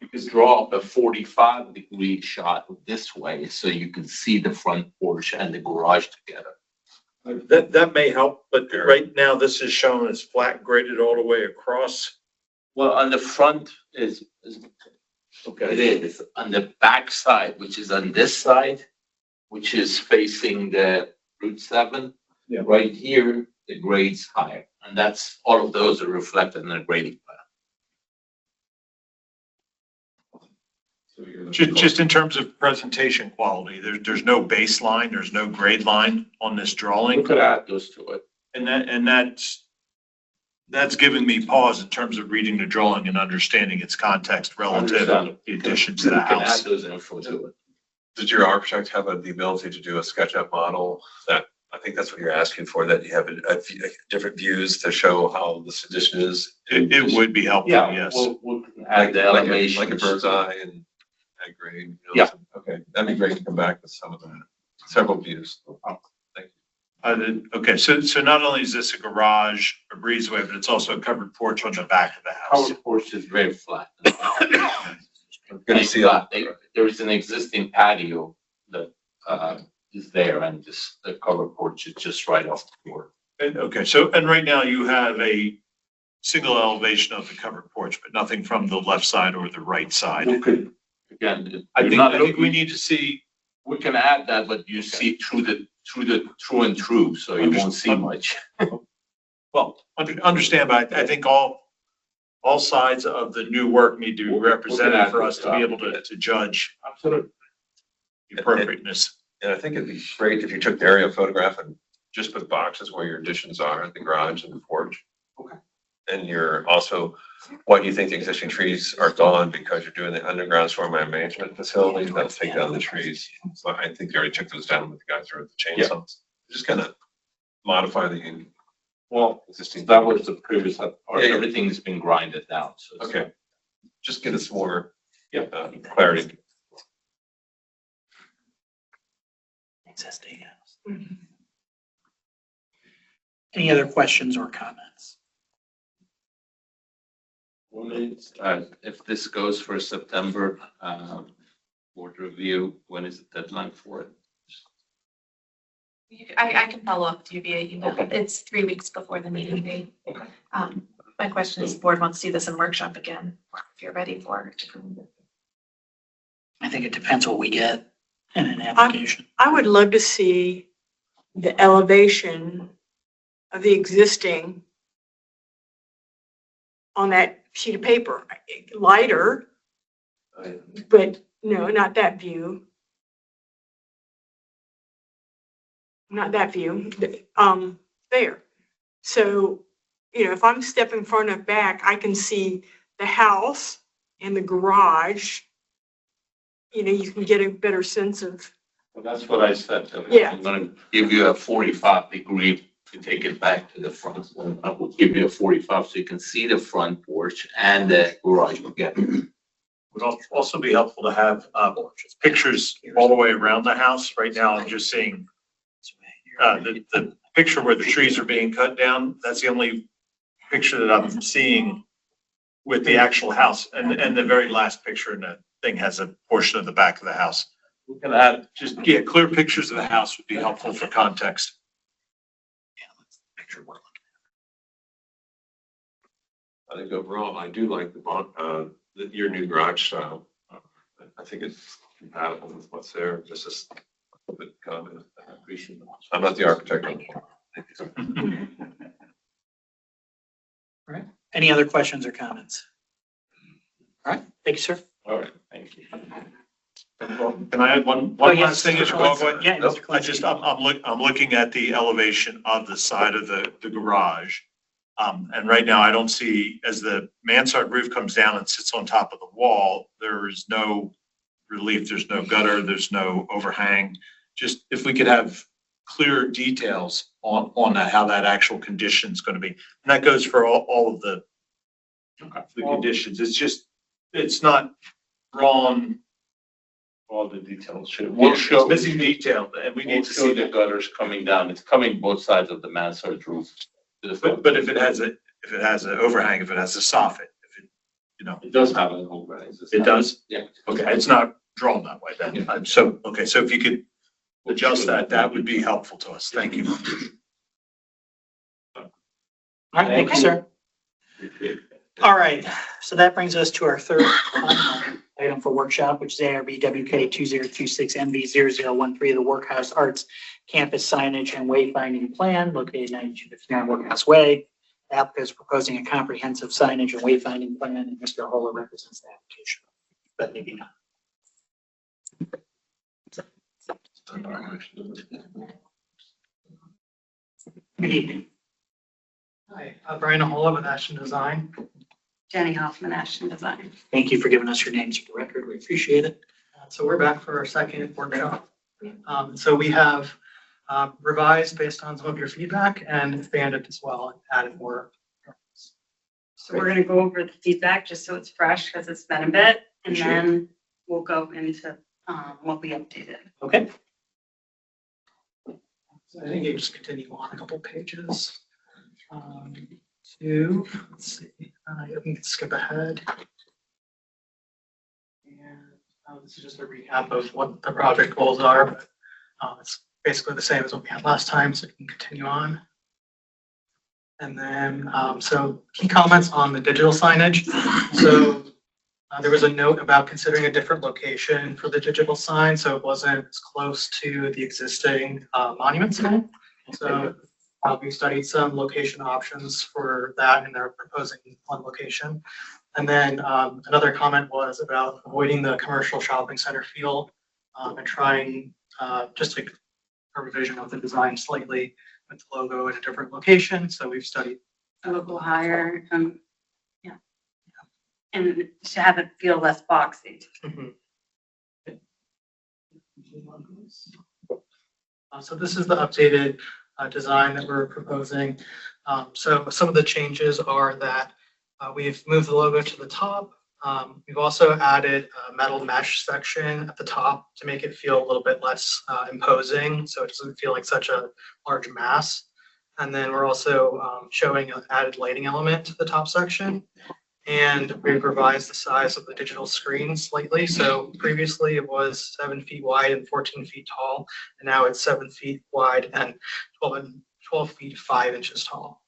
you could draw up a 45-degree shot this way so you can see the front porch and the garage together. That may help, but right now this is shown as flat graded all the way across. Well, on the front is it is. On the back side, which is on this side, which is facing the Route 7. Yeah. Right here, the grade's higher, and that's, all of those are reflected in the grading plan. Just in terms of presentation quality, there's no baseline, there's no grade line on this drawing. We could add those to it. And that's giving me pause in terms of reading the drawing and understanding its context relative to the additions to the We can house. add those info to it. Did your architect have the ability to do a SketchUp model that, I think that's what you're asking for, that you have different views to show how this addition is? It would be helpful, yes. We'll add the elevation. Like a bird's eye and grade. You know, Yeah. Okay, that'd be great to come back with some of that, several views. Okay, so not only is this a garage, a breezeway, but it's also a covered porch on the back of the house. Covered porch is very flat. Good to see that. There is an existing patio that is there, and the covered porch is just right off the door. Okay, and right now you have a single elevation of the covered porch, but nothing from the left side or the right side. We could, again, I think not- we need to see. we can add that, but you see through through and through, so you won't see much. Well, understand, but I think all sides of the new work need to be represented for us to be able to judge Absolutely. the appropriateness. And I think it'd be great if you took the aerial photograph and just put boxes where your additions are, the garage and the porch. Okay. And you're also, what you think the existing trees are gone because you're doing the underground storm management facility, that'll take down the trees. So I think you already took those down with the guys who are with the chainsaws. Just kind of modify the Well, existing. that was the previous, or Yeah. everything's been grinded down, so. it's- Okay, just get us more clarity. Existing house. Any other questions or comments? One is, if this goes for September, board review, when is the deadline for it? I can follow up with you via email. It's 3 weeks before the meeting date. Okay. My question is, the board wants to see this in workshop again, if you're ready for it. I think it depends what we get in an application. I would love to see the elevation of the existing on that sheet of paper, lighter, but no, not that view. Not that view, there. So, if I'm stepping front of back, I can see the house and the garage. You can get a better sense of, Well, that's what I said. Yeah. I'm gonna give you a 45-degree to take it back to the front. I will give you a 45 so you can see the front porch and the garage again. Would also be helpful to have pictures all the way around the house. Right now, I'm just seeing the picture where the trees are being cut down. That's the only picture that I'm seeing with the actual house. And the very last picture in the thing has a portion of the back of the house. We can add, Clear pictures of the house would be helpful for context. I think overall, I do like your new garage style. I think it's compatible with what's there, just a good comment. I appreciate it. I'm not the architect. All right. Any other questions or comments? All right. Thank you, sir. all right, thank you. Can I add one Oh, yes. last thing as well? Go ahead. Yeah, Mr. I'm looking at the elevation of the side of the garage. And right now I don't see, as the mansard roof comes down and sits on top of the wall, there is no relief, there's no gutter, there's no overhang. Just if we could have clear details on that, how that actual condition is going to be. And that goes for all of the conditions. It's not drawn. All the details should. It's missing detail, and we We'll need to show see the that. gutters coming down. It's coming both sides of the mansard roof. to the front. But if it has an overhang, if it has a soffit, It does have an overhang. it does? Yeah. Okay, it's not drawn that way then. So if you could adjust that, that would be helpful to us. Thank you. All right, thank you, sir. All right, so that brings us to our third item for workshop, which is ARB WK 2026MB0013, the Workhouse Arts Campus Signage and Wayfinding Plan located 9259 Workhouse Way. The applicant is proposing a comprehensive signage and wayfinding plan, and Mr. Holler represents the application, but maybe not. Good evening. Hi, Brian Ahola with Ashton Design. Jenny Hoffman, Ashton Design. Thank you for giving us your names for the record. We appreciate it. So we're back for our second workshop. So we have revised based on some of your feedback and expanded as well and added more. So we're gonna go over the feedback just so it's fresh because it's been a bit, and Sure. then we'll go into what we updated. Okay. So I think you just continue on a couple pages. To, let's see, you can skip ahead. And this is just a recap of what the project goals are, but it's basically the same as what we had last time, so you can continue on. And then, so key comments on the digital signage. So there was a note about considering a different location for the digital sign, so it wasn't as close to the existing monument sign. So we studied some location options for that, and they're proposing one location. And then another comment was about avoiding the commercial shopping center feel and trying just like a revision of the design slightly with the logo at a different location. So we've studied A little higher, yeah. And to have it feel less boxy. So this is the updated design that we're proposing. So some of the changes are that we've moved the logo to the top. We've also added a metal mesh section at the top to make it feel a little bit less imposing, so it doesn't feel like such a large mass. And then we're also showing an added lighting element to the top section. And we've revised the size of the digital screen slightly. So previously it was 7 feet wide and 14 feet tall, and now it's 7 feet wide and 12 feet 5 inches tall.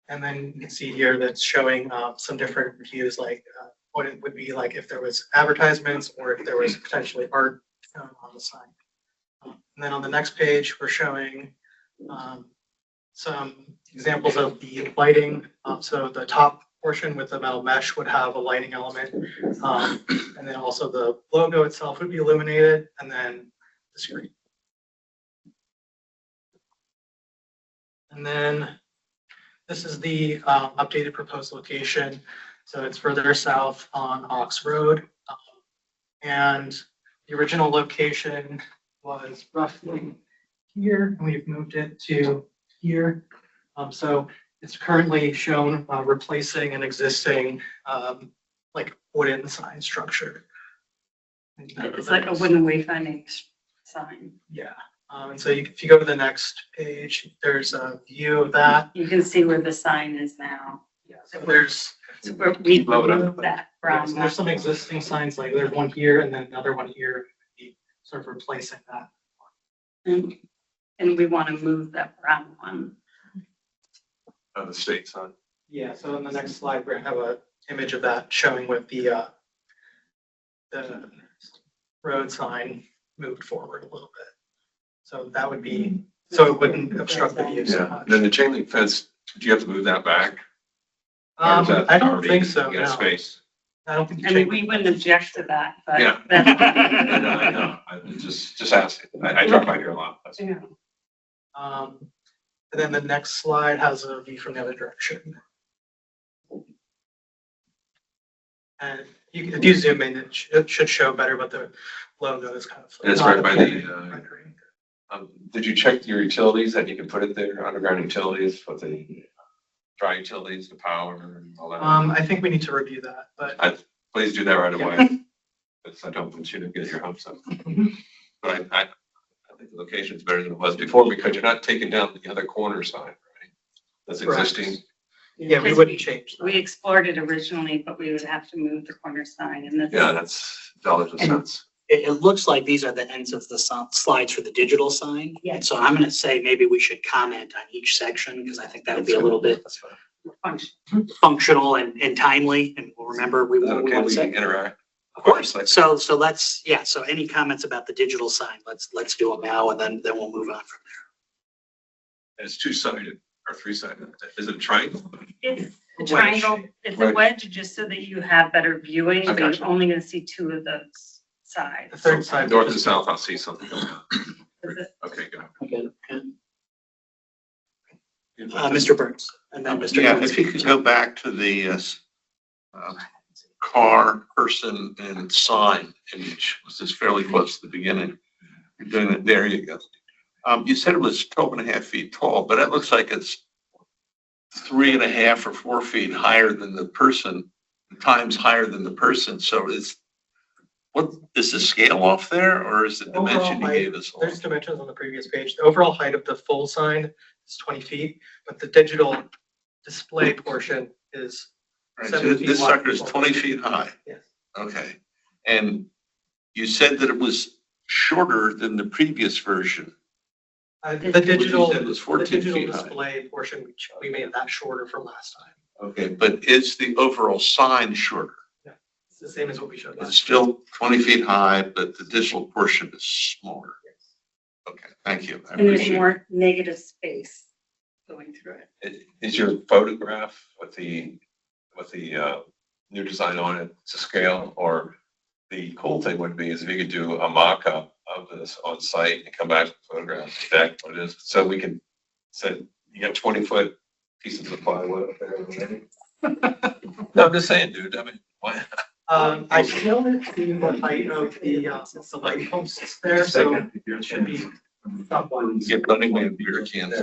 And then you can see here that's showing some different views, like what it would be like if there was advertisements or if there was potentially art on the sign. And then on the next page, we're showing some examples of the lighting. So the top portion with the metal mesh would have a lighting element. And then also the logo itself would be illuminated, and then the screen. And then this is the updated proposed location. So it's further south on Ox Road. And the original location was roughly here, and we've moved it to here. So it's currently shown replacing an existing like wooden sign structure. It's like a wooden wayfinding sign. Yeah. And so if you go to the next page, there's a view of that. You can see where the sign is now. Yeah, so there's We removed that yeah, from. so there's some existing signs, like there's one here and then another one here, sort of replacing that. And we want to move that brown one. On the state sign. Yeah, so on the next slide, we're gonna have an image of that showing with the road sign moved forward a little bit. So that would be, so it wouldn't obstruct the view so Yeah, much. then the chain link fence, do you have to move that back? Or is that I don't already think so, got no. Space. I don't think. the I mean, chain- we wouldn't object to that, but. Yeah. I know, I just asking. I drive by here a lot. That's- And then the next slide has a view from the other direction. And if you zoom in, it should show better, but the logo is kind of. It's right by the, did you check your utilities that you can put it there, underground utilities, what the dry utilities, the power and all that? I think we need to review that, but. Please do that right away. Because I don't want you to get your hopes up. But I think the location is better than it was before because you're not taking down the other corner sign, right? That's Correct. existing. Yeah, we wouldn't change that. We explored it originally, but we would have to move the corner sign and this. Yeah, that's dollars and cents. it looks like these are the ends of the slides for the digital sign. Yeah. And so I'm gonna say maybe we should comment on each section, because I think that would be a little bit functional and timely, and we'll remember we Is that we okay, want we to say. interact? Of course. So let's, yeah, so any comments about the digital sign, let's do them now, and then we'll move on from And it's two-sided or three-sided. Is it a triangle? It's a Wedge. triangle, it's a Wedge. wedge, just so that you have better viewing, I but got you're only gonna see two of those sides. The third side. North and south, I'll see something. Okay, good. there. Okay. Mr. Burns, and then Mr. Yeah, Burns. if you could go back to the car, person, and sign image, which is fairly close to the beginning. You're doing it, there you go. You said it was 12.5 feet tall, but it looks like it's 3.5 or 4 feet higher than the person, times higher than the person. So what is the scale off there, or is the dimension you gave us? There's dimensions on the previous page. The overall height of the full sign is 20 feet, but the digital display portion is Right, so 7 feet this wide. sucker is 20 feet high. Yes. Okay. And you said that it was shorter than the previous version. The What you digital, said was the 14 digital feet high. display portion, we made that shorter from last time. Okay, but is the overall sign shorter? It's the same as what we showed It's last. still 20 feet high, but the digital portion is smaller. Okay, thank you. I And there's appreciate it. more negative space going through it. Is your photograph with the new design on it to scale? Or the cool thing would be is if you could do a mock-up of this on site and come back and photograph exactly what it is. So we can say, you got 20-foot pieces of plywood up there. No, I'm just saying, dude, I mean, why? I scaled it to the height of the light posts there, so it should be top one. Get running man beer cans.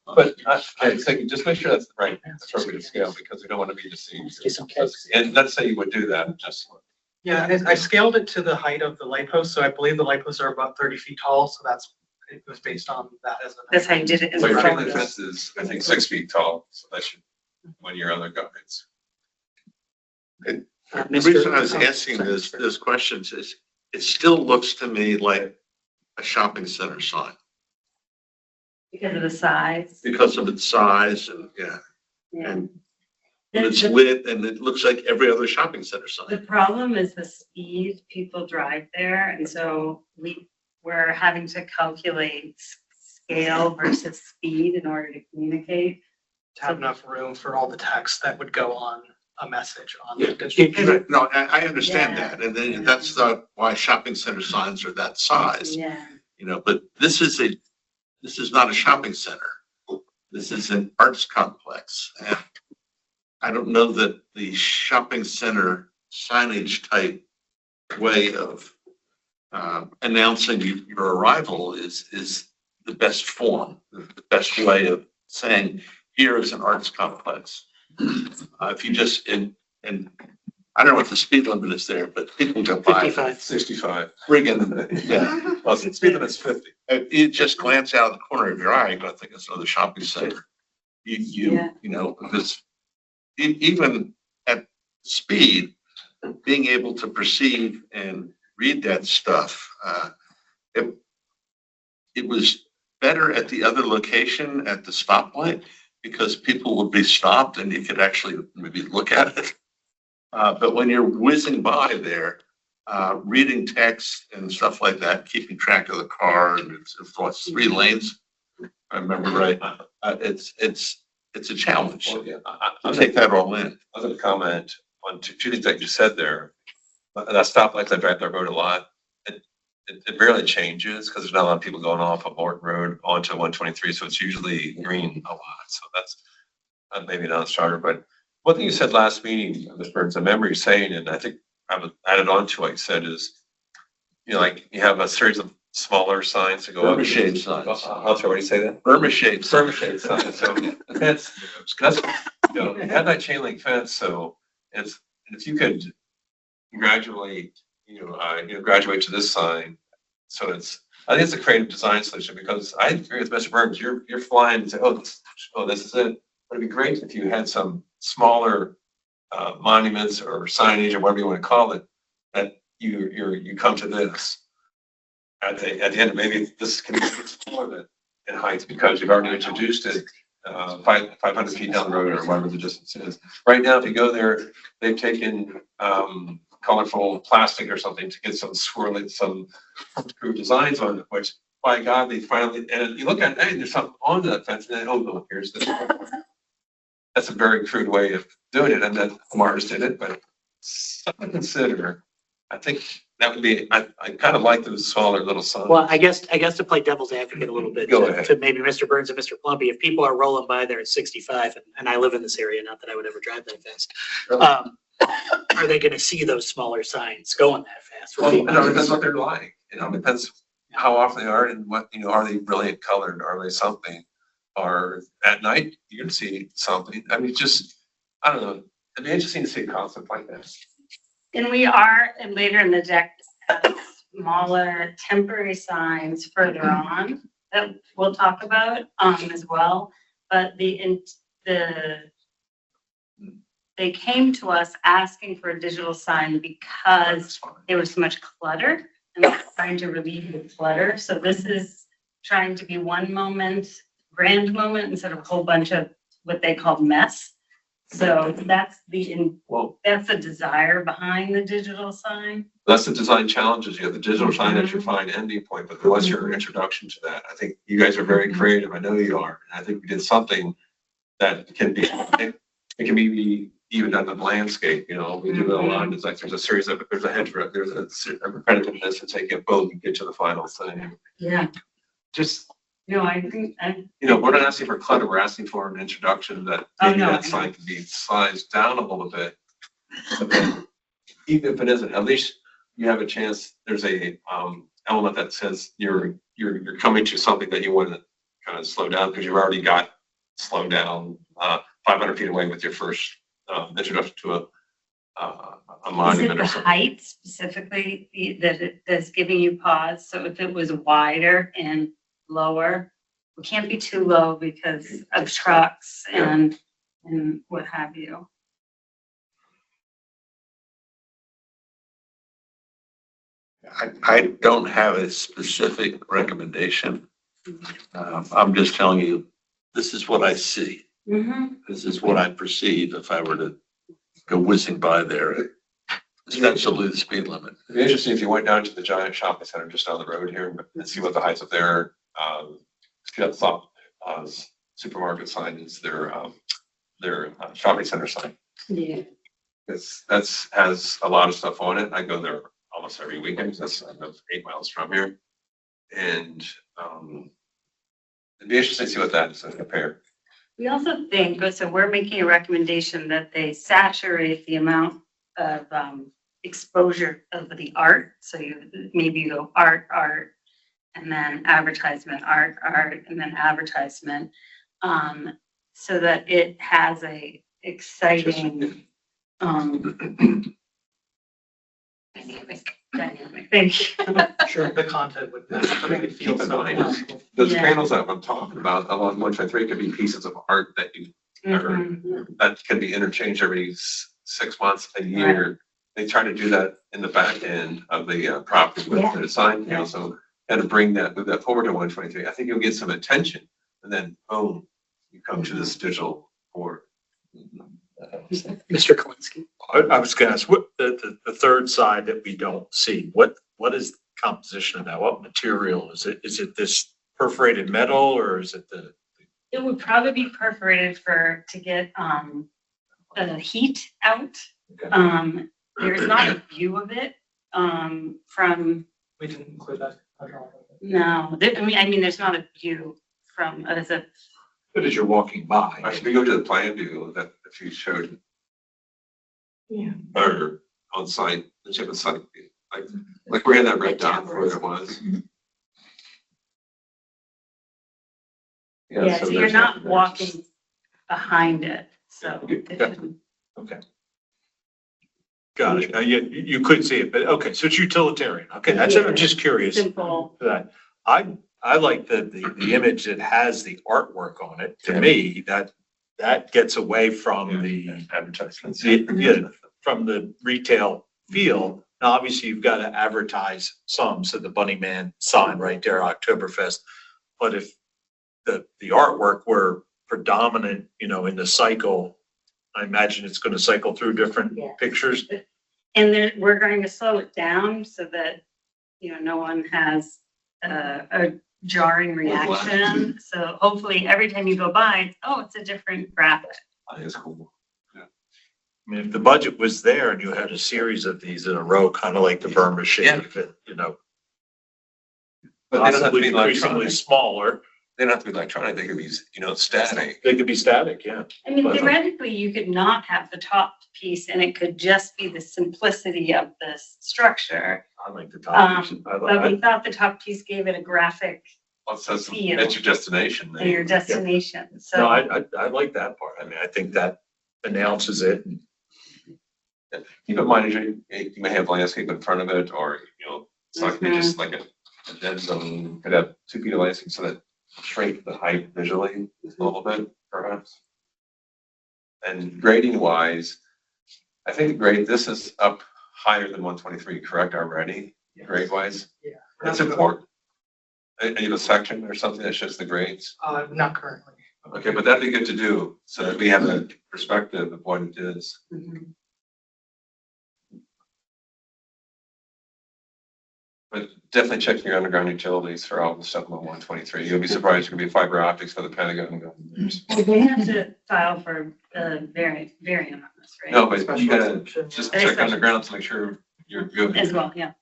But I was thinking, just make sure that's the right appropriate scale, because we don't want to be deceived. And not to say you would do that, just. Yeah, and I scaled it to the height of the light post, so I believe the light posts are about 30 feet tall, so it was based on that as a. That's how you did it in So your the chain link photos. fence is, I think, 6 feet tall, so that should, one of your other guides. The reason I was asking this question is, it still looks to me like a shopping center sign Because of the size. because of its size and, yeah, Yeah. and it's lit and it looks like every other shopping center The sign. problem is the speed people drive there, and so we're having to calculate scale versus speed in order to communicate. To have enough room for all the text that would go on a message on Yeah, the digital. no, I understand Yeah. that. And then that's why shopping center signs are that size, Yeah. but this is not a shopping center. This is an arts complex. And I don't know that the shopping center signage type way of announcing your arrival is the best form, the best way of saying, here is an arts complex. If you just, and I don't know what the speed limit is there, but people go by. 55. 65. Friggin', yeah. Well, the speed limit's 50. You just glance out of the corner of your eye, you're gonna think it's another shopping center. You know, because even at speed, being able to perceive and read that stuff, it was better at the other location at the stoplight because people would be stopped and you could actually maybe look at it. But when you're whizzing by there, reading text and stuff like that, keeping track of the car, and it's 3 lanes, if I remember right. It's a challenge. Well, yeah, I'll take that all in. I was going to comment on two things that you said there. That stoplight, I drive that road a lot. It barely changes because there's not a lot of people going off of Morton Road onto 123, so it's usually green a lot. So that's maybe not a starter. But one thing you said last meeting, Mr. Burns, I remember you saying, and I think I added on to what you said is, like you have a series of smaller signs to go up. Vermishade signs. I'm sorry, what do you say that? Vermishade. Vermishade signs. So that's you have that chain link fence. So if you could graduate, graduate to this sign. So I think it's a creative design solution because I agree with Mr. Burns. You're flying and say, this is it. But it'd be great if you had some smaller monuments or signage or whatever you want to call it that you come to this. At the end, maybe this can be smaller in height because you've already introduced it 500 feet down the road or whatever the distance is. Right now, if you go there, they've taken colorful plastic or something to get some swirling, some screw designs on it, which by God, they finally, and you look at it, hey, there's something on that fence, and then, oh, no, here's this. That's a very crude way of doing it, and then Mars did it, but something to consider. I think that would be, I kind of like those smaller little signs. Well, I guess to play devil's advocate a little bit, Go ahead. to maybe Mr. Burns and Mr. Plumpy, if people are rolling by there at 65, and I live in this area, not that I would ever drive that fast, are they gonna see those smaller signs going that fast? Well, it depends what they're like, it depends how often they are and what, are they brilliant colored, are they something? Or at night, you're gonna see something, I mean, just, I don't know, it'd be interesting to see a concept like that. And we are, and later in the deck, smaller temporary signs further on that we'll talk about as well. But they came to us asking for a digital sign because there was so much clutter and they're trying to relieve the clutter. So this is trying to be one moment, grand moment, instead of a whole bunch of what they call mess. So that's that's the desire behind the digital sign. That's the design challenges. You have the digital sign as your fine ending point, but what's your introduction to that? I think you guys are very creative. I know you are. And I think we did something that can be, it can be even done in the landscape, we do it a lot. It's like there's a series of, there's a hedgerow, there's a repetitiveness to take it both and get to the final thing. Yeah. Just, No, I think, we're not asking for clutter. We're asking for an introduction that maybe that sign can be sized down a little bit. But then, even if it isn't, at least you have a chance. There's a element that says you're coming to something that you want to kind of slow down because you've already got slowed down 500 feet away with your first introduction to a monument or is it the something. height specifically that's giving you pause? So if it was wider and lower, we can't be too low because of trucks and what have you. I don't have a specific recommendation. I'm just telling you, this is what I see. This is what I perceive if I were to go whizzing by there. Essentially the speed limit. It'd be interesting if you went down to the giant shopping center just down the road here and see what the heights of their, supermarket sign is, their shopping center sign. Yeah. That's has a lot of stuff on it. I go there almost every weekend. I live 8 miles from here. And it'd be interesting to see what that is and compare. We also think, so we're making a recommendation that they saturate the amount of exposure of the art. So you go art, and then advertisement, art, and then advertisement. So that it has a exciting dynamic. Thank you. Sure, the content would make it feel Keep in so. mind, those panels that I'm talking about along 153 could be pieces of art that that can be interchanged every 6 months, a year. Right. They try to do that in the back end of the property with the design panel. So kind of move that forward to 123. I think you'll get some attention, and then boom, you come to this digital board. Mr. Kalinsky. I was going to ask, what the third side that we don't see, what is the composition of that? What material is it? Is it this perforated metal or is it the? It would probably be perforated to get the heat out. Okay. There's not a view of it from. We didn't include that. No, I mean, there's not a view from as a. But as you're walking by. Actually, we go to the plan view that if you showed. Yeah. Or on site, the chip and site view, like we had that red dot where there was. Yeah, so you're there's not nothing there. walking behind it, so. Okay. Got it. You could see it, but okay, so it's utilitarian. Okay, that's, I'm just curious. Simple. For that. I like the image that has the artwork on it. To me, that gets away from the advertisements. from the retail feel Now, obviously, you've got to advertise some, so the Bunny Man sign right there, Oktoberfest. But if the artwork were predominant, you know, in the cycle, I imagine it's going to cycle through different Yeah. pictures. And then we're going to slow it down so that, you know, no one has a jarring reaction. So hopefully every time you go by, it's, oh, it's a different graphic. I think it's cool. I mean, if the budget was there and you had a series of these in a row, kind of like the Burma shape, you know, But they don't have to possibly be increasingly electronic. smaller, They don't have to be electronic. They could be, you know, static. they could be static, yeah. I mean, But- theoretically, you could not have the top piece and it could just be the simplicity of this structure. I like the top. piece. But we thought the top piece gave it a graphic Well, it says Feel. that's your destination. to your destination, No, so. I like that part. I mean, I think that announces it. Keep in mind, you may have landscape in front of it, or, you know, it's not gonna be just like a dead zone. Could have 2 feet of landscape so that shrink the height visually a little bit, perhaps. And grading wise, I think this is up higher than 123, correct, already, grade wise? Yeah. That's important. And you have a section or something that shows the grades? Not currently. Okay, but that'd be good to do, so that we have a perspective of what it is. But definitely check your underground utilities for all the stuff on 123. You'll be surprised, there could be fiber optics for the Pentagon. We have to file for variant on this, right? No, but you gotta just Very check special. underground to make sure you're good. As well, yeah.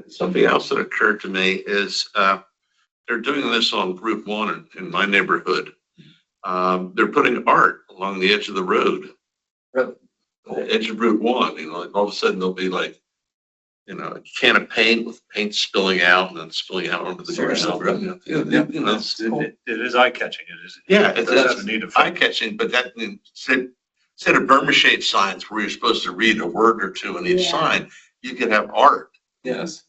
Something else that occurred to me is, they're doing this on Route 1 in my neighborhood. They're putting art along the edge of the road. Really? The edge of Route 1, you know, like all of a sudden there'll be like, you know, a can of paint with paint spilling out and then spilling out onto the ground. You know, It is eye catching. It is. yeah, That's it's a need of. eye catching, but that instead of Burma shade signs where you're supposed to read a word or two in each Yeah. sign, you could have art, Yes,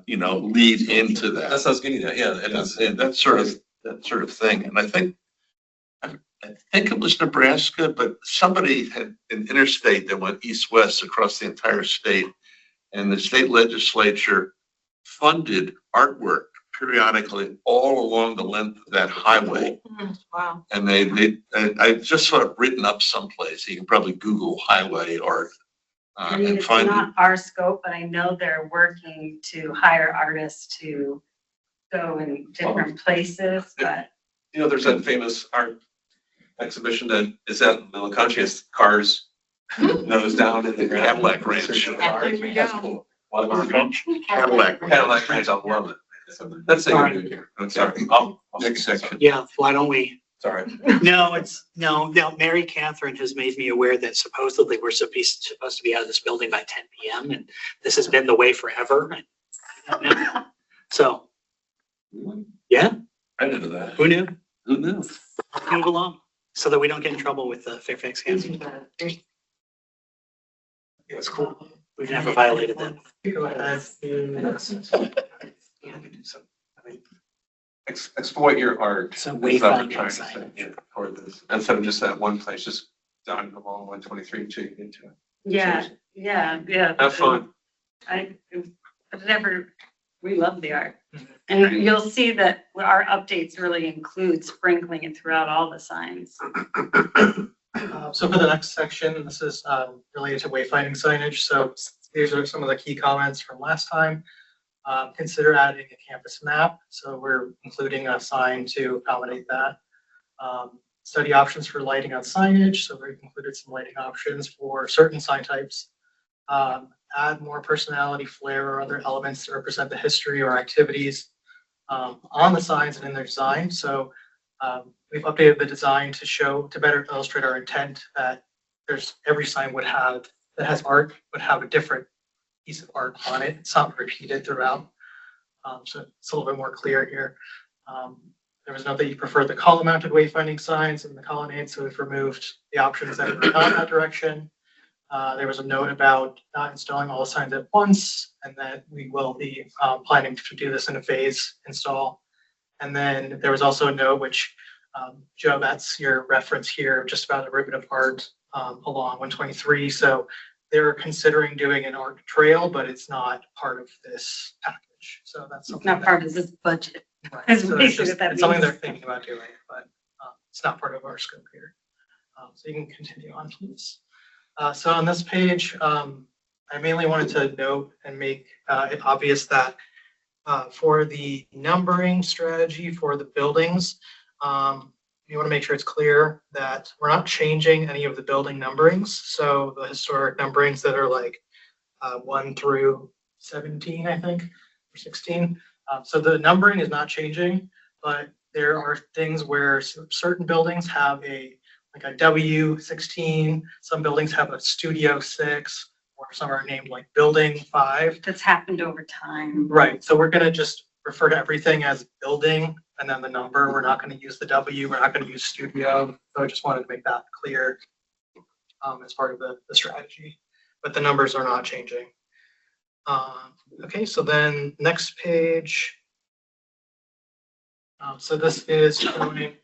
you know, lead into that. that's what I was getting at, yeah, it is. And that sort of thing. And I think it was Nebraska, but somebody had an interstate that went east-west across the entire state. And the state legislature funded artwork periodically all along the length of that highway. Wow. And I just sort of written up someplace. You can probably Google highway art I mean, and it's find it. not our scope, but I know they're working to hire artists to go in different places, but. You know, there's that famous art exhibition that is out in the middle of the country, it's cars nose down in the Cadillac Ranch. There we go. Cadillac Ranch, I love it. That's it. I'm sorry. Next section. Yeah, why don't we? Sorry. No, Mary Catherine has made me aware that supposedly we're supposed to be out of this building by 10 PM and this has been the way forever. So, yeah, I didn't know that. who knew? Who knew? Move along so that we don't get in trouble with the Fairfax County. That's cool. We've never violated that. Go ahead. Exploit your art. Some That's what we're wayfinding trying to signage. say for this. Instead of just that one place, just down along 123 until you get to it. Yeah. Have fun. We love the art. And you'll see that our updates really include sprinkling it throughout all the signs. So for the next section, this is related to wayfinding signage. So these are some of the key comments from last time. Consider adding a campus map. So we're including a sign to accommodate that. Study options for lighting on signage. So we've included some lighting options for certain sign types. Add more personality, flair, or other elements to represent the history or activities on the signs and in their design. So we've updated the design to better illustrate our intent that every sign that has art would have a different piece of art on it. It's not repeated throughout. So it's a little bit more clear here. There was a note that you prefer the column mounted wayfinding signs and the colonnades, so we've removed the options that are not in that direction. There was a note about not installing all the signs at once, and that we will be planning to do this in a phase install. And then there was also a note which, Joe, that's your reference here, just about a ribbon of art along 123. So they're considering doing an art trail, but it's not part of this package. So that's It's something. not that- part of this budget. Right. That's So it's basically just, what that it's something means. they're thinking about doing, but it's not part of our scope here. So you can continue on, please. So on this page, I mainly wanted to note and make it obvious that for the numbering strategy for the buildings, you want to make sure it's clear that we're not changing any of the building numberings. So the historic numberings that are like 1 through 17, I think, or 16. So the numbering is not changing, but there are things where certain buildings have like a W16, some buildings have a Studio 6, or some are named like Building 5. That's happened over time. Right, so we're gonna just refer to everything as building, and then the number, we're not gonna use the W, we're not gonna use studio. So I just wanted to make that clear as part of the strategy, but the numbers are not changing. Okay, so then next page. So this is showing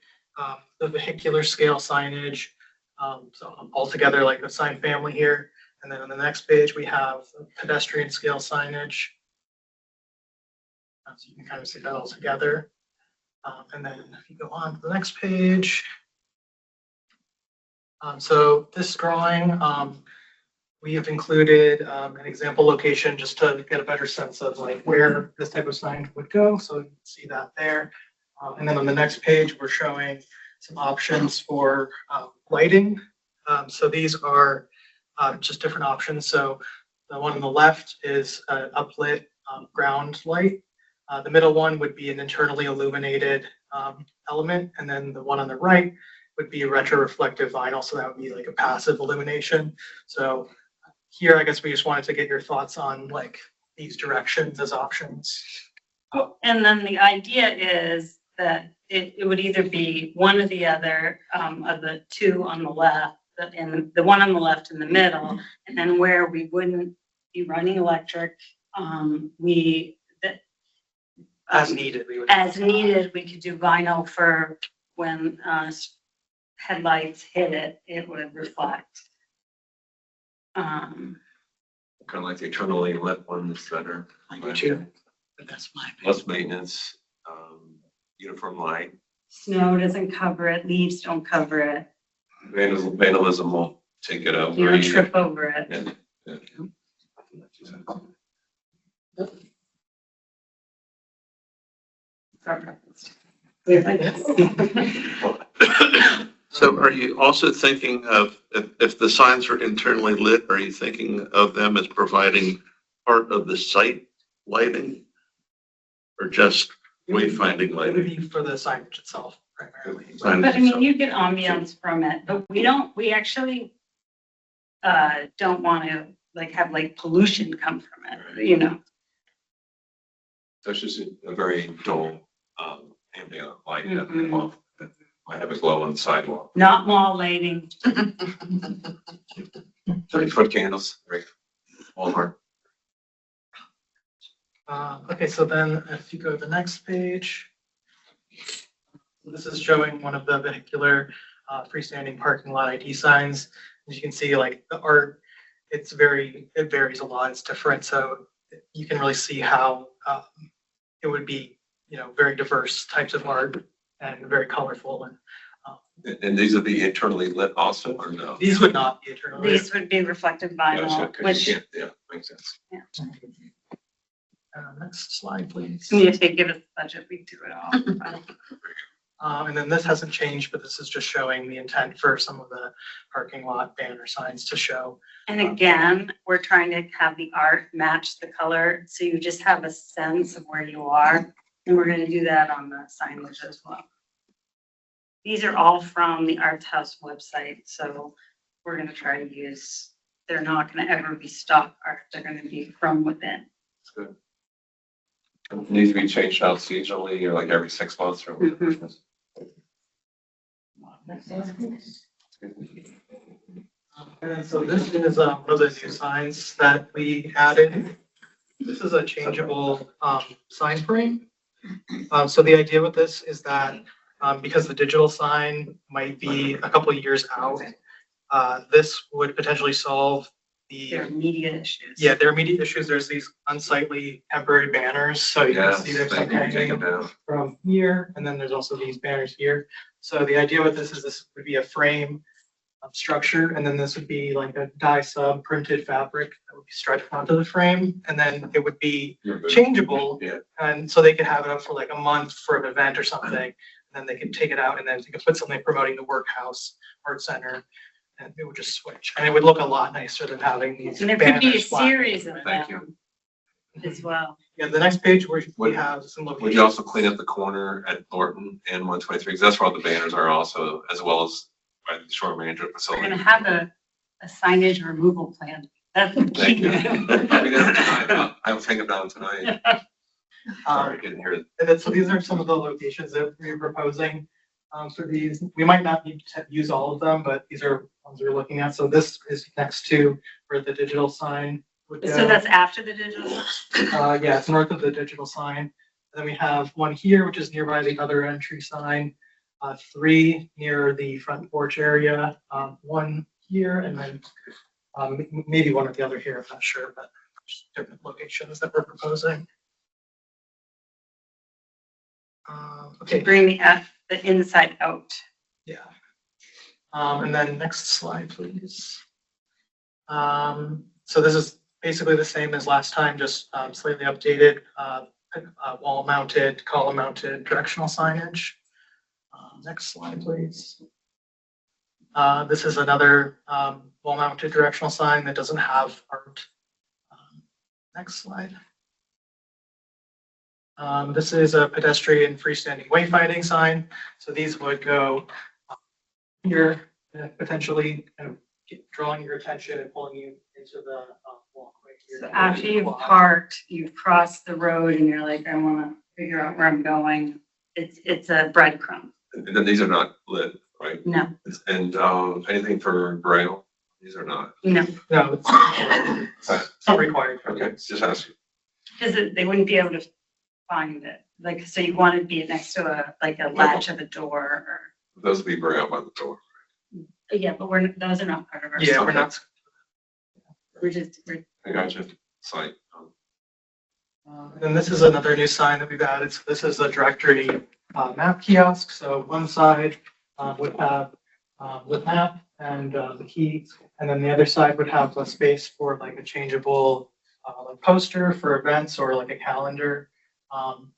the vehicular scale signage. So altogether like the sign family here. And then on the next page, we have pedestrian scale signage. So you can kind of see that all together. And then if you go on to the next page. So this drawing, we have included an example location just to get a better sense of like where this type of sign would go. So you can see that there. And then on the next page, we're showing some options for lighting. So these are just different options. So the one on the left is an uplit ground light. The middle one would be an internally illuminated element. And then the one on the right would be a retroreflective vinyl. So that would be like a passive illumination. So here, I guess we just wanted to get your thoughts on like these directions as options. And then the idea is that it would either be one or the other of the two on the left, and the one on the left in the middle, and then where we wouldn't be running electric, As needed, we would. as needed, we could do vinyl for when headlights hit it, it would reflect. Kind of like the eternally lit ones that are I do too, but that's my opinion. less maintenance, uniform light. Snow doesn't cover it, leaves don't cover it, Vandalism will take it over. you don't trip over it. Yeah. So are you also thinking of, if the signs are internally lit, are you thinking of them as providing part of the site lighting? Or just wayfinding It would lighting? be for the signage itself primarily. Signage But I mean, itself. you get ambiance from it, but we actually don't want to like have like pollution come from it, you know? So it's just a very dull, ambient light that Mhm. might have a glow on the sidewalk. Not mall lighting. 30-foot candles, right? Walmart. Okay, so then if you go to the next page. This is showing one of the vehicular freestanding parking lot ID signs. As you can see, like the art, it varies a lot, it's different. So you can really see how it would be, very diverse types of art and very colorful. And these would be internally lit also, or no? These would not be eternally. These would be reflective Gotcha, vinyl, 'cause which you can't- Yeah, makes sense. Next slide, please. if they give us the budget, we do it all. And then this hasn't changed, but this is just showing the intent for some of the parking lot banner signs to show. And again, we're trying to have the art match the color, so you just have a sense of where you are. And we're gonna do that on the signage as well. These are all from the Arts House website, so we're gonna try to use, they're not gonna ever be stock art, they're gonna be from within. That's good. And Needs to be changed out seasonally or like every 6 months or whatever. And so this is one of the new signs that we added. This is a changeable sign frame. So the idea with this is that because the digital sign might be a couple of years out, this would potentially solve There are immediate issues. Yeah, there are immediate issues. There's these unsightly temporary banners, so you can Yes, see there's thank some you, take hanging them down. from here, and then there's also these banners here. So the idea with this is this would be a frame structure, and then this would be like a dye sub printed fabric that would be stretched onto the frame, and then it would be changeable. Yeah. And so they could have it up for like a month for an event or something, and then they could take it out, and then they could put something promoting the workhouse, art center, and it would just switch. And it would look a lot nicer than having these And there could be a banners flapping. series of Thank them as well. Yeah, the next page where we have some Would locations. you also clean up the corner at Thornton and 123? Because that's where all the banners are also, as well as by the shore management We're facility. gonna have a signage removal plan. That's the Thank key. you. I will take them down tonight. Sorry, I didn't hear it. And then, so these are some of the locations that we're proposing for these. We might not need to use all of them, but these are ones we're looking at. So this is next to where the digital sign would go. So that's after the digital? Yeah, it's north of the digital sign. And then we have one here, which is nearby the other entry sign. 3 near the front porch area, 1 here, and then maybe one or the other here, I'm not sure, but just different locations that we're proposing. Okay. Bring the inside out. Yeah. And then next slide, please. So this is basically the same as last time, just slightly updated, wall mounted, column mounted directional signage. Next slide, please. This is another wall mounted directional sign that doesn't have art. Next slide. This is a pedestrian freestanding wayfinding sign. So these would go here, potentially kind of drawing your attention and pulling you into the walkway here. So after you've parked, you've crossed the road and you're like, I wanna figure out where I'm going. It's a breadcrumb. And then these are not lit, right? No, And anything for Braille? These are not. no, No, it's not required. Okay, just ask you. because they wouldn't be able to find it. Like, so you want it to be next to a latch of a door Those will be Braille by the door. or, yeah, but those are not part of our. Yeah, we're not. We're I got you. Site. And then this is another new sign that we've added. So this is a directory map kiosk. So one side would have the map and the key, and then the other side would have a space for like a changeable like poster for events or like a calendar.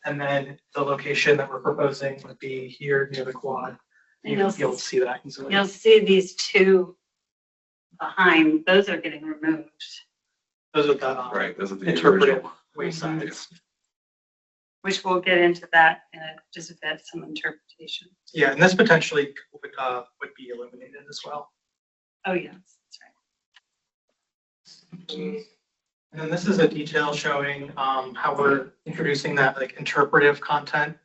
And then the location that we're proposing would be here near the quad. You'll be able to see that easily. You'll see these two behind, those are getting removed. Those are the Right, those are the interpretive original. waysides. Which we'll get into that in just a bit, some interpretation. Yeah, and this potentially would be eliminated as well. Oh, yes, that's right. And then this is a detail showing how we're introducing that like interpretive content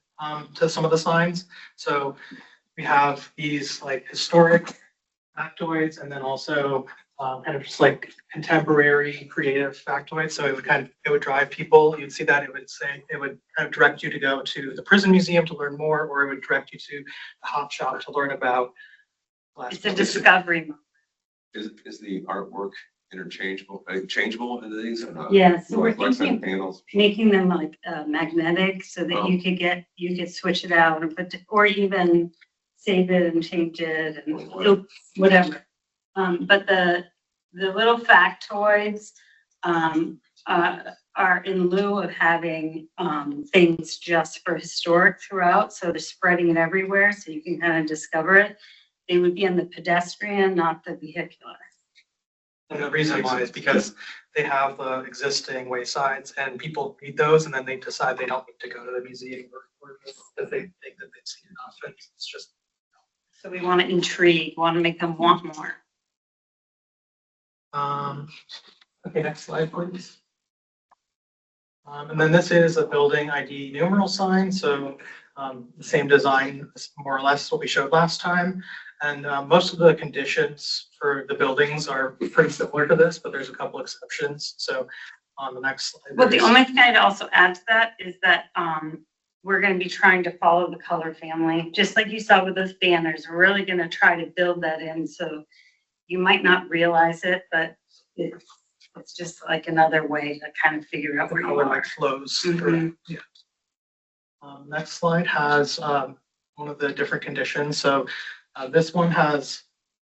to some of the signs. So we have these like historic factoids and then also kind of just like contemporary creative factoids. So it would drive people. You'd see that it would kind of direct you to go to the prison museum to learn more, or it would direct you to the hop shop to learn about. It's a discovery. Is the artwork interchangeable, changeable into these or not? Yeah, so we're Like thinking panels. making them like magnetic so that you could switch it out and or even save it and change it and whatever. But the little factoids are in lieu of having things just for historic throughout. So they're spreading it everywhere so you can kind of discover it. They would be on the pedestrian, not the vehicular. And the reason why is because they have the existing waysides and people read those and then they decide they don't need to go to the museum or if they think that they've seen enough. And it's just. So we want to intrigue, want to make them want more. Okay, next slide, please. And then this is a building ID numeral sign. So the same design, more or less what we showed last time. And most of the conditions for the buildings are pretty similar to this, but there's a couple exceptions. So on the next slide. Well, the only thing I'd also add to that is that we're going to be trying to follow the color family, just like you saw with those banners. We're really going to try to build that in. So you might not realize it, but It's just like another way to kind of figure out The where you color are. like flows Mhm. through. Yeah. Next slide has one of the different conditions. So this one has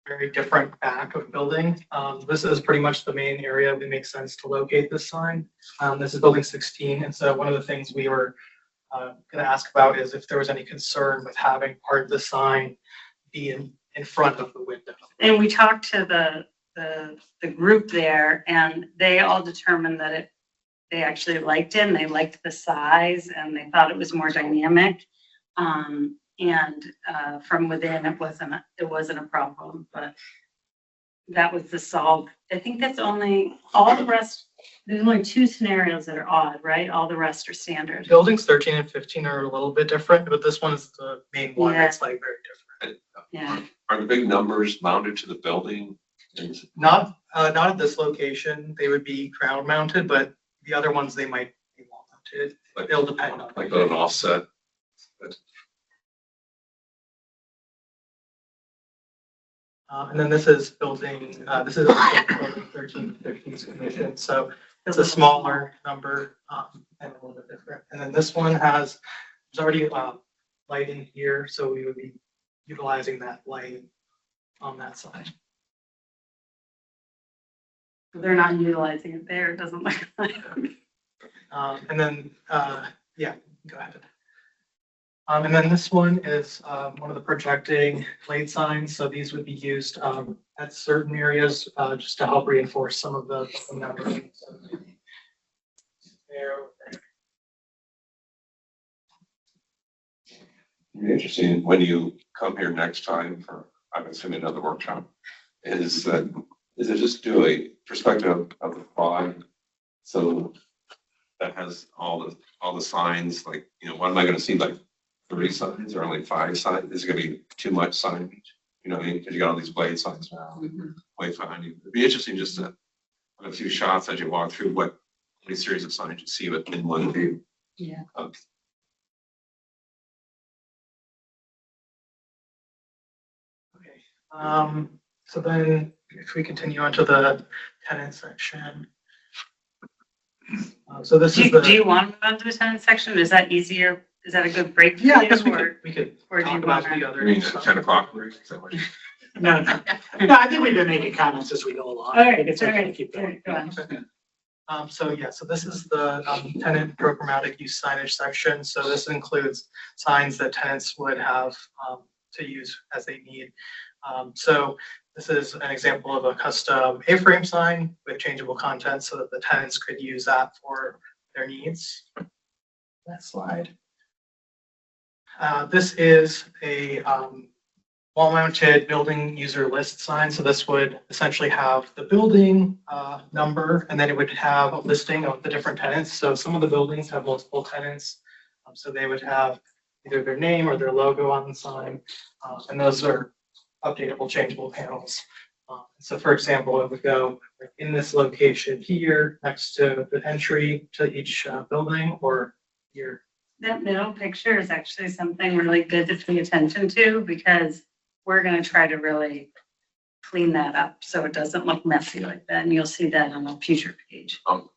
very different back of building. This is pretty much the main area that makes sense to locate this sign. This is building 16. And so one of the things we were going to ask about is if there was any concern with having part of the sign be in front of the window. And we talked to the group there, and they all determined that they actually liked it, and they liked the size, and they thought it was more dynamic. From within, it wasn't a problem, but that was the solve. I think that's only, all the rest, there's only 2 scenarios that are odd, right? All the rest are standard. Buildings 13 and 15 are a little bit different, but this one is the main one Yeah. that's like very different. Yeah. Are the big numbers mounted to the building? Not at this location. They would be ground mounted, but the other ones they might be wall mounted. Like- It'll depend on. Like on an offset? And then this is building 13, 15's condition. So it's a smaller number and a little bit different. And then this one there's already lighting here, so we would be utilizing that light on that side. They're not utilizing it there. It doesn't look like. And then, yeah, go ahead. And then this one is one of the projecting light signs. So these would be used at certain areas just to help reinforce some of the numbers. It'd be interesting when you come here next time for, I'm assuming another workshop, is it just do a perspective of the quad? So that has all the signs, like, what am I gonna see, like 3 signs or only 5 signs? Is it gonna be too much signage? Because you got all these blade signs now, way behind you. It'd be interesting just to have a few shots as you walk through what any series of signs you see in one view. Yeah. So then if we continue on to the tenant section. So this is Do you want to move on to the tenant section? Is that easier? Is that a good break? for Yeah, I you, guess we or- could or do talk you about wanna- the I other. mean, stuff. 10 o'clock break, is that what? No, I think we've been making comments as we go along. All right, I think it's all okay to right, keep all going. right, go on. So this is the tenant programmatic use signage section. So this includes signs that tenants would have to use as they need. So this is an example of a custom A-frame sign with changeable content so that the tenants could use that for their needs. Next slide. This is a wall-mounted building user list sign. So this would essentially have the building number, and then it would have a listing of the different tenants. So some of the buildings have multiple tenants. So they would have either their name or their logo on the sign. And those are updatable, changeable panels. So for example, it would go in this location here next to the entry to each building, or here. That middle picture is actually something really good to pay attention to, because we're gonna try to really clean that up so it doesn't look messy like that. And you'll see that on a future page. On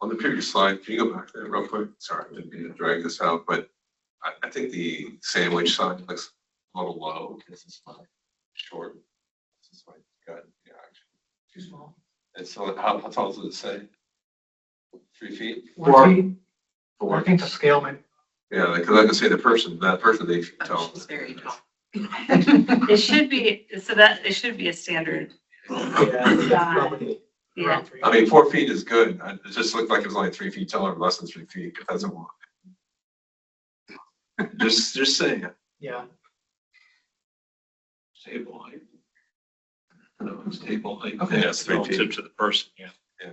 the previous slide, can you go back there real quick? Sorry, I didn't mean to drag this out, but I think the sandwich sign looks a little low. This is fine. Short. This is like good. Yeah, actually. Too small. And so how tall does it say? 3 feet? 4 feet. Four. I think the scale might. Yeah, because I can say that person 8 feet tall. She's very tall. It should be, it should be a standard. Yeah, probably Yeah. around 3 I mean, 4 feet is good. It just looked like it was only 3 feet tall or less than 3 feet. It doesn't work. Just saying. Yeah. Table height. No, it's table height. Okay. Yeah, it's 3 feet. Relative to the person, yeah. Yeah.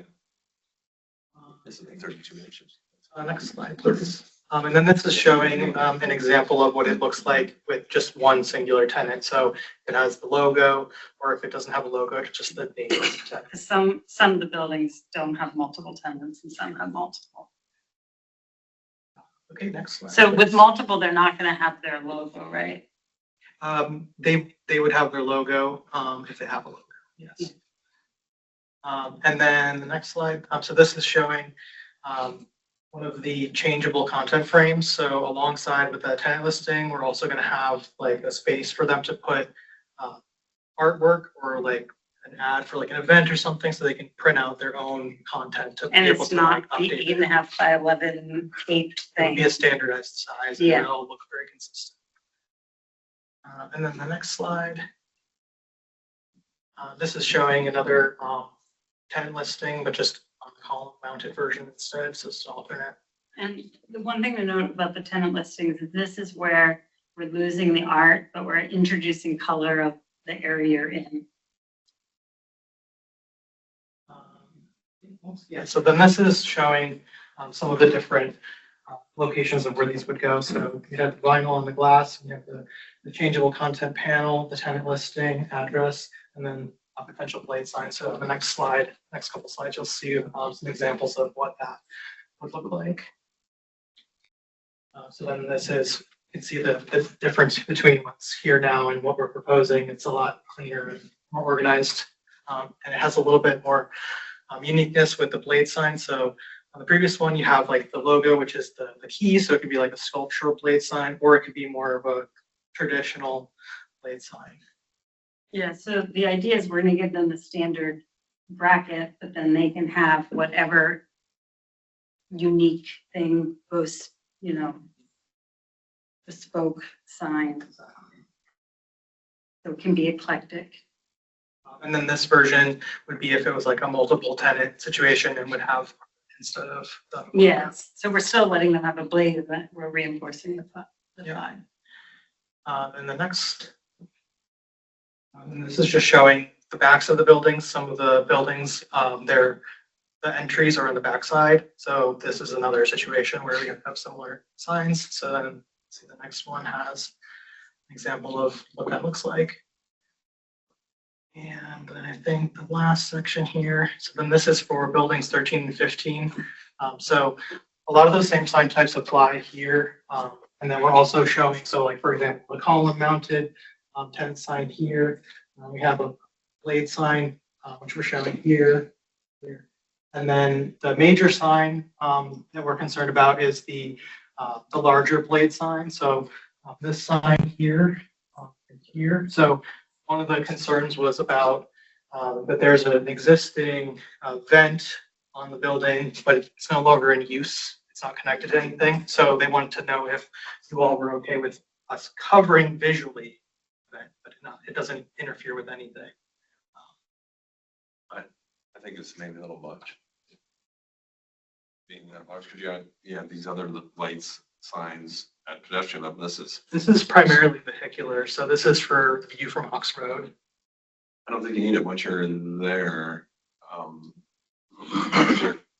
This is like 32 inches. Next slide, please. And then this is showing an example of what it looks like with just one singular tenant. So it has the logo, or if it doesn't have a logo, it's just the name of the tenant. Some of the buildings don't have multiple tenants and some have multiple. Okay, next slide. So with please. multiple, they're not gonna have their logo, right? They would have their logo if they have a logo, yes. And then the next slide, so this is showing one of the changeable content frames. So alongside with the tenant listing, we're also going to have like a space for them to put artwork or like an ad for like an event or something, so they can print out their own content to be And able it's to not like, the update it. 8.5 by 11 tape It'll be thing. a standardized size. Yeah. And it'll look very consistent. And then the next slide. This is showing another tenant listing, but just on the column mounted version instead. So it's an alternate. And the one thing to note about the tenant listings is this is where we're losing the art, but we're introducing color of the area you're in. Yeah, so then this is showing some of the different locations of where these would go. So you have the vinyl on the glass, you have the changeable content panel, the tenant listing, address, and then a potential blade sign. So on the next slide, next couple slides, you'll see some examples of what that would look like. So then this is, you can see the difference between what's here now and what we're proposing. It's a lot cleaner and more organized. And it has a little bit more uniqueness with the blade sign. So on the previous one, you have like the logo, which is the key. So it could be like a sculptural blade sign, or it could be more of a traditional blade sign. Yeah, so the idea is we're gonna give them the standard bracket, but then they can have whatever unique thing goes, you know, bespoke sign. So it can be eclectic. And then this version would be if it was like a multiple tenant situation and would have instead of the. Yes, so we're still letting them have a blade, but we're reinforcing the sign. And the next. And this is just showing the backs of the buildings. Some of the buildings, the entries are on the backside. So this is another situation where we have similar signs. So then see the next one has an example of what that looks like. And then I think the last section here, so then this is for buildings 13 and 15. So a lot of those same sign types apply here. And then we're also showing, so like, for example, the column mounted tenant sign here. We have a blade sign, which we're showing here. And then the major sign that we're concerned about is the larger blade sign. So this sign here, and here. So one of the concerns was about that there's an existing vent on the building, but it's no longer in use. It's not connected to anything. So they wanted to know if you all were okay with us covering visually, but it doesn't interfere with anything. I think it's maybe a little much. Being that large, because you have these other lights, signs at pedestrian level. This is primarily vehicular, so this is for view from Ox Road. I don't think you need it once you're in there. I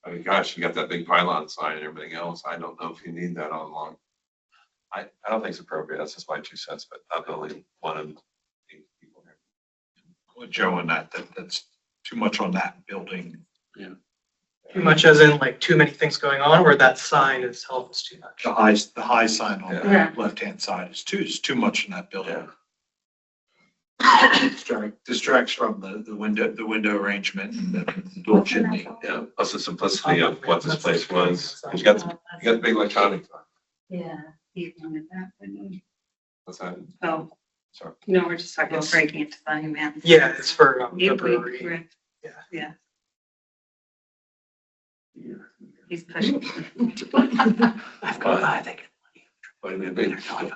mean, gosh, you got that big pylon sign and everything else. I don't know if you need that on long. I don't think it's appropriate. That's just my 2 cents, but I'm the only one of the people here. With Joe on that's too much on that building. Yeah. Too much as in like too many things going on, or that sign itself is too much. The high sign on Yeah. the left-hand side is too much in that building. Yeah. Distracts from the window arrangement and the door chimney. Yeah, plus the simplicity of what this place was. You got the big electronic. Yeah. You wanted that, wouldn't you? What's that? Oh, Sorry. no, we're just talking about breaking it to volume, man. Yeah, it's for the brewery. Yeah. He's pushing. I've got, I think.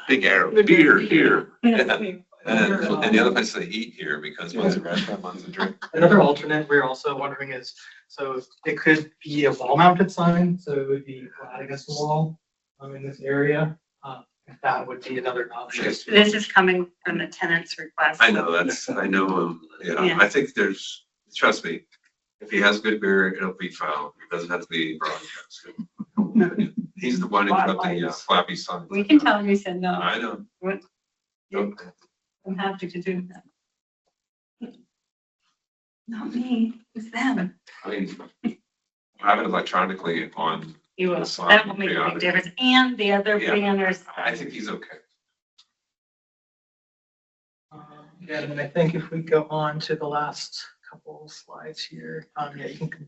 Big arrow, beer here. And the other place they eat here because one's a restaurant, one's a drink. Another alternate we're also wondering is, so it could be a wall mounted sign, so it would be flat against the wall in this area. That would be another option. This is coming from the tenant's request. I know, yeah, I think trust me, if he has good beer, it'll be found. It doesn't have to be broadcast. He's the one who put the flappy sign. We can tell him we said no. I know. What? I'm happy to do that. Not me, it's them. I mean, have it electronically on. You will, the sign, that will make a big periodically. difference. And the other Yeah. banners. I think he's okay. Yeah, and I think if we go on to the last couple slides here. Yeah, you can.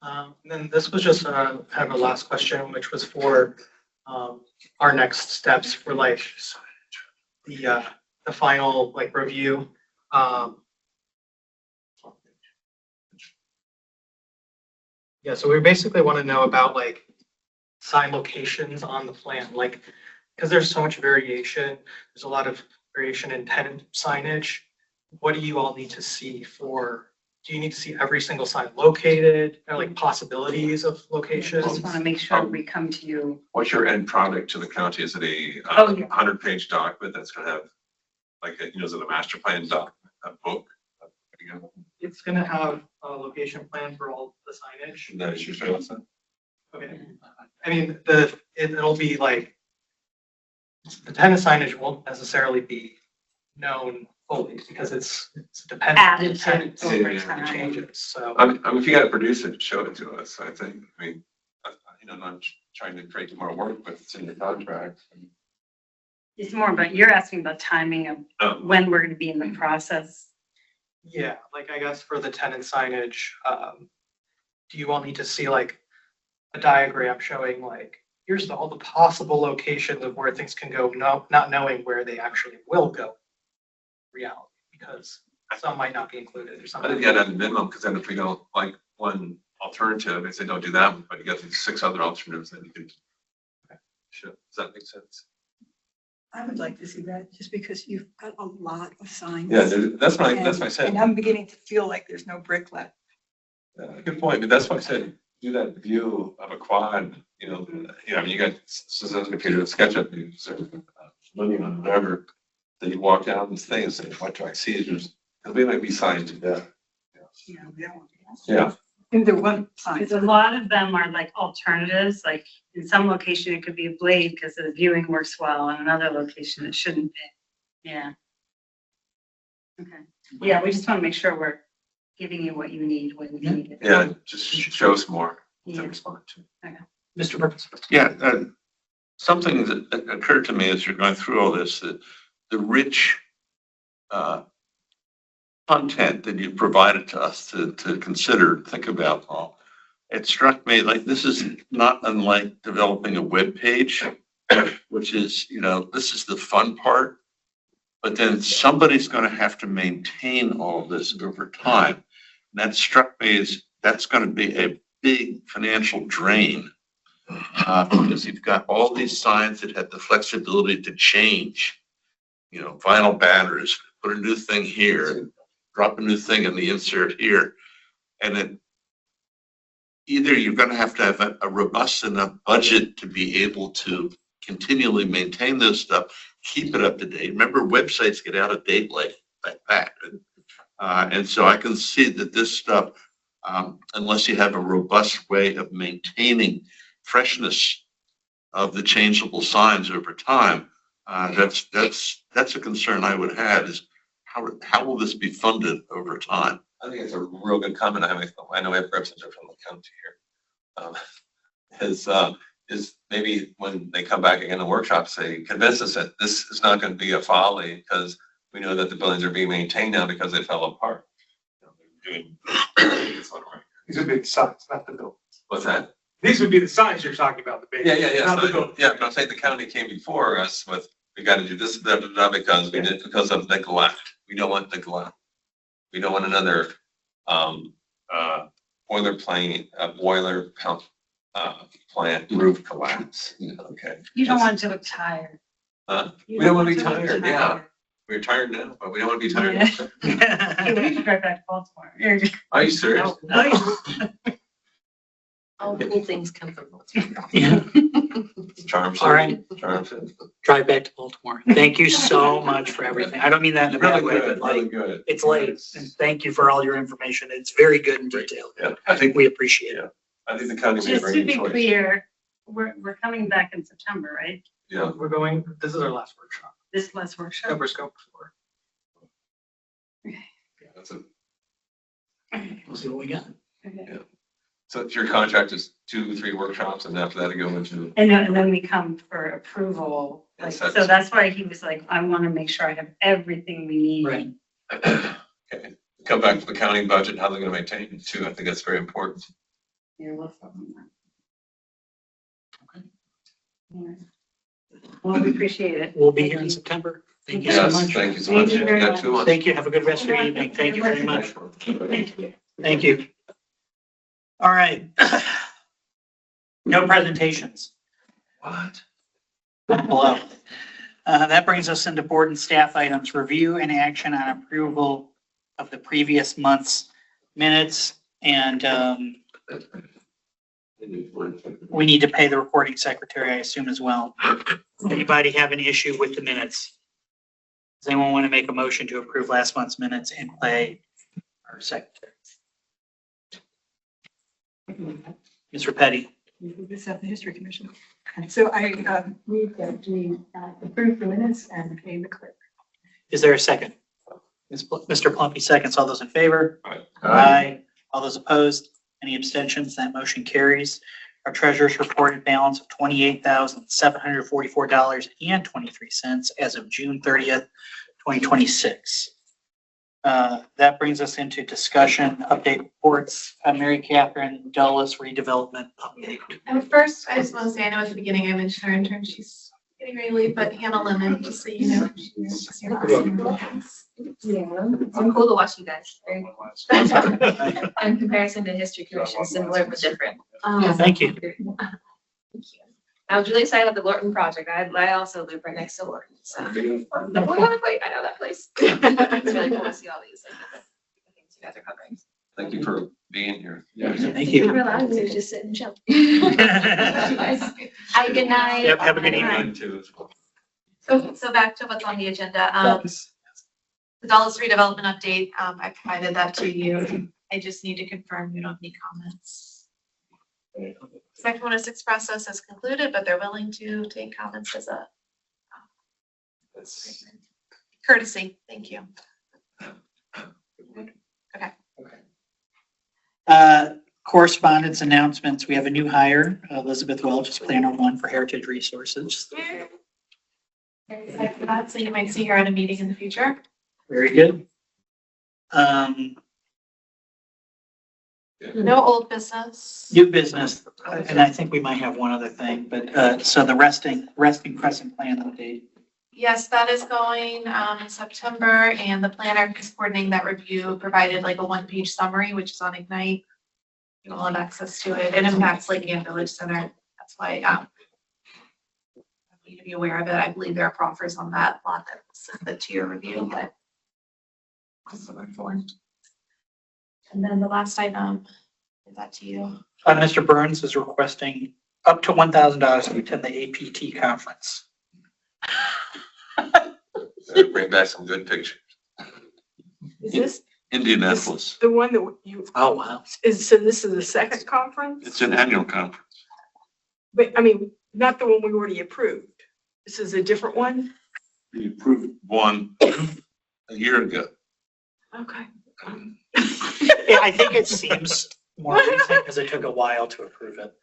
And then this was just kind of a last question, which was for our next steps for like the final like review. Yeah, so we basically want to know about like sign locations on the plan, like because there's so much variation. There's a lot of variation in tenant signage. What do you all need to see for? Do you need to see every single sign located, or like possibilities of locations? Just want to make sure we come to you. What's your end product to the county? Is it a Oh, yeah. 100-page document that's gonna have like, is it a master plan doc, a book? It's gonna have a location plan for all the signage. That is your service? Okay. I mean, it'll be like, the tenant signage won't necessarily be known fully because it's dependent on the Added to tenants over and time. changes, so. I mean, if you gotta produce it, show it to us, I think. I mean, I'm not trying to create more work, but it's in the contract. It's more about, you're asking about timing of when we're going to be in the process. Yeah, like I guess for the tenant signage, do you all need to see like a diagram showing like, here's all the possible locations of where things can go, not knowing where they actually will go in reality, because some might not be included or I something. think you gotta have a minimum, because then if we don't like one alternative, if they don't do that one, but you got these 6 other alternatives, then you can. Sure, does that make sense? I would like to see that, just because you've got a lot of signs. Yeah, that's what I And said. I'm beginning to feel like there's no brick left. Good point, but that's why I said, do that view of a quad, I mean, you got sophisticated SketchUp views or living on whatever, then you walk down this thing and say, what do I see? Because we might be signs to death. Yeah. And there one sign. Because a lot of them are like alternatives, like in some location, it could be a blade because the viewing works well, and another location it shouldn't be. Yeah. Okay. Yeah, we just want to make sure we're giving you what you need when you need it. Yeah, just show us more to Yeah. respond to. Okay. Mr. Perkins. Yeah, something that occurred to me as you're going through all this, that the rich content that you provided to us to consider, think about, Paul. It struck me like this is not unlike developing a web page, which is, this is the fun part, but then somebody's going to have to maintain all of this over time. And that struck me as that's going to be a big financial drain. Because you've got all these signs that have the flexibility to change, vinyl banners, put a new thing here, drop a new thing in the insert here. And then either you're going to have a robust enough budget to be able to continually maintain this stuff, keep it up to date. Remember, websites get out of date like that. And so I can see that this stuff, unless you have a robust way of maintaining freshness of the changeable signs over time, that's a concern I would have, is how will this be funded over time? I think it's a real good comment. I know we have representatives from the county here. Is maybe when they come back again in the workshop, say, convince us that this is not going to be a folly, because we know that the buildings are being maintained now because they fell apart. These would be the signs, not the buildings. What's that? These would be the signs you're talking about, the big. Yeah. Not the So, buildings. yeah, but I'm saying the county came before us with, we got to do this, because we did, because of neglect. We don't want neglect. We don't want another boiler plant roof collapse. Okay. You don't want to look tired. We don't want to be tired. Yeah, we're tired now, but we don't want to be tired. Hey, we should drive back to Baltimore. Are you serious? All cool things come from Charm All right. City. Drive back to Baltimore. Thank you so much for everything. I don't mean that in a bad way, but like, good. it's late. And thank you for all your information. It's very good and detailed. Yeah, I think We appreciate it. I think the county made a Just very to good be choice. clear, we're coming back in September, right? Yeah. This is our last workshop. This last workshop? Cover scope 4. That's a, We'll see what we got. Okay. so your contract is 2-3 workshops, and after that, it go into. And then we come for approval. Like, Yes, so that's why he was like, I want to make sure I have everything we need. Right. Okay. The come back to the county budget, how they're gonna maintain it too. I think that's very important. Yeah, we'll follow that. Yeah. Well, we appreciate it. We'll be here in September. Thank you so Yes, much. thank you so much. Thank you very Yeah, much. 2 months. Thank you. Have a good rest of your evening. Thank you very much. Thank you. Thank you. All right. No presentations. What? Hello. That brings us into board and staff items, review and action on approval of the previous month's minutes. And we need to pay the recording secretary, I assume, as well. Anybody have an issue with the minutes? Does anyone want to make a motion to approve last month's minutes and pay our secretary? Mr. Petty. This is the History Commission. So I move that we approve the minutes and pay the clerk. Is there a second? Mr. Plumpy seconds. All those in favor? Aye. Aye. All those opposed? Any abstentions? That motion carries. Our treasurer's reported balance of $28,744.23 as of June 30th, 2026. That brings us into discussion, update reports. Mary Catherine Dulles redevelopment update. First, I just want to say, I know at the beginning I mentioned our intern, she's getting ready to leave, but Hannah Lemon, just so you know. she's your last Yeah, it's been cool to watch you guys. Very cool. In comparison to History Commission, similar but different. Thank you. I was really excited about the Lorton project. I also live right next to Lorton, so. Wait, I know that place. It's really cool to see all these different things you guys are covering. Thank you for being here. Thank you. We're allowed to just sit and chill. Hi, good night. Yep, have a good Good night. evening. Too, as well. So back to what's on the agenda. The Dulles redevelopment update, I provided that to you. I just need to confirm you don't have any comments. Section 106 process has concluded, but they're willing to take comments as a courtesy. Thank you. Correspondence announcements. We have a new hire, Elizabeth Welch, is planner 1 for Heritage Resources. Very excited for that, so you might see her at a meeting in the future. Very good. No old business. New business, and I think we might have one other thing, but so the resting crescent plan update. Yes, that is going in September, and the planner is coordinating that review, provided like a one-page summary, which is on Ignite. You will have access to it. It impacts Lake Ann Village Center. That's why I need to be aware of it. I believe there are proffers on that lot that was submitted to your review, but also informed. And then the last item is that to you. Mr. Burns is requesting up to $1,000 to attend the APT conference. Bring back some good pictures. Is this Indianapolis. the one that you, Oh, wow. so this is the second conference? It's an annual conference. But I mean, not the one we already approved. This is a different one? We approved one a year ago. Okay. Yeah, I think it seems more recent because it took a while to approve it.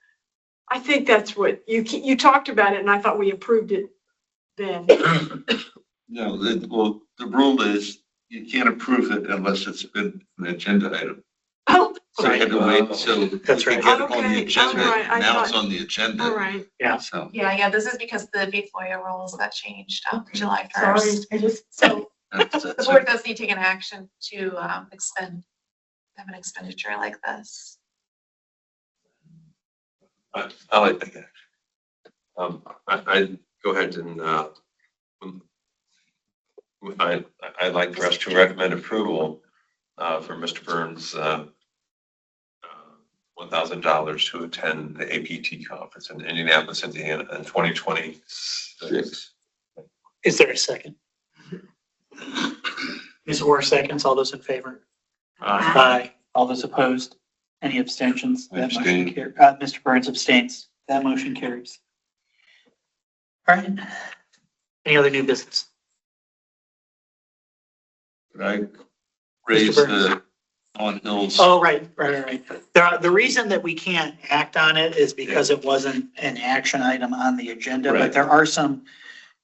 I think that's what you talked about it and I thought we approved it then. No, the rule is you can't approve it unless it's been an agenda item. Oh, So you had to wait until That's you right. get it on Okay, the agenda. all right, I Now it's thought- on the agenda. all right. Yeah. So Yeah, this is because the big FOIA rules that changed July Sorry, 1st. I just, So that's the it. board does need to take an action to have an expenditure like this. I like that. I go ahead and, I'd like for us to recommend approval, for Mr. Burns, $1,000 to attend the APT conference in Indianapolis, Indiana in 2026. Is there a second? Ms. Orr seconds. All those in favor? Aye. All those opposed? Any abstentions? I That motion abstain. carries. Mr. Burns abstains. That motion carries. All right. Any other new business? Could I raise the on Hills? Oh, right. The reason that we can't act on it is because it wasn't an action item on the agenda, but Right. there are some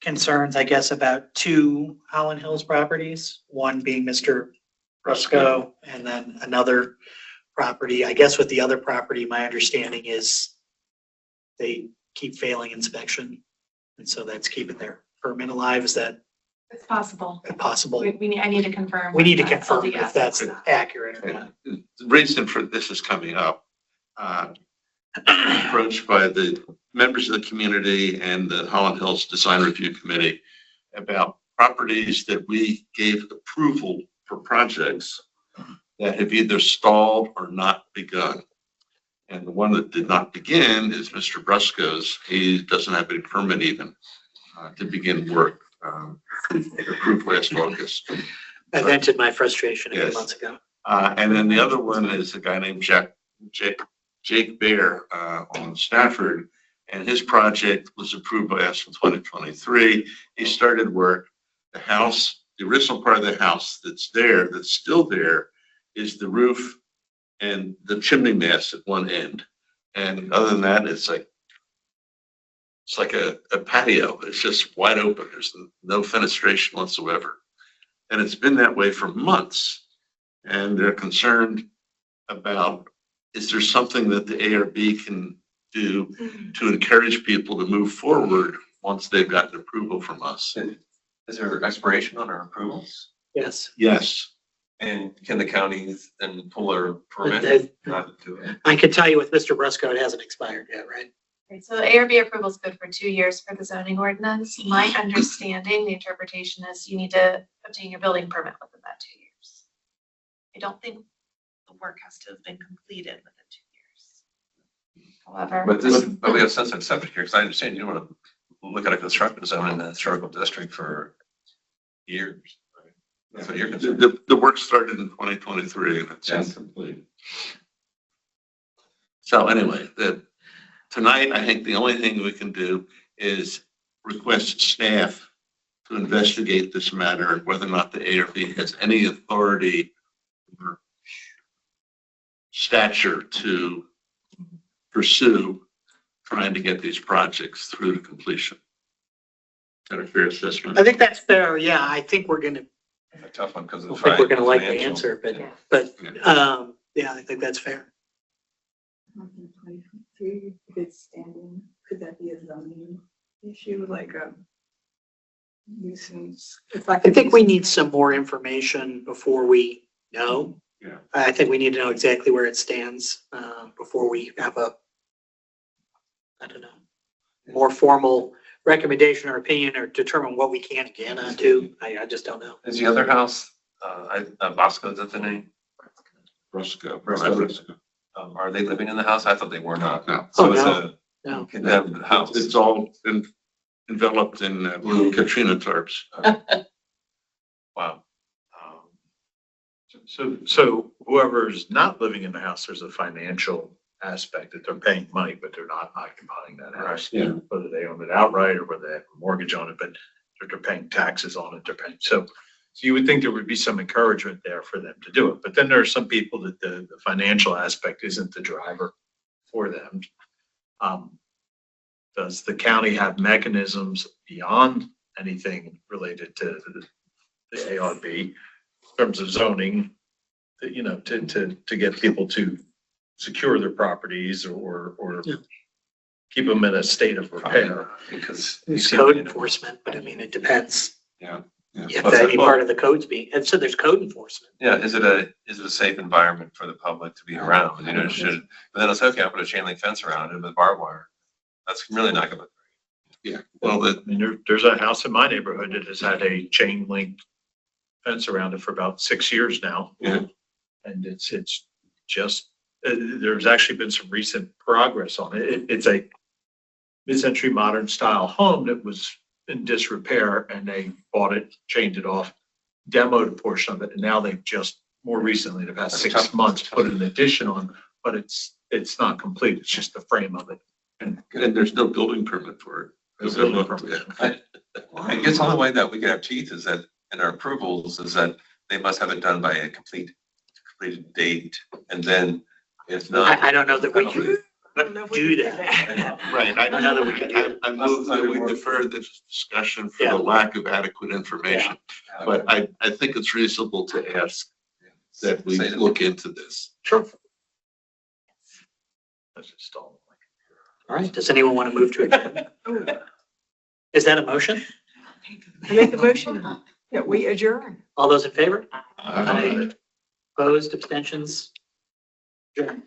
concerns, I guess, about 2 Holland Hills properties, one being Mr. Brusco, and then another property. I guess with the other property, my understanding is they keep failing inspection. And so that's keeping their permit alive. Is that It's possible. possible? I need to confirm. We need to with, confirm LDS. if that's accurate or not. The reason for this is coming up, approached by the members of the community and the Holland Hills Design Review Committee about properties that we gave approval for projects that have either stalled or not begun. And the one that did not begin is Mr. Brusco's. He doesn't have a permit even to begin work. Approved last August. I vented my frustration a few Yes. months ago. And then the other one is a guy named Jake Bear on Stafford. And his project was approved by us in 2023. He started work. The house, the original part of the house that's there, that's still there, is the roof and the chimney mast at one end. And other than that, it's like a patio. It's just wide open. There's no fenestration whatsoever. And it's been that way for months. And they're concerned about, is there something that the ARB can do to encourage people to move forward once they've gotten approval from us? Is there expiration on our approvals? Yes. Yes. And can the county then pull their permit? They- Not to do it. I can tell you with Mr. Brusco, it hasn't expired yet, right? Right, so the ARB approval is good for 2 years for the zoning ordinance. My understanding, the interpretation is you need to obtain your building permit within that 2 years. I don't think the work has to have been completed within 2 years. However. But we have sensitive subject here, because I understand you don't want to look at a construction zone in the historical district for years. Right? That's what you're concerned. The work started in 2023 and it's incomplete. So anyway, tonight, I think the only thing we can do is request staff to investigate this matter and whether or not the ARB has any authority or stature to pursue trying to get these projects through to completion. Is that a fair assessment? I think that's fair. Yeah, I think we're gonna, A tough one because I of don't the think we're gonna like the financial. answer, Yeah. but, yeah, I think that's fair. If it's standing, could that be a zoning issue, like a nuisance? I think we need some more information before we know. Yeah. I think we need to know exactly where it stands, before we have I don't know, more formal recommendation or opinion or determine what we can and cannot do. I just don't know. Is the other house, Bosco, is that the name? Brusco. Are they living in the house? I thought they were not. No. So Oh, it's no. a No. condemned house. It's all enveloped in Katrina tarps. Wow. So whoever's not living in the house, there's a financial aspect that they're paying money, but they're not occupying that house. Right, yeah. Whether they own it outright or whether they have a mortgage on it, but they're paying taxes on it, they're paying. So you would think there would be some encouragement there for them to do it. But then there are some people that the financial aspect isn't the driver for them. Does the county have mechanisms beyond anything related to the ARB in terms of zoning, to get people to secure their properties or Yeah. keep them in a state of repair? Because It's code enforcement, but I mean, it depends. Yeah. If any part of the code's being, and so there's code enforcement. Yeah, is it a safe environment for the public to be around? You know, but then it's okay, I'll put a chain link fence around it with barbed wire. That's really not gonna. Yeah. Well, I mean, there's a house in my neighborhood that has had a chain link fence around it for about 6 years now. Yeah. And it's just, there's actually been some recent progress on it. It's a mid-century modern style home that was in disrepair and they bought it, chained it off, demoed a portion of it, and now they've just more recently, the past 6 months, put an addition on, but it's not complete. It's just the frame of it. and there's no building permit for it. No building permit. I guess the only way that we can have teeth is that in our approvals is that they must have it done by a completed date. And then if not. I don't know that we can do that. Right, I don't know that we can, I move that we defer this discussion for Yeah. the lack of adequate information. But I think it's reasonable to ask that we look into this. Sure. All right, does anyone want to move to adjourn? Is that a motion? I make the motion that we adjourn. All those in favor? Aye. Opposed, abstentions? Adjourn.